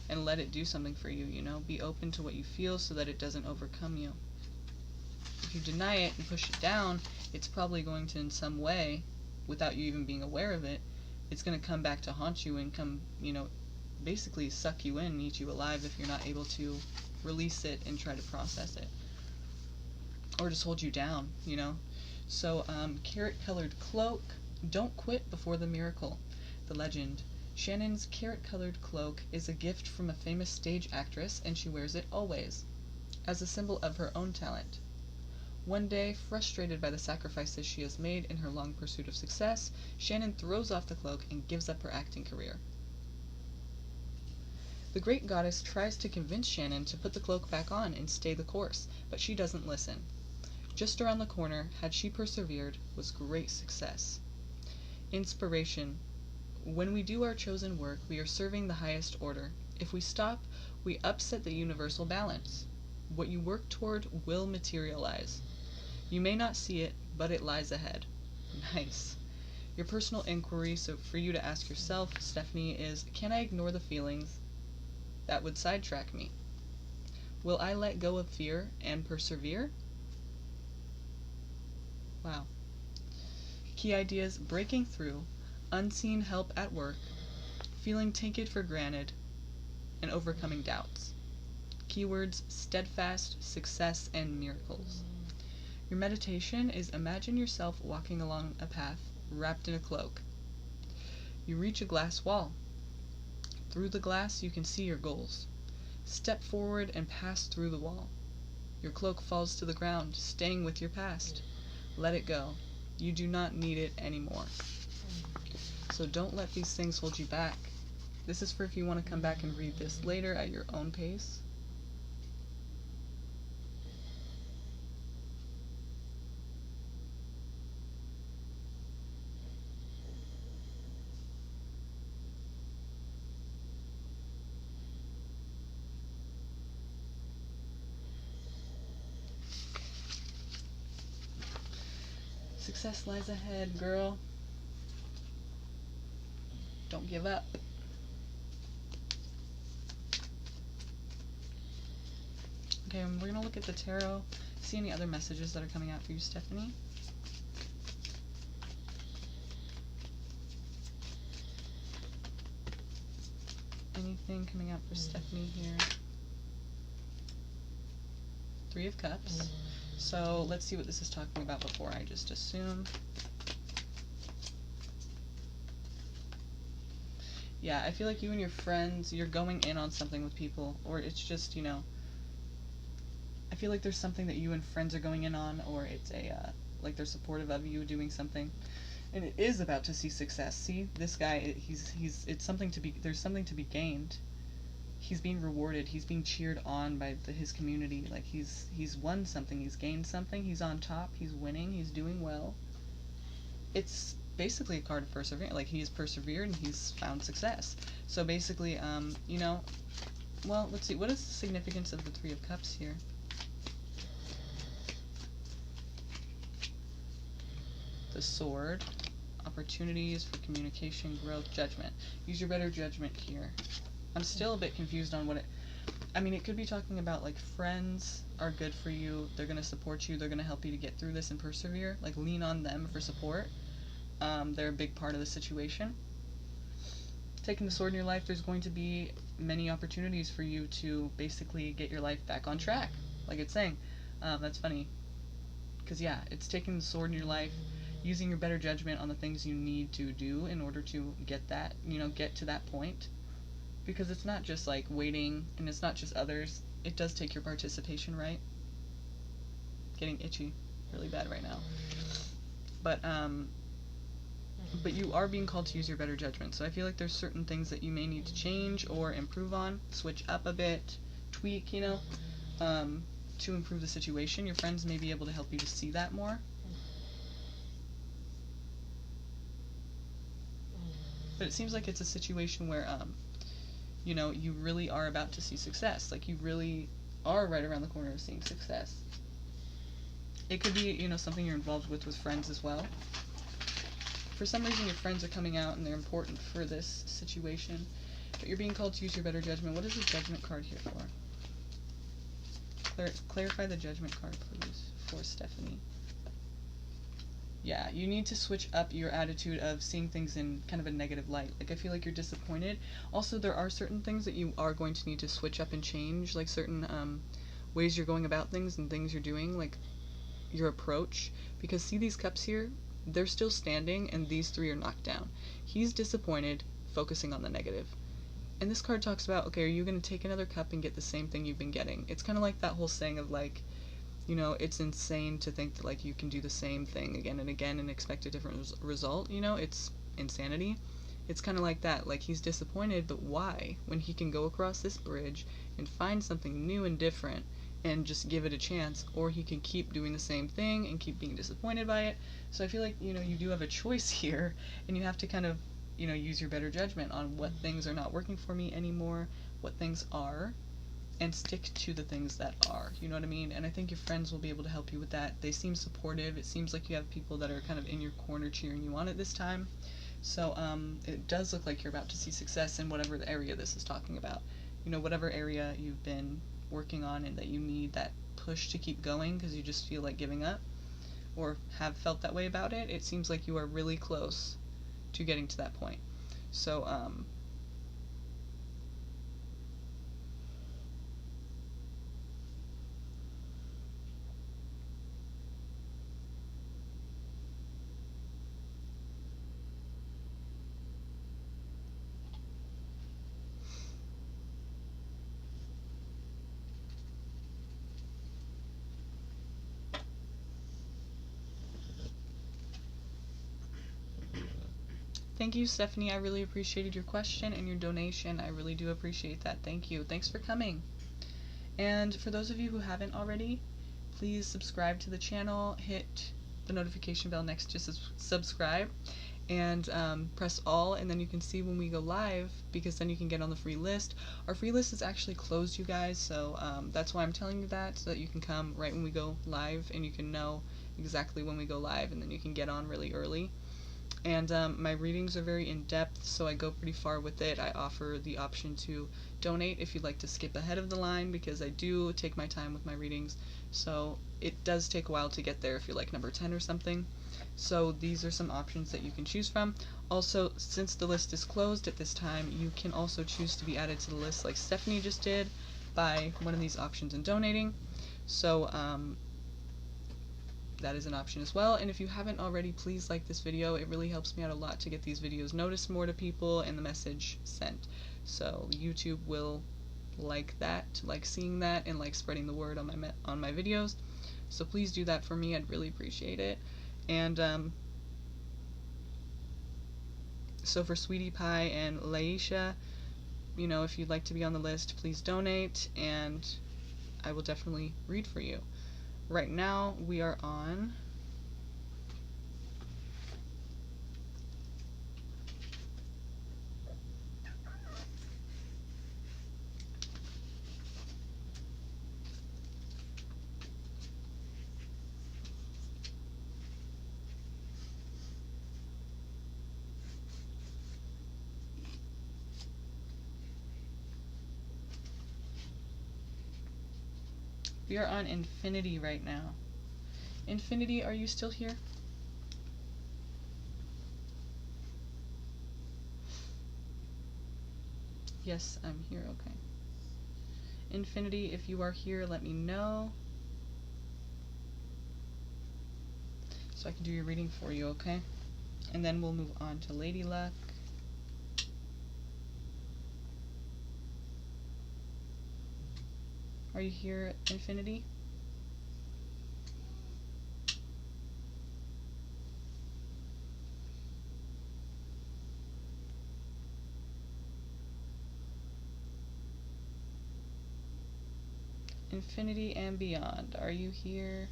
A: and let it do something for you, you know? Be open to what you feel so that it doesn't overcome you. If you deny it and push it down, it's probably going to, in some way, without you even being aware of it, it's going to come back to haunt you and come, basically suck you in and eat you alive if you're not able to release it and try to process it. Or just hold you down, So, carrot-colored cloak. Don't quit before the miracle. The legend. Shannon's carrot-colored cloak is a gift from a famous stage actress, and she wears it always, as a symbol of her own talent. One day, frustrated by the sacrifices she has made in her long pursuit of success, Shannon throws off the cloak and gives up her acting career. The great goddess tries to convince Shannon to put the cloak back on and stay the course, but she doesn't listen. Just around the corner, had she persevered, was great success. Inspiration. When we do our chosen work, we are serving the highest order. If we stop, we upset the universal balance. What you work toward will materialize. You may not see it, but it lies ahead. Nice. Your personal inquiry, so for you to ask yourself, Stephanie, is, can I ignore the feelings that would sidetrack me? Will I let go of fear and persevere? Wow. Key ideas: breaking through, unseen help at work, feeling taken for granted, and overcoming doubts. Keywords: steadfast, success, and miracles. Your meditation is imagine yourself walking along a path wrapped in a cloak. You reach a glass wall. Through the glass you can see your goals. Step forward and pass through the wall. Your cloak falls to the ground, staying with your past. Let it go. You do not need it anymore. So don't let these things hold you back. This is for if you want to come back and read this later at your own pace. Success lies ahead, girl. Don't give up. Okay, we're going to look at the tarot, see any other messages that are coming out for you, Stephanie. Anything coming out for Stephanie here? Three of Cups. So let's see what this is talking about before I just assume. Yeah, I feel like you and your friends, you're going in on something with people, or it's just, I feel like there's something that you and friends are going in on, or it's like they're supportive of you doing something, and it is about to see success. See, this guy, it's something to be, there's something to be gained. He's being rewarded. He's being cheered on by his community. Like he's won something. He's gained something. He's on top. He's winning. He's doing well. It's basically a card of perseverance. Like he's persevered and he's found success. So basically, well, let's see. What is the significance of the Three of Cups here? The Sword. Opportunities for communication, growth, judgment. Use your better judgment here. I'm still a bit confused on what it could be talking about like friends are good for you, they're going to support you, they're going to help you to get through this and persevere, like lean on them for support. They're a big part of the situation. Taking the sword in your life, there's going to be many opportunities for you to basically get your life back on track, like it's saying. That's funny, because yeah, it's taking the sword in your life, using your better judgment on the things you need to do in order to get that, get to that point. Because it's not just like waiting, and it's not just others. It does take your participation, right? Getting itchy really bad right now. But you are being called to use your better judgment. So I feel like there's certain things that you may need to change or improve on, switch up a bit, tweak, to improve the situation. Your friends may be able to help you to see that more. But it seems like it's a situation where you really are about to see success. Like, you really are right around the corner of seeing success. It could be, something you're involved with friends as well. For some reason, your friends are coming out and they're important for this situation. But you're being called to use your better judgment. What is the judgment card here for? Clarify the judgment card, please, for Stephanie. Yeah, you need to switch up your attitude of seeing things in kind of a negative light. Like, I feel like you're disappointed. Also, there are certain things that you are going to need to switch up and change, like certain ways you're going about things and things you're doing, like your approach. Because see these cups here? They're still standing, and these three are knocked down. He's disappointed, focusing on the negative. And this card talks about, okay, are you going to take another cup and get the same thing you've been getting? It's kind of like that whole saying of, like, you know, it's insane to think that, like, you can do the same thing again and again and expect a different result, you know? It's insanity. It's kind of like that. Like, he's disappointed, but why? When he can go across this bridge and find something new and different and just give it a chance, or he can keep doing the same thing and keep being disappointed by it. So I feel like, you know, you do have a choice here, and you have to kind of, you know, use your better judgment on what things are not working for me anymore, what things are, and stick to the things that are. You know what I mean? And I think your friends will be able to help you with that. They seem supportive. It seems like you have people that are kind of in your corner cheering you on at this time. So it does look like you're about to see success in whatever area this is talking about. You know, whatever area you've been working on and that you need that push to keep going because you just feel like giving up or have felt that way about it, it seems like you are really close to getting to that point. So thank you, Stephanie. I really appreciated your question and your donation. I really do appreciate that. Thank you. Thanks for coming. And for those of you who haven't already, please subscribe to the channel, hit the notification bell next to subscribe, and press all, and then you can see when we go live, because then you can get on the free list. Our free list is actually closed, you guys, so that's why I'm telling you that, so that you can come right when we go live, and you can know exactly when we go live, and then you can get on really early. And my readings are very in-depth, so I go pretty far with it. I offer the option to donate if you'd like to skip ahead of the line, because I do take my time with my readings, so it does take a while to get there if you're like number 10 or something. So these are some options that you can choose from. Also, since the list is closed at this time, you can also choose to be added to the list like Stephanie just did by one of these options and donating. So that is an option as well. And if you haven't already, please like this video. It really helps me out a lot to get these videos noticed more to people and the message sent. So YouTube will like that, like seeing that, and like spreading the word on my videos. So please do that for me. I'd really appreciate it. And so for Sweetie Pie and Laisha, you know, if you'd like to be on the list, please donate, and I will definitely read for you. Right now, we are on Infinity right now. Infinity, are you still here? Yes, I'm here, okay. Infinity, if you are here, let me know, so I can do your reading for you, okay? And then we'll move on to Lady Luck. Are you here, Infinity? Infinity and beyond, are you here?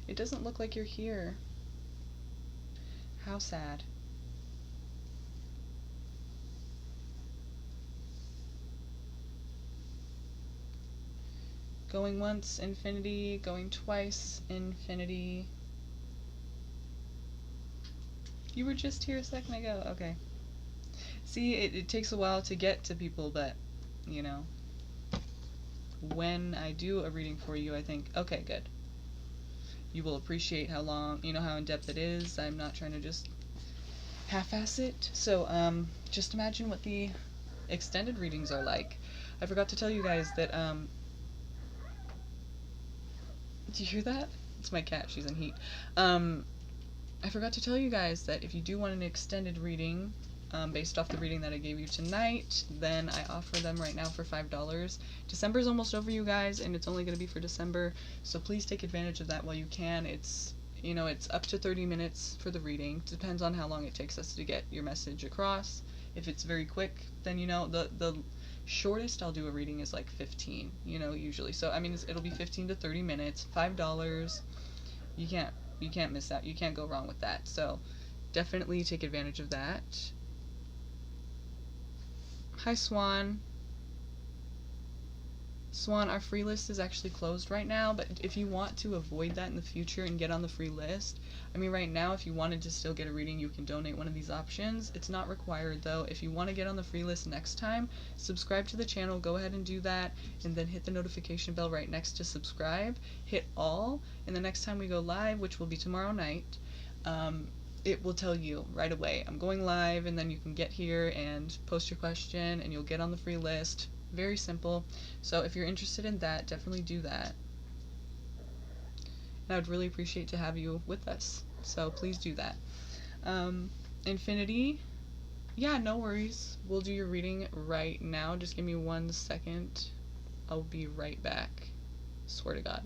A: It doesn't look like you're here. How sad. Going once, Infinity. Going twice, Infinity. You were just here a second ago. Okay. See, it takes a while to get to people, but, you know, when I do a reading for you, I think, okay, good. You will appreciate how long, how in depth it is. I'm not trying to just half-ass it. So, just imagine what the extended readings are like. I forgot to tell you guys that, do you hear that? It's my cat, she's in heat. Um, I forgot to tell you guys that if you do want an extended reading, based off the reading that I gave you tonight, then I offer them right now for $5. December's almost over, you guys, and it's only going to be for December, so please take advantage of that while you can. It's up to 30 minutes for the reading. Depends on how long it takes us to get your message across. If it's very quick, then, the shortest I'll do a reading is like 15, usually. So, I mean, it'll be 15 to 30 minutes, $5. You can't miss out. You can't go wrong with that. So definitely take advantage of that. Hi, Swan. Swan, our free list is actually closed right now, but if you want to avoid that in the future and get on the free list, I mean, right now, if you wanted to still get a reading, you can donate one of these options. It's not required, though. If you want to get on the free list next time, subscribe to the channel, go ahead and do that, and then hit the notification bell right next to subscribe. Hit all, and the next time we go live, which will be tomorrow night, it will tell you right away, I'm going live, and then you can get here and post your question, and you'll get on the free list. Very simple. So if you're interested in that, definitely do that. And I would really appreciate to have you with us. So please do that. Infinity, yeah, no worries. We'll do your reading right now. Just give me 1 second. I'll be right back. Swear to God.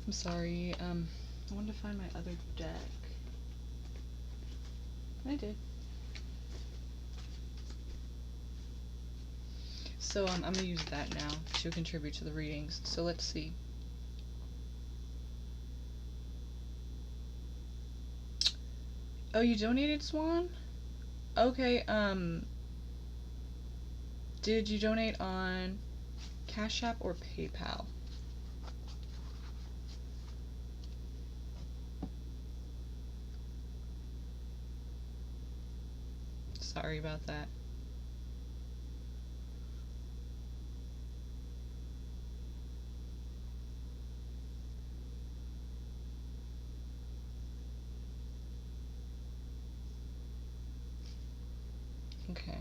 A: I'm sorry. I wanted to find my other deck. I did. So I'm gonna use that now to contribute to the readings. So let's see. Oh, you donated, Swan? Okay, did you donate on Cashapp or PayPal? Sorry about that. Okay.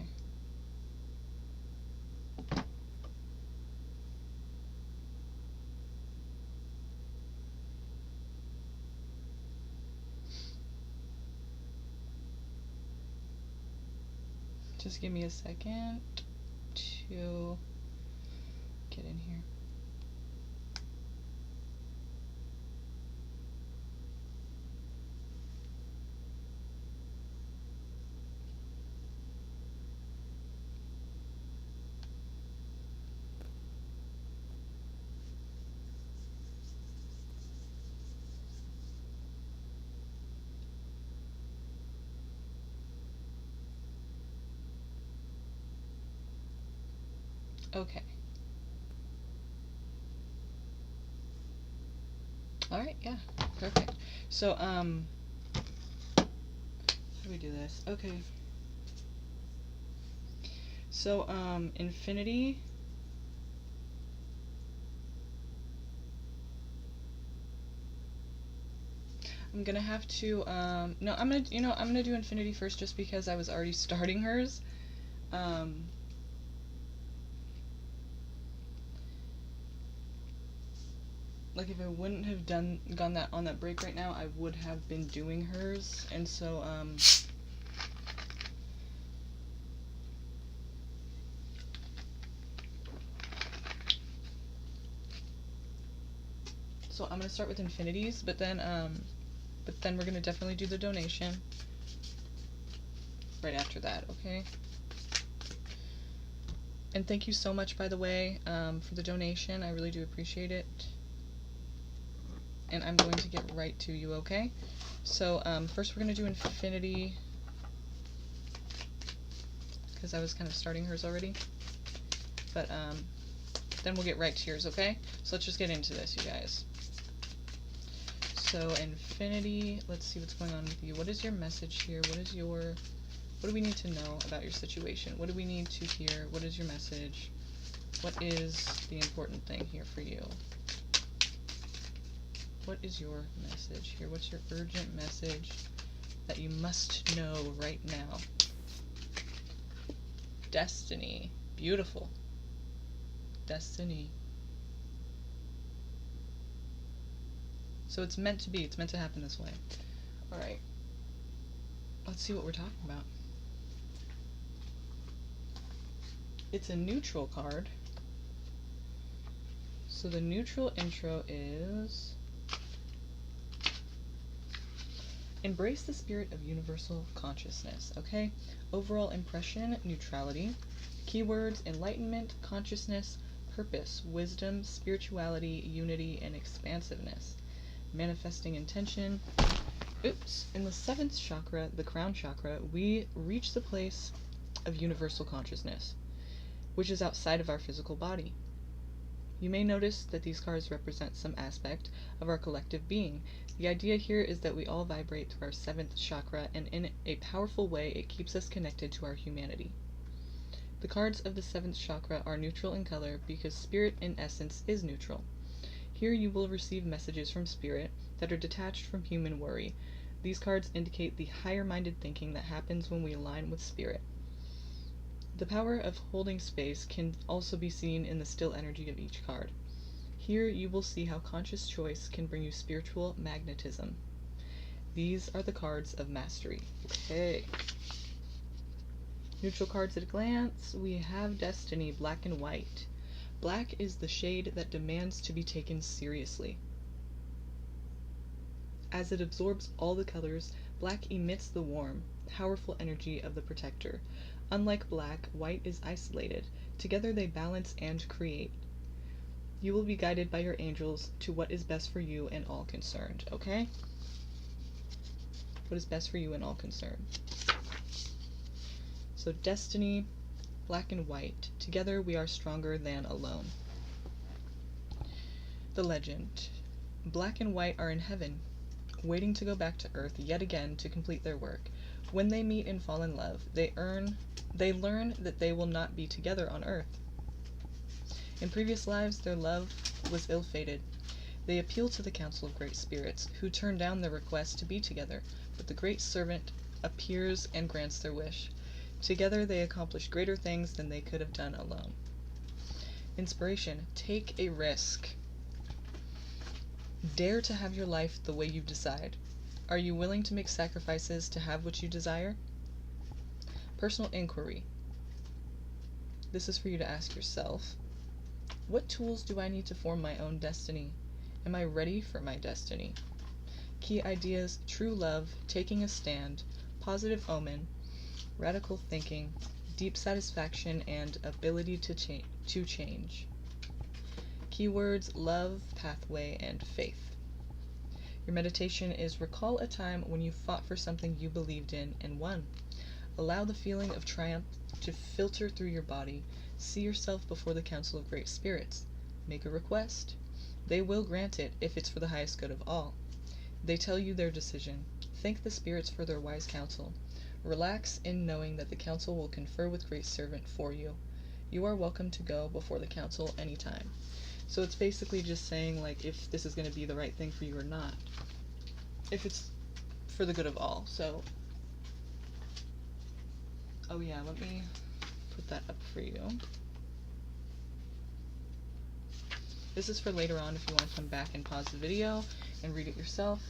A: Just give me a second to get in here. Okay. Alright, yeah. Perfect. So, how do we do this? Okay. So, infinity. I'm gonna have to, no, I'm gonna do infinity first just because I was already starting hers. Like if I wouldn't have gone that on that break right now, I would have been doing hers, and so so I'm gonna start with infinities, but then we're gonna definitely do the donation right after that, okay? And thank you so much, by the way, for the donation. I really do appreciate it. And I'm going to get right to you, okay? So, first we're going to do infinity, because I was kind of starting hers already. But, then we'll get right to yours, okay? So let's just get into this, you guys. So, infinity, let's see what's going on with you. What is your message here? What do we need to know about your situation? What do we need to hear? What is your message? What is the important thing here for you? What is your message here? What's your urgent message that you must know right now? Destiny. Beautiful. Destiny. So it's meant to be. It's meant to happen this way. Alright. Let's see what we're talking about. It's a neutral card. So the neutral intro is... Embrace the spirit of universal consciousness, okay? Overall impression, neutrality. Keywords, enlightenment, consciousness, purpose, wisdom, spirituality, unity, and expansiveness. Manifesting intention. Oops. In the 7th chakra, the crown chakra, we reach the place of universal consciousness, which is outside of our physical body. You may notice that these cards represent some aspect of our collective being. The idea here is that we all vibrate through our 7th chakra, and in a powerful way it keeps us connected to our humanity. The cards of the 7th chakra are neutral in color because spirit in essence is neutral. Here you will receive messages from spirit that are detached from human worry. These cards indicate the higher-minded thinking that happens when we align with spirit. The power of holding space can also be seen in the still energy of each card. Here you will see how conscious choice can bring you spiritual magnetism. These are the cards of mastery. Okay. Neutral cards at a glance. We have Destiny, black and white. Black is the shade that demands to be taken seriously. As it absorbs all the colors, black emits the warm, powerful energy of the protector. Unlike black, white is isolated. Together they balance and create. You will be guided by your angels to what is best for you and all concerned, okay? What is best for you and all concerned. So destiny, black and white. Together we are stronger than alone. The legend. Black and white are in heaven, waiting to go back to Earth yet again to complete their work. When they meet and fall in love, they learn that they will not be together on Earth. In previous lives, their love was ill-fated. They appeal to the Council of Great Spirits, who turn down their request to be together, but the Great Servant appears and grants their wish. Together they accomplish greater things than they could have done alone. Inspiration. Take a risk. Dare to have your life the way you decide. Are you willing to make sacrifices to have what you desire? Personal inquiry. This is for you to ask yourself. What tools do I need to form my own destiny? Am I ready for my destiny? Key ideas: true love, taking a stand, positive omen, radical thinking, deep satisfaction, and ability to change. Keywords: love, pathway, and faith. Your meditation is recall a time when you fought for something you believed in and won. Allow the feeling of triumph to filter through your body. See yourself before the Council of Great Spirits. Make a request. They will grant it if it's for the highest good of all. They tell you their decision. Thank the spirits for their wise counsel. Relax in knowing that the Council will confer with Great Servant for you. You are welcome to go before the Council anytime. So it's basically just saying, like, if this is going to be the right thing for you or not. If it's for the good of all. So, oh yeah, let me put that up for you. This is for later on if you want to come back and pause the video and read it yourself.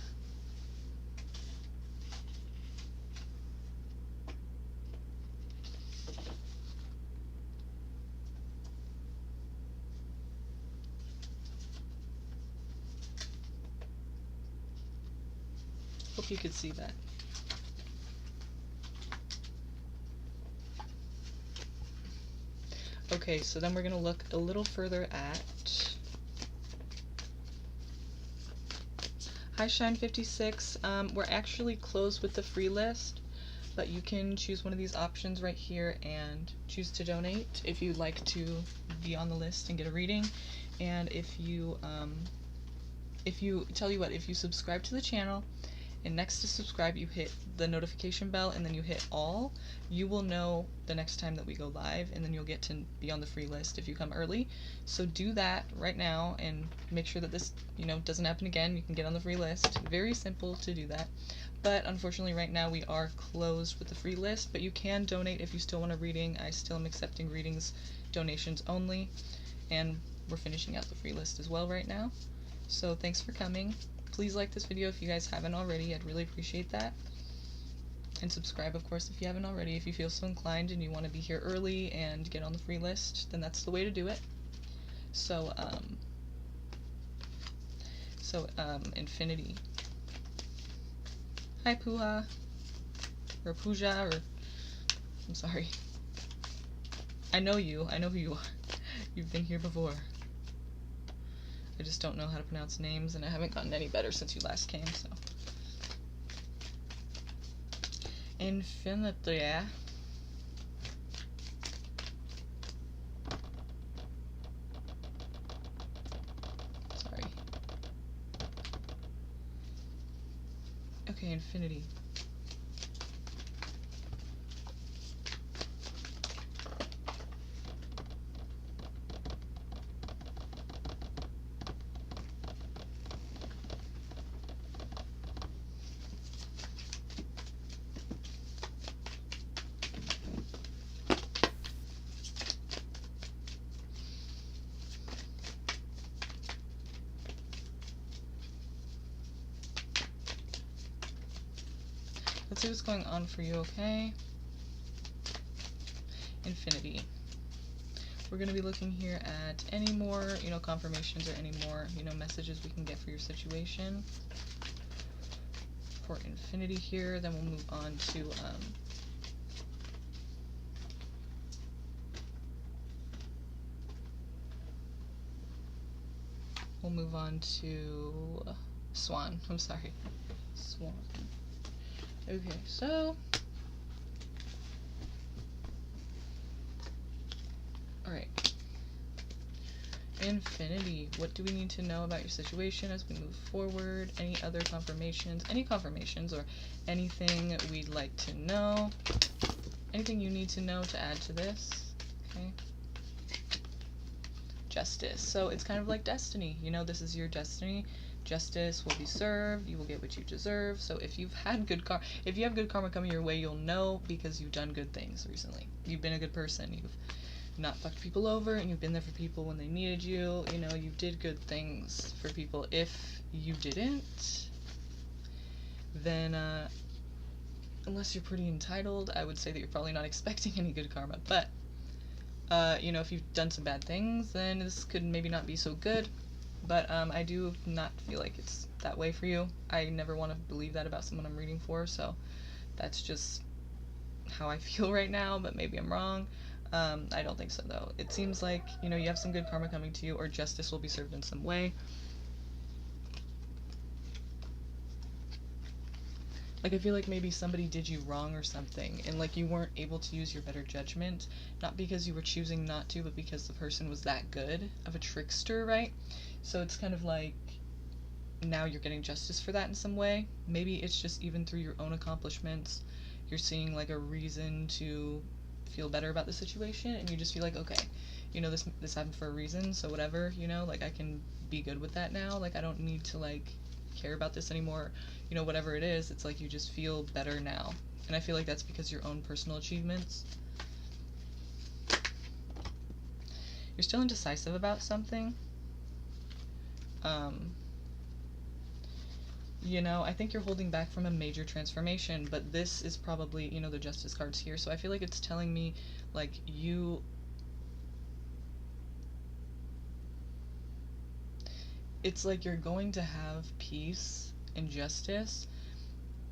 A: Hope you could see that. Okay, so then we're going to look a little further at Hi Shine 56. We're actually closed with the free list, but you can choose one of these options right here and choose to donate if you'd like to be on the list and get a reading. And if you subscribe to the channel, and next to subscribe you hit the notification bell and then you hit all, you will know the next time that we go live, and then you'll get to be on the free list if you come early. So do that right now and make sure that this doesn't happen again. You can get on the free list. Very simple to do that. But unfortunately right now we are closed with the free list, but you can donate if you still want a reading. I still am accepting readings, donations only, and we're finishing out the free list as well right now. So thanks for coming. Please like this video if you guys haven't already. I'd really appreciate that. And subscribe, of course, if you haven't already. If you feel so inclined and you want to be here early and get on the free list, then that's the way to do it. So, Infinity. Hi, Puha. Or Pooja, or... I'm sorry. I know you. I know who you are. You've been here before. I just don't know how to pronounce names, and I haven't gotten any better since you last came, so. Infinity. Sorry. Okay, Infinity. Let's see what's going on for you, okay? Infinity. We're going to be looking here at any more, confirmations or any more, messages we can get for your situation. for infinity here. Then we'll move on to Swan. I'm sorry. Swan. Okay, so alright. Infinity. What do we need to know about your situation as we move forward? Any other confirmations? Any confirmations or anything we'd like to know? Anything you need to know to add to this? Okay. Justice. So it's kind of like destiny. You know, this is your destiny. Justice will be served. You will get what you deserve. So if you've had if you have good karma coming your way, you'll know because you've done good things recently. You've been a good person. You've not fucked people over, and you've been there for people when they needed you. You know, you did good things for people. If you didn't, then unless you're pretty entitled, I would say that you're probably not expecting any good karma. But you know, if you've done some bad things, then this could maybe not be so good. But I do not feel like it's that way for you. I never want to believe that about someone I'm reading for, so that's just how I feel right now, but maybe I'm wrong. I don't think so, though. It seems like, you know, you have some good karma coming to you, or justice will be served in some way. Like, I feel like maybe somebody did you wrong or something, and, like, you weren't able to use your better judgment, not because you were choosing not to, but because the person was that good of a trickster, right? So it's kind of like, now you're getting justice for that in some way. Maybe it's just even through your own accomplishments, you're seeing, like, a reason to feel better about the situation, and you just feel like, okay, you know, this happened for a reason, so whatever, you know, like, I can be good with that now. Like, I don't need to, like, care about this anymore. You know, whatever it is, it's like you just feel better now. And I feel like that's because your own personal achievements. You're still indecisive about something. You know, I think you're holding back from a major transformation, but this is probably, you know, the Justice cards here, so I feel like it's telling me, like, it's like you're going to have peace and justice,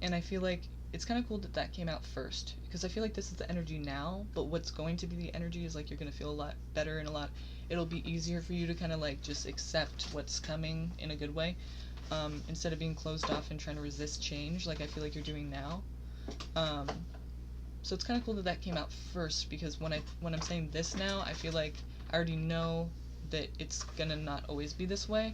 A: and I feel like it's kind of cool that that came out first, because I feel like this is the energy now, but what's going to be the energy is, like, you're going to feel a lot better and it'll be easier for you to kind of, like, just accept what's coming in a good way. Instead of being closed off and trying to resist change, like I feel like you're doing now. So it's kind of cool that that came out first, because when I'm saying this now, I feel like I already know that it's gonna not always be this way,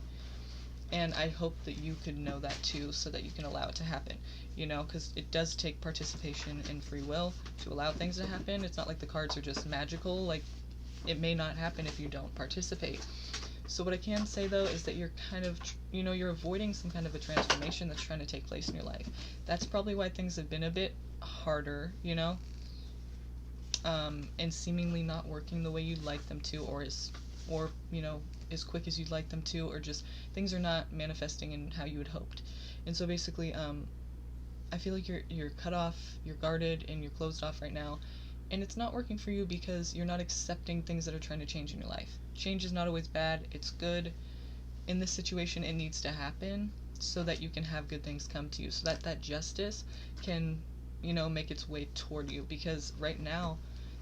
A: and I hope that you could know that too, so that you can allow it to happen, you know, because it does take participation and free will to allow things to happen. It's not like the cards are just magical, like, it may not happen if you don't participate. So what I can say, though, is that you're kind of, you know, you're avoiding some kind of a transformation that's trying to take place in your life. That's probably why things have been a bit harder, you know, and seemingly not working the way you'd like them to, or you know, as quick as you'd like them to, or just things are not manifesting in how you had hoped. And so basically, I feel like you're cut off, you're guarded, and you're closed off right now. And it's not working for you because you're not accepting things that are trying to change in your life. Change is not always bad, it's good. In this situation, it needs to happen so that you can have good things come to you, so that that justice can, you know, make its way toward you. Because right now,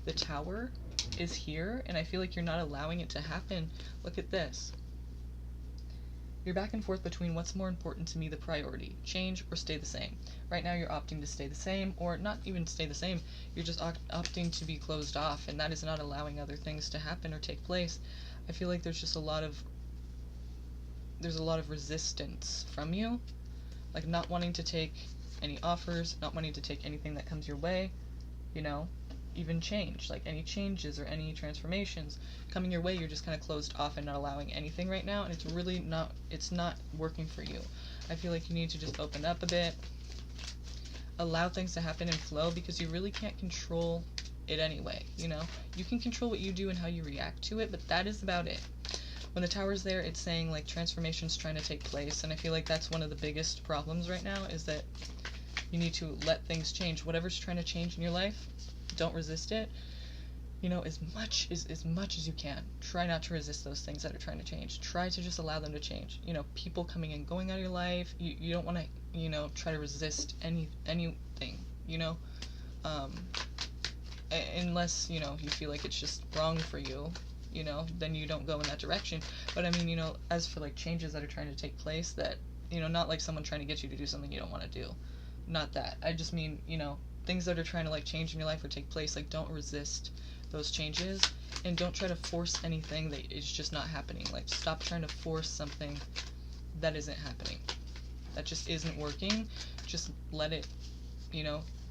A: the Tower is here, and I feel like you're not allowing it to happen. Look at this. You're back and forth between what's more important to me, the priority, change or stay the same. Right now you're opting to stay the same, or not even stay the same, you're just opting to be closed off, and that is not allowing other things to happen or take place. I feel like there's just a lot of resistance from you, like not wanting to take any offers, not wanting to take anything that comes your way, you know, even change, like any changes or any transformations coming your way, you're just kind of closed off and not allowing anything right now, and it's really not, it's not working for you. I feel like you need to just open up a bit, allow things to happen and flow, because you really can't control it anyway, you know? You can control what you do and how you react to it, but that is about it. When the Tower's there, it's saying, like, transformation's trying to take place, and I feel like that's one of the biggest problems right now, is that you need to let things change. Whatever's trying to change in your life, don't resist it. You know, as much as you can. Try not to resist those things that are trying to change. Try to just allow them to change. You know, people coming and going out of your life, you don't want to try to resist anything, um, unless, you feel like it's just wrong for you, then you don't go in that direction. But I mean, as for like changes that are trying to take place that, not like someone trying to get you to do something you don't want to do. Not that. I just mean, things that are trying to like change in your life or take place, like don't resist those changes and don't try to force anything that is just not happening. Like stop trying to force something that isn't happening. That just isn't working. Just let it,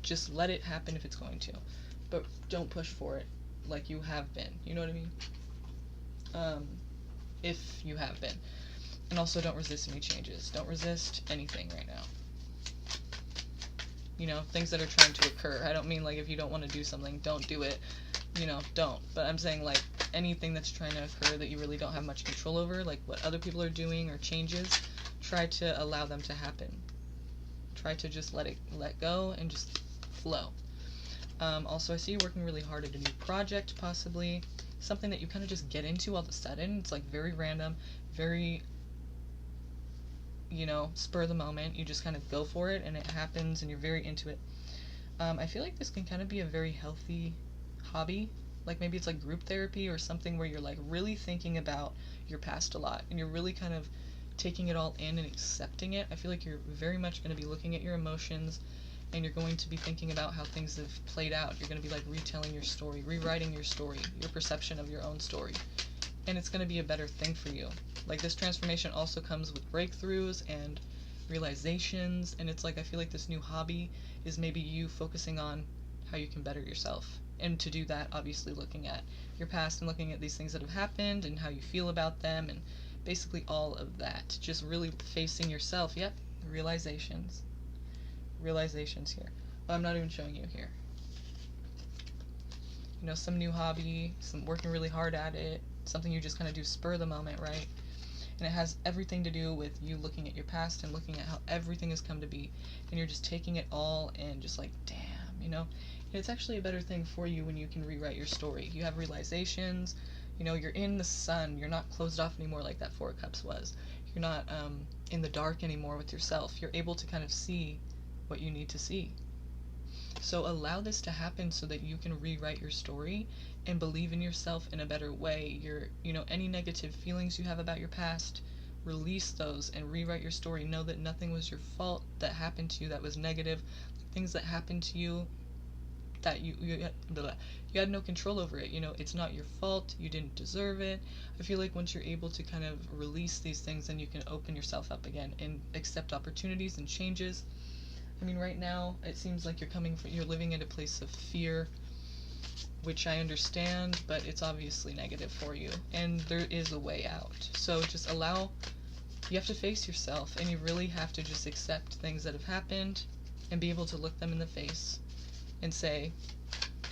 A: just let it happen if it's going to. But don't push for it like you have been. You know what I mean? If you have been. And also don't resist any changes. Don't resist anything right now. Things that are trying to occur. I don't mean like if you don't want to do something, don't do it. Don't. But I'm saying like anything that's trying to occur that you really don't have much control over, like what other people are doing or changes, try to allow them to happen. Try to just let go and just flow. Also, I see you working really hard at a new project, possibly. Something that you kind of just get into all of a sudden. It's like very random, very, spur of the moment. You just kind of go for it and it happens and you're very into it. I feel like this can kind of be a very healthy hobby. Like maybe it's like group therapy or something where you're like really thinking about your past a lot and you're really kind of taking it all in and accepting it. I feel like you're very much going to be looking at your emotions and you're going to be thinking about how things have played out. You're going to be like retelling your story, rewriting your story, your perception of your own story. And it's going to be a better thing for you. Like this transformation also comes with breakthroughs and realizations, and it's like I feel like this new hobby is maybe you focusing on how you can better yourself. And to do that, obviously looking at your past and looking at these things that have happened and how you feel about them and basically all of that. Just really facing yourself. Yep, realizations. Realizations here. Well, I'm not even showing you here. Some new hobby, some working really hard at it, something you just kind of do spur of the moment, right? And it has everything to do with you looking at your past and looking at how everything has come to be, and you're just taking it all in, just like, damn, and it's actually a better thing for you when you can rewrite your story. You have realizations, you're in the sun, you're not closed off anymore like that Four of Cups was. You're not in the dark anymore with yourself. You're able to kind of see what you need to see. So allow this to happen so that you can rewrite your story and believe in yourself in a better way. Any negative feelings you have about your past, release those and rewrite your story. Know that nothing was your fault that happened to you that was negative. Things that happened to you that you had no control over it. It's not your fault. You didn't deserve it. I feel like once you're able to kind of release these things, then you can open yourself up again and accept opportunities and changes. I mean, right now, it seems like you're living in a place of fear, which I understand, but it's obviously negative for you, and there is a way out. So just you have to face yourself, and you really have to just accept things that have happened, and be able to look them in the face, and say,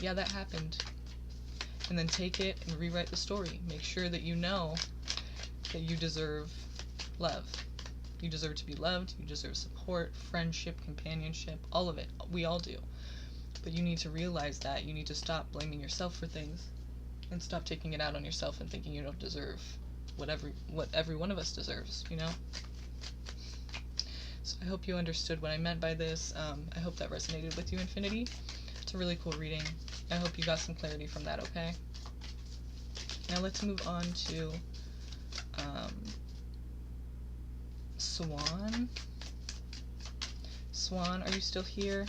A: yeah, that happened. And then take it and rewrite the story. Make sure that you know that you deserve love. You deserve to be loved, you deserve support, friendship, companionship, all of it. We all do. But you need to realize that. You need to stop blaming yourself for things and stop taking it out on yourself and thinking you don't deserve what every one of us deserves, So I hope you understood what I meant by this. I hope that resonated with you, Infinity. It's a really cool reading. I hope you got some clarity from that, okay? Now let's move on to Swan. Swan, are you still here?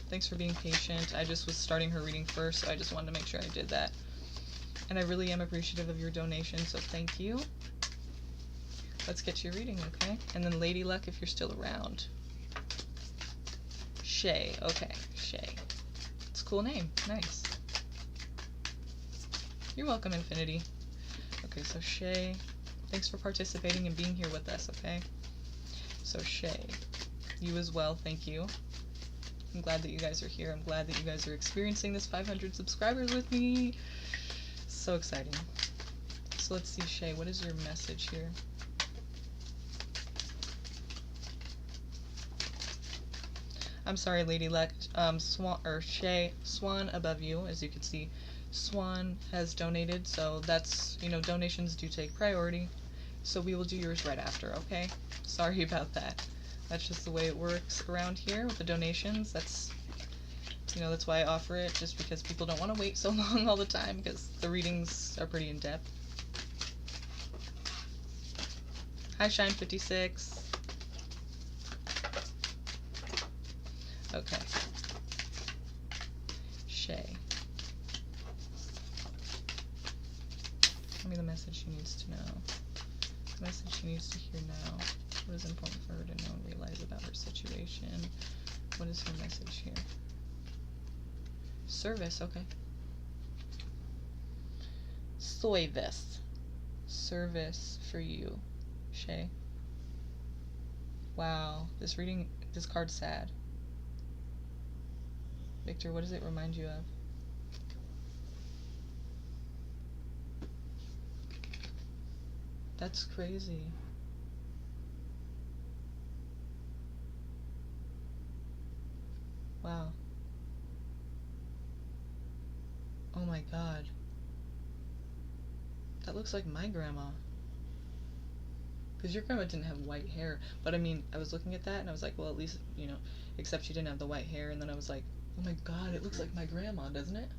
A: Thanks for being patient. I just was starting her reading first, so I just wanted to make sure I did that. And I really am appreciative of your donation, so thank you. Let's get to your reading, okay? And then Lady Luck, if you're still around. Shay, okay, Shay. It's a cool name, nice. You're welcome, Infinity. Okay, so Shay, thanks for participating and being here with us, okay? So Shay, you as well, thank you. I'm glad that you guys are here. I'm glad that you guys are experiencing this 500 subscribers with me. So exciting. So let's see, Shay, what is your message here? I'm sorry, Lady Luck. Swan above you, as you can see. Swan has donated, so that's, donations do take priority. So we will do yours right after, okay? Sorry about that. That's just the way it works around here with the donations. That's why I offer it, just because people don't want to wait so long all the time, because the readings are pretty in-depth. Hi, Shine56. Okay. Shay. Tell me the message she needs to know. The message she needs to hear now. What is important for her to know and realize about her situation? What is her message here? Service, okay. Service. Service for you, Shay. Wow, this card's sad. Victor, what does it remind you of? That's crazy. Wow. Oh my god. That looks like my grandma. Because your grandma didn't have white hair. But I mean, I was looking at that and I was like, well, at least, except she didn't have the white hair. And then I was like, oh my god, it looks like my grandma, doesn't it?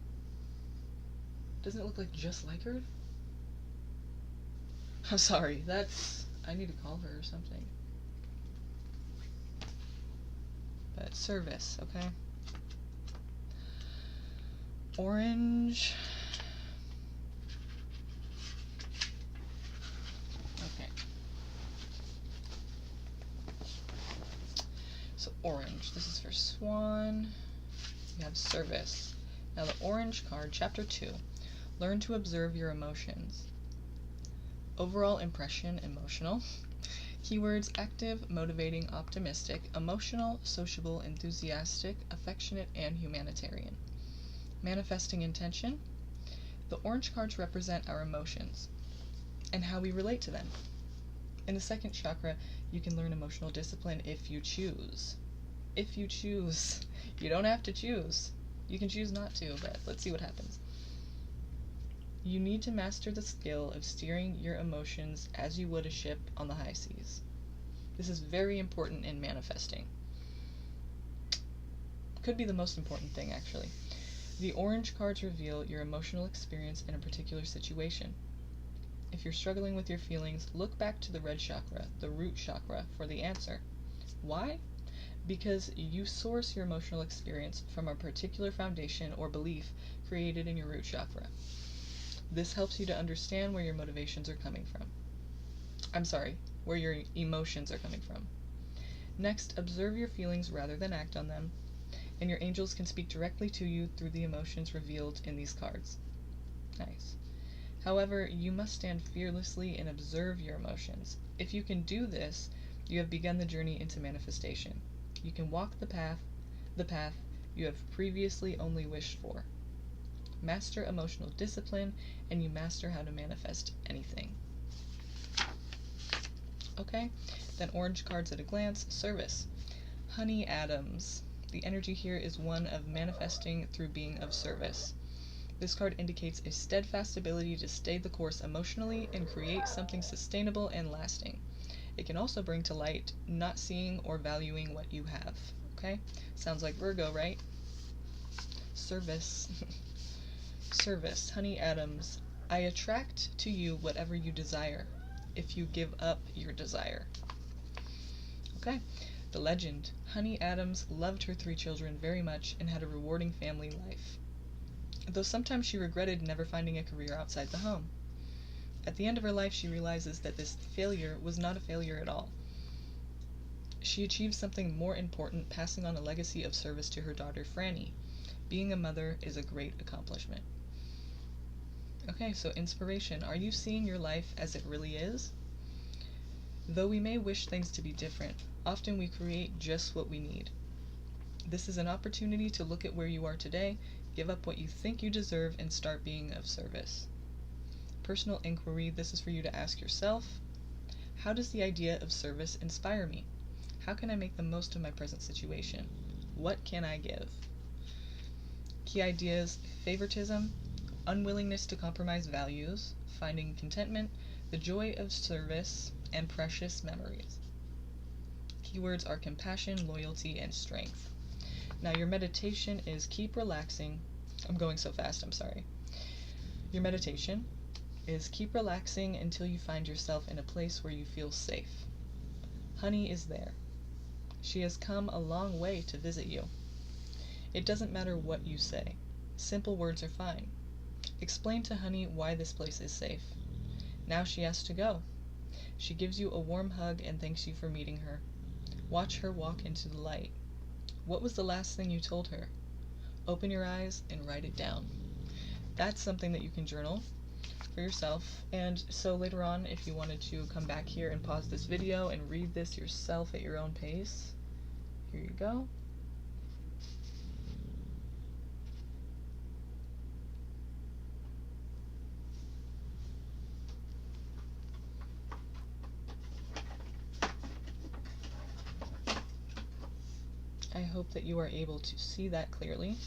A: Doesn't it look like just like her? I'm sorry, I need to call her or something. But service, okay? Orange. Okay. So orange, this is for Swan. You have service. Now the orange card, chapter 2. Learn to observe your emotions. Overall impression, emotional. Keywords: active, motivating, optimistic, emotional, sociable, enthusiastic, affectionate, and humanitarian. Manifesting intention. The orange cards represent our emotions and how we relate to them. In the second chakra, you can learn emotional discipline if you choose. If you choose. You don't have to choose. You can choose not to, but let's see what happens. You need to master the skill of steering your emotions as you would a ship on the high seas. This is very important in manifesting. Could be the most important thing, actually. The orange cards reveal your emotional experience in a particular situation. If you're struggling with your feelings, look back to the red chakra, the root chakra, for the answer. Why? Because you source your emotional experience from a particular foundation or belief created in your root chakra. This helps you to understand where your motivations are coming from. Where your emotions are coming from. Next, observe your feelings rather than act on them, and your angels can speak directly to you through the emotions revealed in these cards. Nice. However, you must stand fearlessly and observe your emotions. If you can do this, you have begun the journey into manifestation. You can walk the path you have previously only wished for. Master emotional discipline, and you master how to manifest anything. Okay, then orange cards at a glance. Service. Honey Adams. The energy here is one of manifesting through being of service. This card indicates a steadfast ability to stay the course emotionally and create something sustainable and lasting. It can also bring to light not seeing or valuing what you have. Okay? Sounds like Virgo, right? Service. Service. Honey Adams. I attract to you whatever you desire, if you give up your desire. Okay. The legend. Honey Adams loved her 3 children very much and had a rewarding family life, though sometimes she regretted never finding a career outside the home. At the end of her life, she realizes that this failure was not a failure at all. She achieved something more important, passing on a legacy of service to her daughter, Franny. Being a mother is a great accomplishment. Okay, so inspiration. Are you seeing your life as it really is? Though we may wish things to be different, often we create just what we need. This is an opportunity to look at where you are today, give up what you think you deserve, and start being of service. Personal inquiry. This is for you to ask yourself, how does the idea of service inspire me? How can I make the most of my present situation? What can I give? Key ideas: favoritism, unwillingness to compromise values, finding contentment, the joy of service, and precious memories. keywords are compassion, loyalty, and strength. Now your meditation is keep relaxing. I'm going so fast, I'm sorry. Your meditation is keep relaxing until you find yourself in a place where you feel safe. Honey is there. She has come a long way to visit you. It doesn't matter what you say. Simple words are fine. Explain to Honey why this place is safe. Now she has to go. She gives you a warm hug and thanks you for meeting her. Watch her walk into the light. What was the last thing you told her? Open your eyes and write it down. That's something that you can journal for yourself. And so later on, if you wanted to come back here and pause this video and read this yourself at your own pace, here you go. I hope that you are able to see that clearly.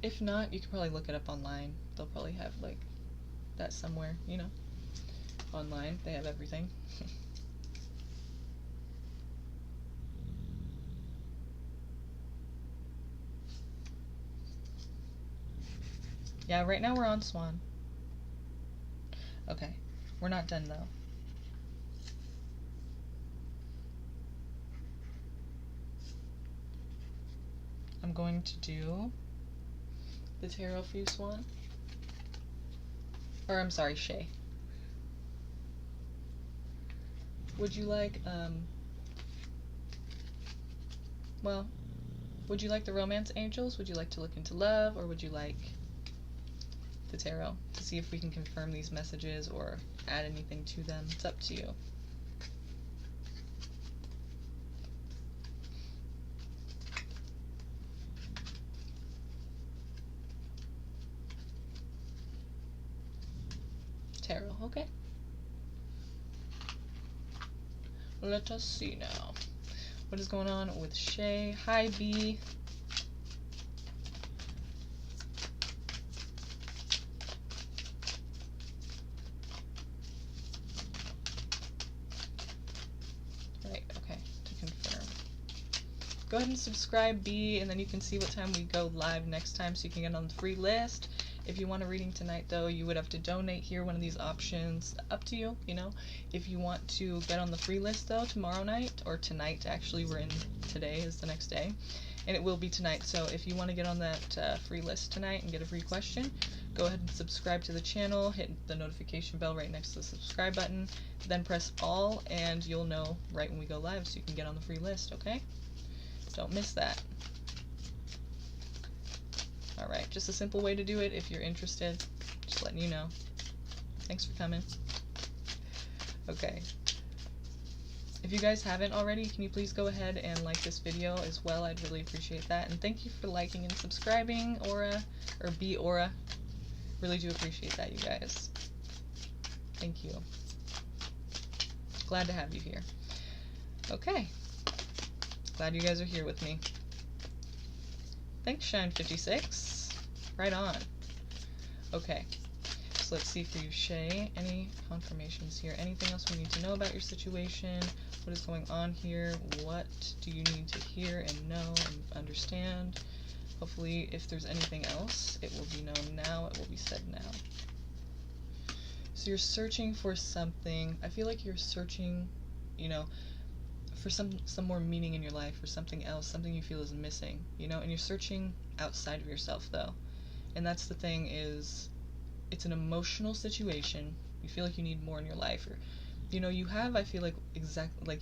A: If not, you can probably look it up online. They'll probably have like that somewhere, you know, online. They have everything. Yeah, right now we're on Swan. Okay, we're not done though. I'm going to do the tarot for you, Swan. Or I'm sorry, Shay. Would you like, well, would you like the romance angels? Would you like to look into love? Or would you like the tarot to see if we can confirm these messages or add anything to them? It's up to you. Tarot, okay. Let us see now. What is going on with Shay? Hi, B. Right, okay, to confirm. Go ahead and subscribe, B, and then you can see what time we go live next time so you can get on the free list. If you want a reading tonight, though, you would have to donate here, one of these options. Up to you, you know. If you want to get on the free list, though, tomorrow night, or tonight, actually, we're in today is the next day, and it will be tonight. So if you want to get on that free list tonight and get a free question, go ahead and subscribe to the channel, hit the notification bell right next to the subscribe button, then press all, and you'll know right when we go live so you can get on the free list, okay? Don't miss that. Alright, just a simple way to do it if you're interested. Just letting you know. Thanks for coming. Okay. If you guys haven't already, can you please go ahead and like this video as well? I'd really appreciate that. And thank you for liking and subscribing, Aura, or B Aura. Really do appreciate that, you guys. Thank you. Glad to have you here. Okay. Glad you guys are here with me. Thanks, Shine56. Right on. Okay, so let's see for you, Shay. Any confirmations here? Anything else we need to know about your situation? What is going on here? What do you need to hear and know and understand? Hopefully, if there's anything else, it will be known now. It will be said now. So you're searching for something. I feel like you're searching, you know, for some more meaning in your life, or something else, something you feel is missing, you know, and you're searching outside of yourself, though. And that's the thing, is it's an emotional situation. You feel like you need more in your life, or, you know, you have, I feel like,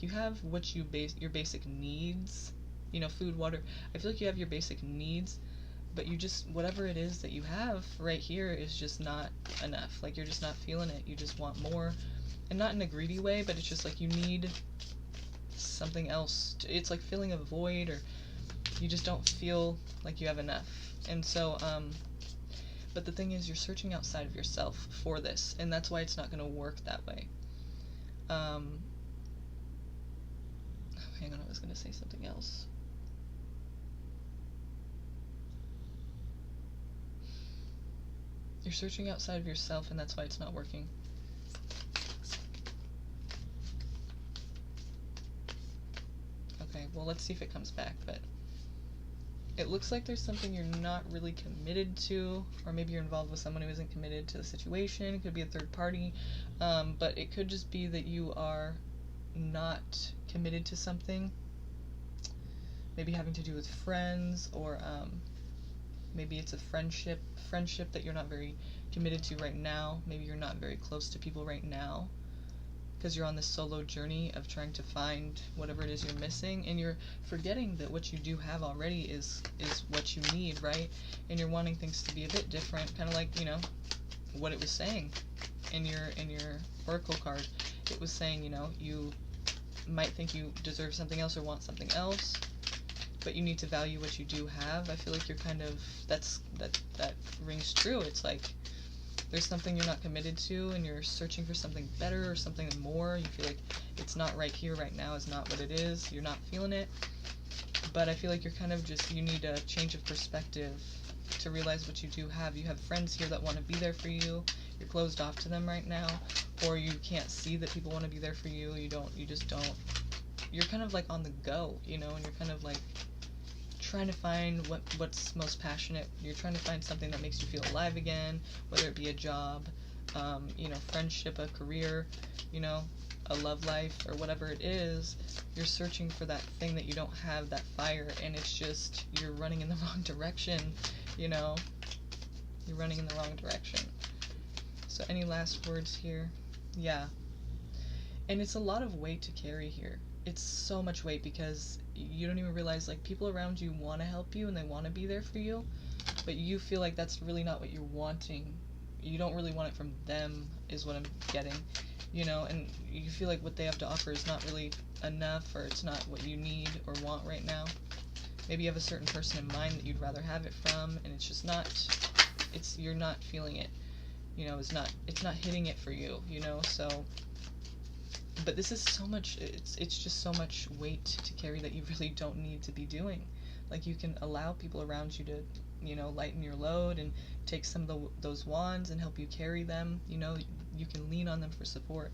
A: you have what you your basic needs, you know, food, water. I feel like you have your basic needs, but you just, whatever it is that you have right here is just not enough. Like, you're just not feeling it. You just want more, and not in a greedy way, but it's just like you need something else. It's like filling a void, or you just don't feel like you have enough. And so, but the thing is, you're searching outside of yourself for this, and that's why it's not going to work that way. Hang on, I was going to say something else. You're searching outside of yourself, and that's why it's not working. well, let's see if it comes back, but it looks like there's something you're not really committed to, or maybe you're involved with someone who isn't committed to the situation. It could be a third party, but it could just be that you are not committed to something, maybe having to do with friends, or maybe it's a friendship that you're not very committed to right now. Maybe you're not very close to people right now because you're on this solo journey of trying to find whatever it is you're missing, and you're forgetting that what you do have already is what you need, right? And you're wanting things to be a bit different, kind of like, you know, what it was saying in your oracle card. It was saying, you know, you might think you deserve something else or want something else, but you need to value what you do have. I feel like you're kind of, that rings true. It's like there's something you're not committed to, and you're searching for something better or something more. You feel like it's not right here, right now is not what it is. You're not feeling it. But I feel like you're kind of just, you need a change of perspective to realize what you do have. You have friends here that want to be there for you. You're closed off to them right now, or you can't see that people want to be there for you. You just don't. You're kind of like on the go, you know, and you're kind of like trying to find what's most passionate. You're trying to find something that makes you feel alive again, whether it be a job, you know, friendship, a career, you know, a love life, or whatever it is. You're searching for that thing that you don't have, that fire, and it's just, you're running in the wrong direction, you know. You're running in the wrong direction. So any last words here? Yeah. And it's a lot of weight to carry here. It's so much weight because you don't even realize, like, people around you want to help you and they want to be there for you, but you feel like that's really not what you're wanting. You don't really want it from them, is what I'm getting, you know, and you feel like what they have to offer is not really enough, or it's not what you need or want right now. Maybe you have a certain person in mind that you'd rather have it from, and it's just not, you're not feeling it, you know, it's not hitting it for you, you know, so. But this is so much, it's just so much weight to carry that you really don't need to be doing. Like, you can allow people around you to, you know, lighten your load and take some of those wands and help you carry them, you know, you can lean on them for support.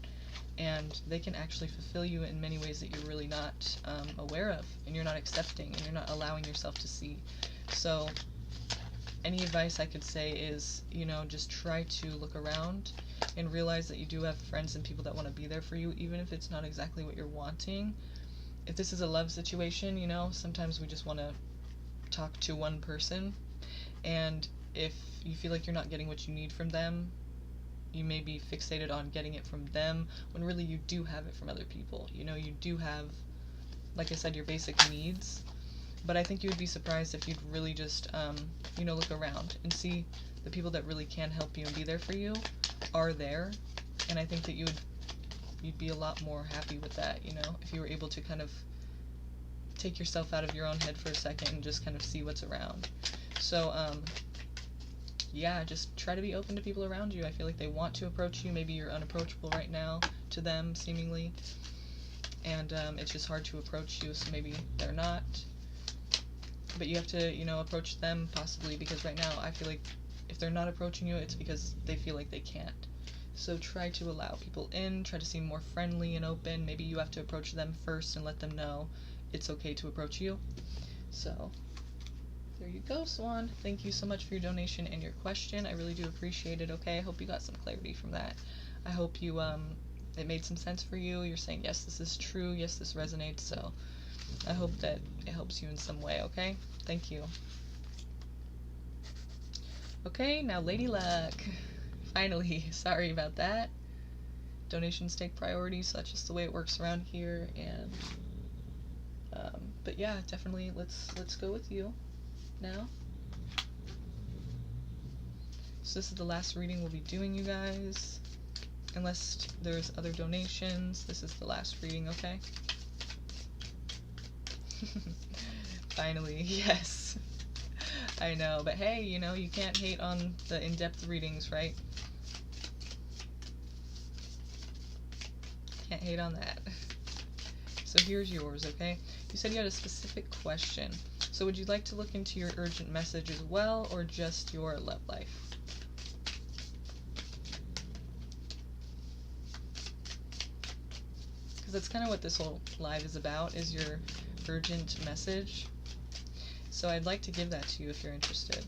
A: And they can actually fulfill you in many ways that you're really not aware of, and you're not accepting, and you're not allowing yourself to see. So any advice I could say is, you know, just try to look around and realize that you do have friends and people that want to be there for you, even if it's not exactly what you're wanting. If this is a love situation, you know, sometimes we just want to talk to one person, and if you feel like you're not getting what you need from them, you may be fixated on getting it from them, when really you do have it from other people. You know, you do have, like I said, your basic needs. But I think you would be surprised if you'd really just, you know, look around and see the people that really can help you and be there for you are there. And I think that you'd be a lot more happy with that, you know, if you were able to kind of take yourself out of your own head for a second and just kind of see what's around. So, yeah, just try to be open to people around you. I feel like they want to approach you. Maybe you're unapproachable right now to them, seemingly. And it's just hard to approach you, so maybe they're not. But you have to, you know, approach them possibly, because right now I feel like if they're not approaching you, it's because they feel like they can't. So try to allow people in, try to seem more friendly and open. Maybe you have to approach them first and let them know it's okay to approach you. So there you go, Swan. Thank you so much for your donation and your question. I really do appreciate it, okay? I hope you got some clarity from that. I hope you, it made some sense for you. You're saying, yes, this is true. Yes, this resonates. So I hope that it helps you in some way, okay? Thank you. Okay, now Lady Luck. Finally, sorry about that. Donations take priority, so that's just the way it works around here. And but yeah, definitely let's go with you now. So this is the last reading we'll be doing, you guys. Unless there's other donations, this is the last reading, okay? Finally, yes. I know, but hey, you know, you can't hate on the in-depth readings, right? Can't hate on that. So here's yours, okay? You said you had a specific question. So would you like to look into your urgent message as well, or just your love life? Because that's kind of what this whole live is about, is your urgent message. So I'd like to give that to you if you're interested.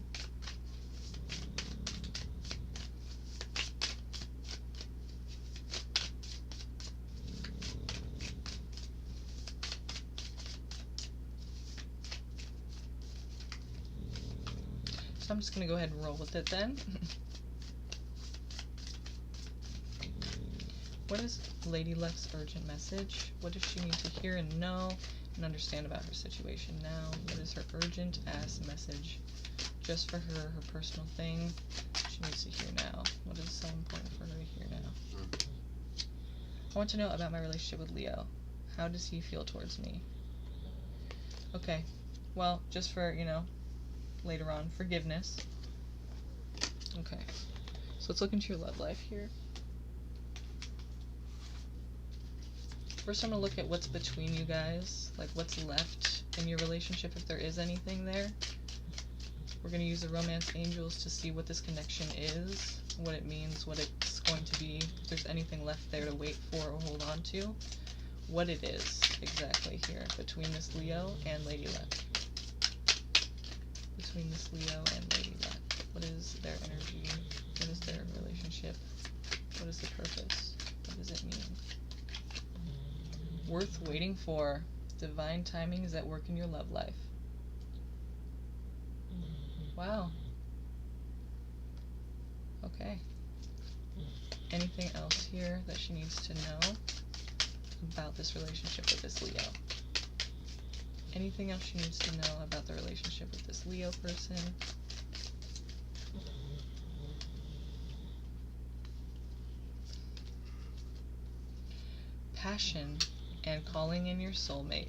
A: So I'm just going to go ahead and roll with it then. What is Lady Luck's urgent message? What does she need to hear and know and understand about her situation now? What is her urgent ass message? Just for her, her personal thing she needs to hear now. What is so important for her to hear now? I want to know about my relationship with Leo. How does he feel towards me? Okay, well, just for, you know, later on, forgiveness. Okay, so let's look into your love life here. First, I'm going to look at what's between you guys, like what's left in your relationship, if there is anything there. We're going to use the romance angels to see what this connection is, what it means, what it's going to be, if there's anything left there to wait for or hold on to, what it is exactly here between this Leo and Lady Luck. Between this Leo and Lady Luck. What is their energy? What is their relationship? What is the purpose? What does it mean? Worth waiting for. Divine timing is at work in your love life. Wow. Okay. Anything else here that she needs to know about this relationship with this Leo? Anything else she needs to know about the relationship with this Leo person? Passion and calling in your soulmate.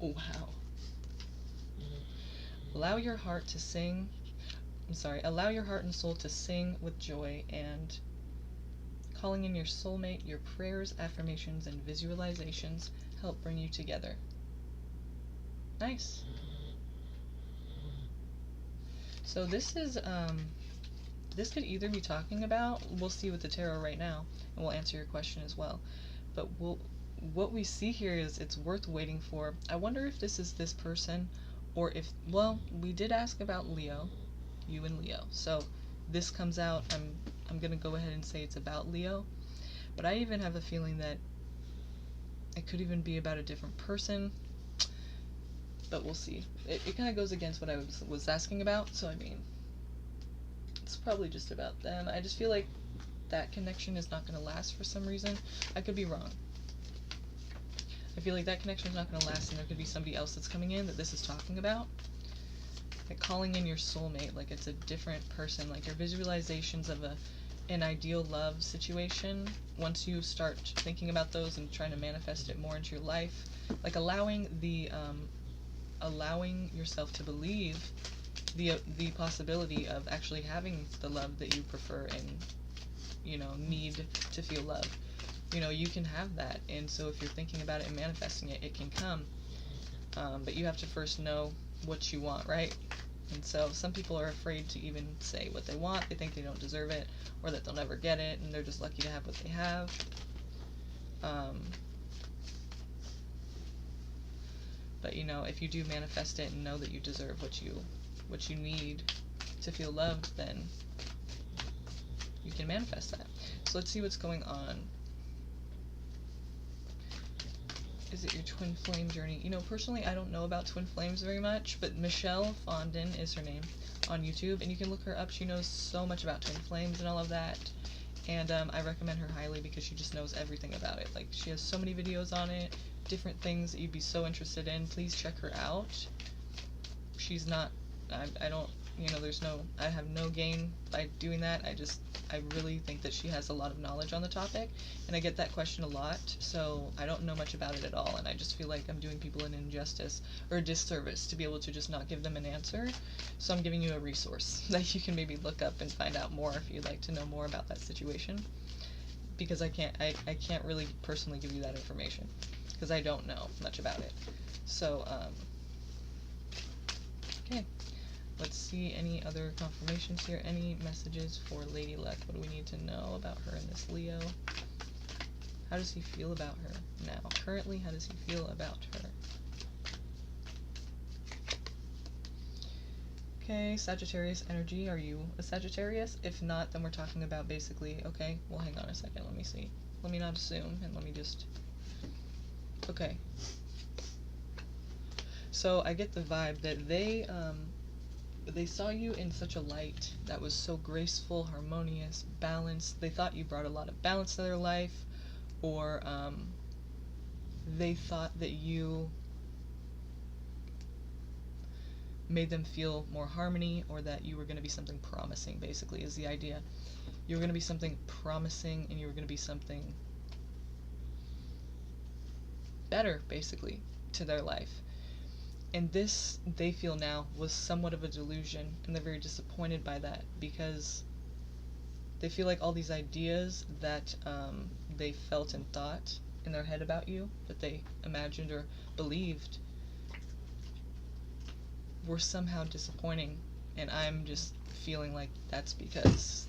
A: Oh, wow. Allow your heart and soul to sing with joy, and calling in your soulmate, your prayers, affirmations, and visualizations help bring you together. Nice. So this is, this could either be talking about, we'll see with the tarot right now, and we'll answer your question as well, but what we see here is it's worth waiting for. I wonder if this is this person, or if, well, we did ask about Leo, you and Leo, so this comes out, I'm gonna go ahead and say it's about Leo, but I even have a feeling that it could even be about a different person, but we'll see. It kind of goes against what I was asking about, so I mean, it's probably just about them. I just feel like that connection is not going to last for some reason. I could be wrong. I feel like that connection is not going to last, and there could be somebody else that's coming in that this is talking about. Like calling in your soulmate, like it's a different person, like your visualizations of an ideal love situation. Once you start thinking about those and trying to manifest it more into your life, like allowing yourself to believe the possibility of actually having the love that you prefer and, you know, need to feel love. You know, you can have that, and so if you're thinking about it and manifesting it, it can come. But you have to first know what you want, right? And so some people are afraid to even say what they want. They think they don't deserve it, or that they'll never get it, and they're just lucky to have what they have. But you know, if you do manifest it and know that you deserve what you need to feel loved, then you can manifest that. So let's see what's going on. Is it your twin flame journey? You know, personally, I don't know about twin flames very much, but Michelle Fondin is her name on YouTube, and you can look her up. She knows so much about twin flames and all of that, and I recommend her highly because she just knows everything about it. Like, she has so many videos on it, different things that you'd be so interested in. Please check her out. She's not, I don't, you know, I have no gain by doing that. I really think that she has a lot of knowledge on the topic, and I get that question a lot, so I don't know much about it at all, and I just feel like I'm doing people an injustice or a disservice to be able to just not give them an answer. So I'm giving you a resource that you can maybe look up and find out more if you'd like to know more about that situation, because I can't really personally give you that information because I don't know much about it. So okay. Let's see any other confirmations here. Any messages for Lady Luck? What do we need to know about her and this Leo? How does he feel about her now? Currently, how does he feel about her? Okay, Sagittarius energy. Are you a Sagittarius? If not, then we're talking about basically, okay, well, hang on a second. Let me see. Let me not assume, and let me just... Okay. So I get the vibe that they saw you in such a light that was so graceful, harmonious, balanced. They thought you brought a lot of balance to their life, or they thought that you made them feel more harmony, or that you were going to be something promising, basically, is the idea. You were going to be something promising, and you were going to be something better, basically, to their life. And this, they feel now, was somewhat of a delusion, and they're very disappointed by that, because they feel like all these ideas that they felt and thought in their head about you, that they imagined or believed, were somehow disappointing. And I'm just feeling like that's because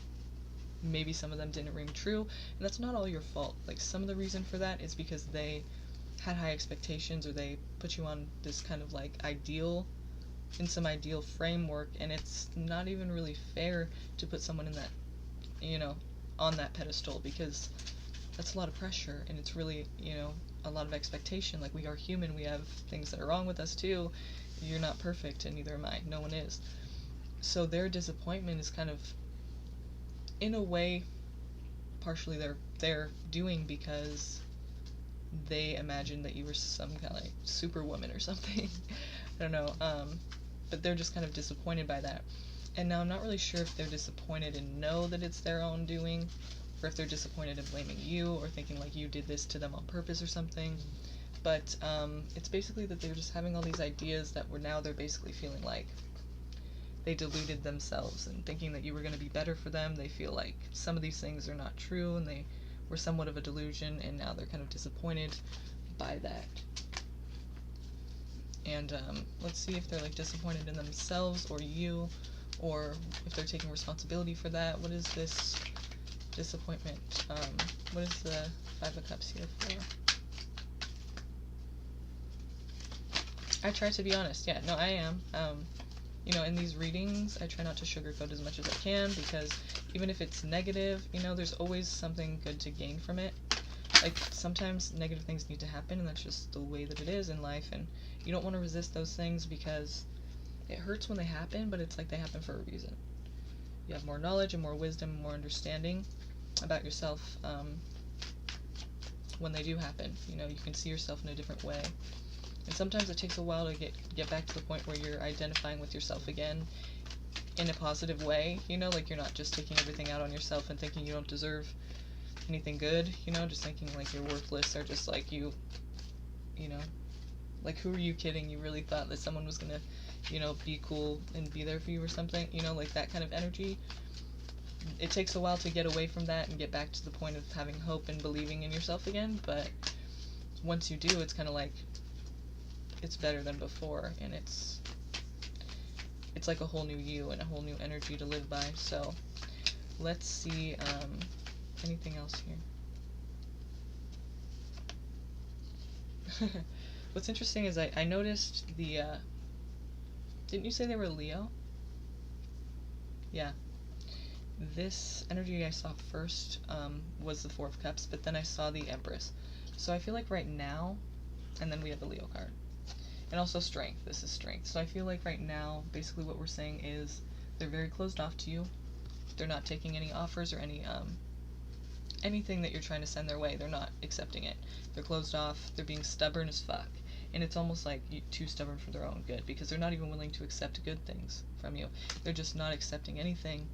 A: maybe some of them didn't ring true, and that's not all your fault. Like, some of the reason for that is because they had high expectations, or they put you on this kind of like ideal, in some ideal framework, and it's not even really fair to put someone in that, you know, on that pedestal, because that's a lot of pressure, and it's really, you know, a lot of expectation. Like, we are human, we have things that are wrong with us too. You're not perfect, and neither am I. No one is. So their disappointment is kind of, in a way, partially they're doing because they imagined that you were some kind of like superwoman or something. I don't know. But they're just kind of disappointed by that. And now I'm not really sure if they're disappointed and know that it's their own doing, or if they're disappointed and blaming you, or thinking like you did this to them on purpose or something. But it's basically that they're just having all these ideas that they're basically feeling like they deluded themselves and thinking that you were going to be better for them. They feel like some of these things are not true, and they were somewhat of a delusion, and now they're kind of disappointed by that. And let's see if they're like disappointed in themselves or you, or if they're taking responsibility for that. What is this disappointment? What is the Five of Cups here for? I try to be honest. Yeah, no, I am. You know, in these readings, I try not to sugarcoat as much as I can, because even if it's negative, you know, there's always something good to gain from it. Like, sometimes negative things need to happen, and that's just the way that it is in life, and you don't want to resist those things, because it hurts when they happen, but it's like they happen for a reason. You have more knowledge and more wisdom and more understanding about yourself when they do happen. You know, you can see yourself in a different way. And sometimes it takes a while to get back to the point where you're identifying with yourself again in a positive way, you know, like you're not just taking everything out on yourself and thinking you don't deserve anything good, you know, just thinking like you're worthless, or just like you know, like, who are you kidding? You really thought that someone was gonna, you know, be cool and be there for you or something, you know, like that kind of energy. It takes a while to get away from that and get back to the point of having hope and believing in yourself again, but once you do, it's kind of like, it's better than before, and it's like a whole new you and a whole new energy to live by. So let's see anything else here. What's interesting is I noticed the didn't you say they were Leo? Yeah, this energy I saw first was the Four of Cups, but then I saw the Empress. So I feel like right now, and then we have the Leo card. And also strength. This is strength. So I feel like right now, basically what we're saying is they're very closed off to you. They're not taking any offers or any anything that you're trying to send their way. They're not accepting it. They're closed off. They're being stubborn as fuck. And it's almost like too stubborn for their own good, because they're not even willing to accept good things from you. They're just not accepting anything.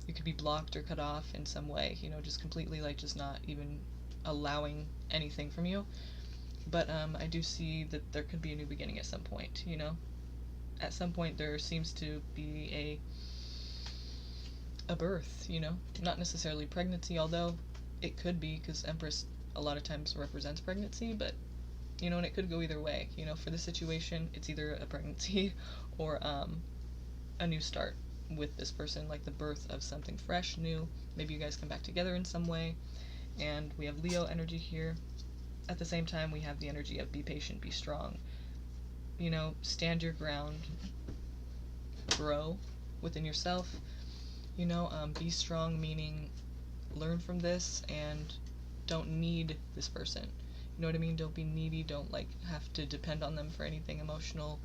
A: You could be blocked or cut off in some way, you know, just completely like just not even allowing anything from you. But I do see that there could be a new beginning at some point, you know? At some point there seems to be a birth, you know? Not necessarily pregnancy, although it could be, because Empress a lot of times represents pregnancy, but, you know, and it could go either way. You know, for this situation, it's either a pregnancy or a new start with this person, like the birth of something fresh, new. Maybe you guys come back together in some way. And we have Leo energy here. At the same time, we have the energy of be patient, be strong. You know, stand your ground, grow within yourself. You know, be strong, meaning learn from this and don't need this person. You know what I mean? Don't be needy. Don't like have to depend on them for anything emotional.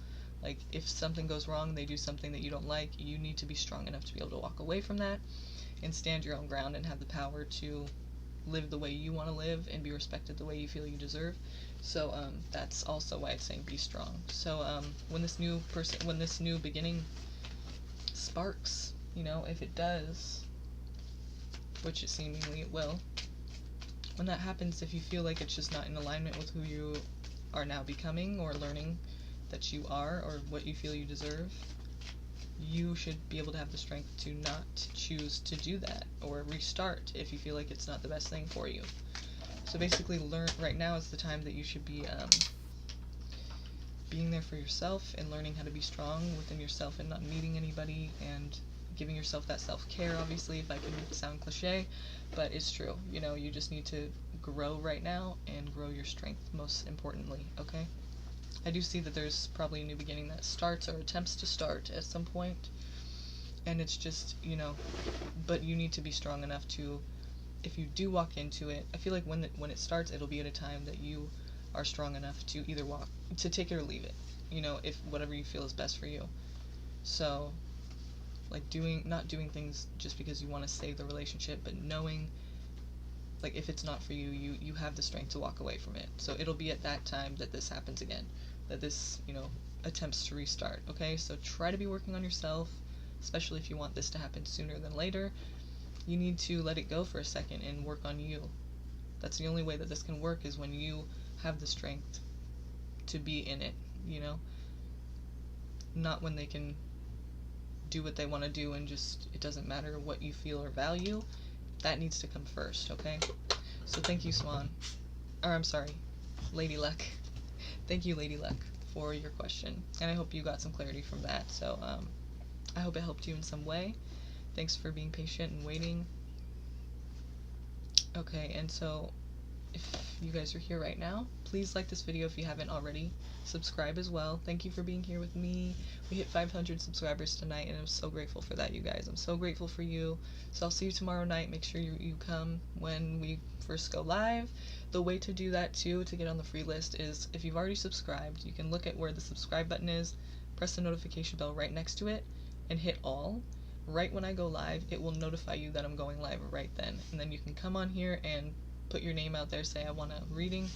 A: Like if something goes wrong, they do something that you don't like, you need to be strong enough to be able to walk away from that and stand your own ground and have the power to live the way you want to live and be respected the way you feel you deserve. So that's also why it's saying be strong. So when this new beginning sparks, you know, if it does, which it seemingly it will, when that happens, if you feel like it's just not in alignment with who you are now becoming or learning that you are or what you feel you deserve, you should be able to have the strength to not choose to do that or restart if you feel like it's not the best thing for you. So basically, right now is the time that you should be being there for yourself and learning how to be strong within yourself and not needing anybody and giving yourself that self-care, obviously, if I can sound cliche, but it's true. You know, you just need to grow right now and grow your strength, most importantly, okay? I do see that there's probably a new beginning that starts or attempts to start at some point, and it's just, you know, but you need to be strong enough to, if you do walk into it, I feel like when it starts, it'll be at a time that you are strong enough to either to take it or leave it, you know, if whatever you feel is best for you. So like not doing things just because you want to save the relationship, but knowing like if it's not for you, you have the strength to walk away from it. So it'll be at that time that this happens again, that this, you know, attempts to restart. Okay, so try to be working on yourself, especially if you want this to happen sooner than later. You need to let it go for a second and work on you. That's the only way that this can work, is when you have the strength to be in it, you know, not when they can do what they want to do and just it doesn't matter what you feel or value. That needs to come first, okay? So thank you, Swan. Or I'm sorry, Lady Luck. Thank you, Lady Luck, for your question. And I hope you got some clarity from that. So I hope it helped you in some way. Thanks for being patient and waiting. Okay, and so if you guys are here right now, please like this video if you haven't already. Subscribe as well. Thank you for being here with me. We hit 500 subscribers tonight, and I'm so grateful for that, you guys. I'm so grateful for you. So I'll see you tomorrow night. Make sure you come when we first go live. The way to do that, too, to get on the free list is if you've already subscribed, you can look at where the subscribe button is, press the notification bell right next to it, and hit all. Right when I go live, it will notify you that I'm going live right then. And then you can come on here and put your name out there, say I want a reading,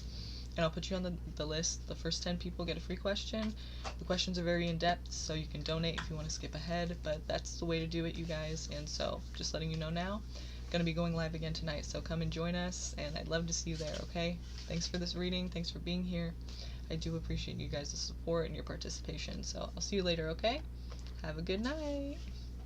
A: and I'll put you on the list. The first 10 people get a free question. The questions are very in-depth, so you can donate if you want to skip ahead, but that's the way to do it, you guys. And so just letting you know now, I'm going to be going live again tonight, so come and join us, and I'd love to see you there, okay? Thanks for this reading. Thanks for being here. I do appreciate you guys' support and your participation, so I'll see you later, okay? Have a good night.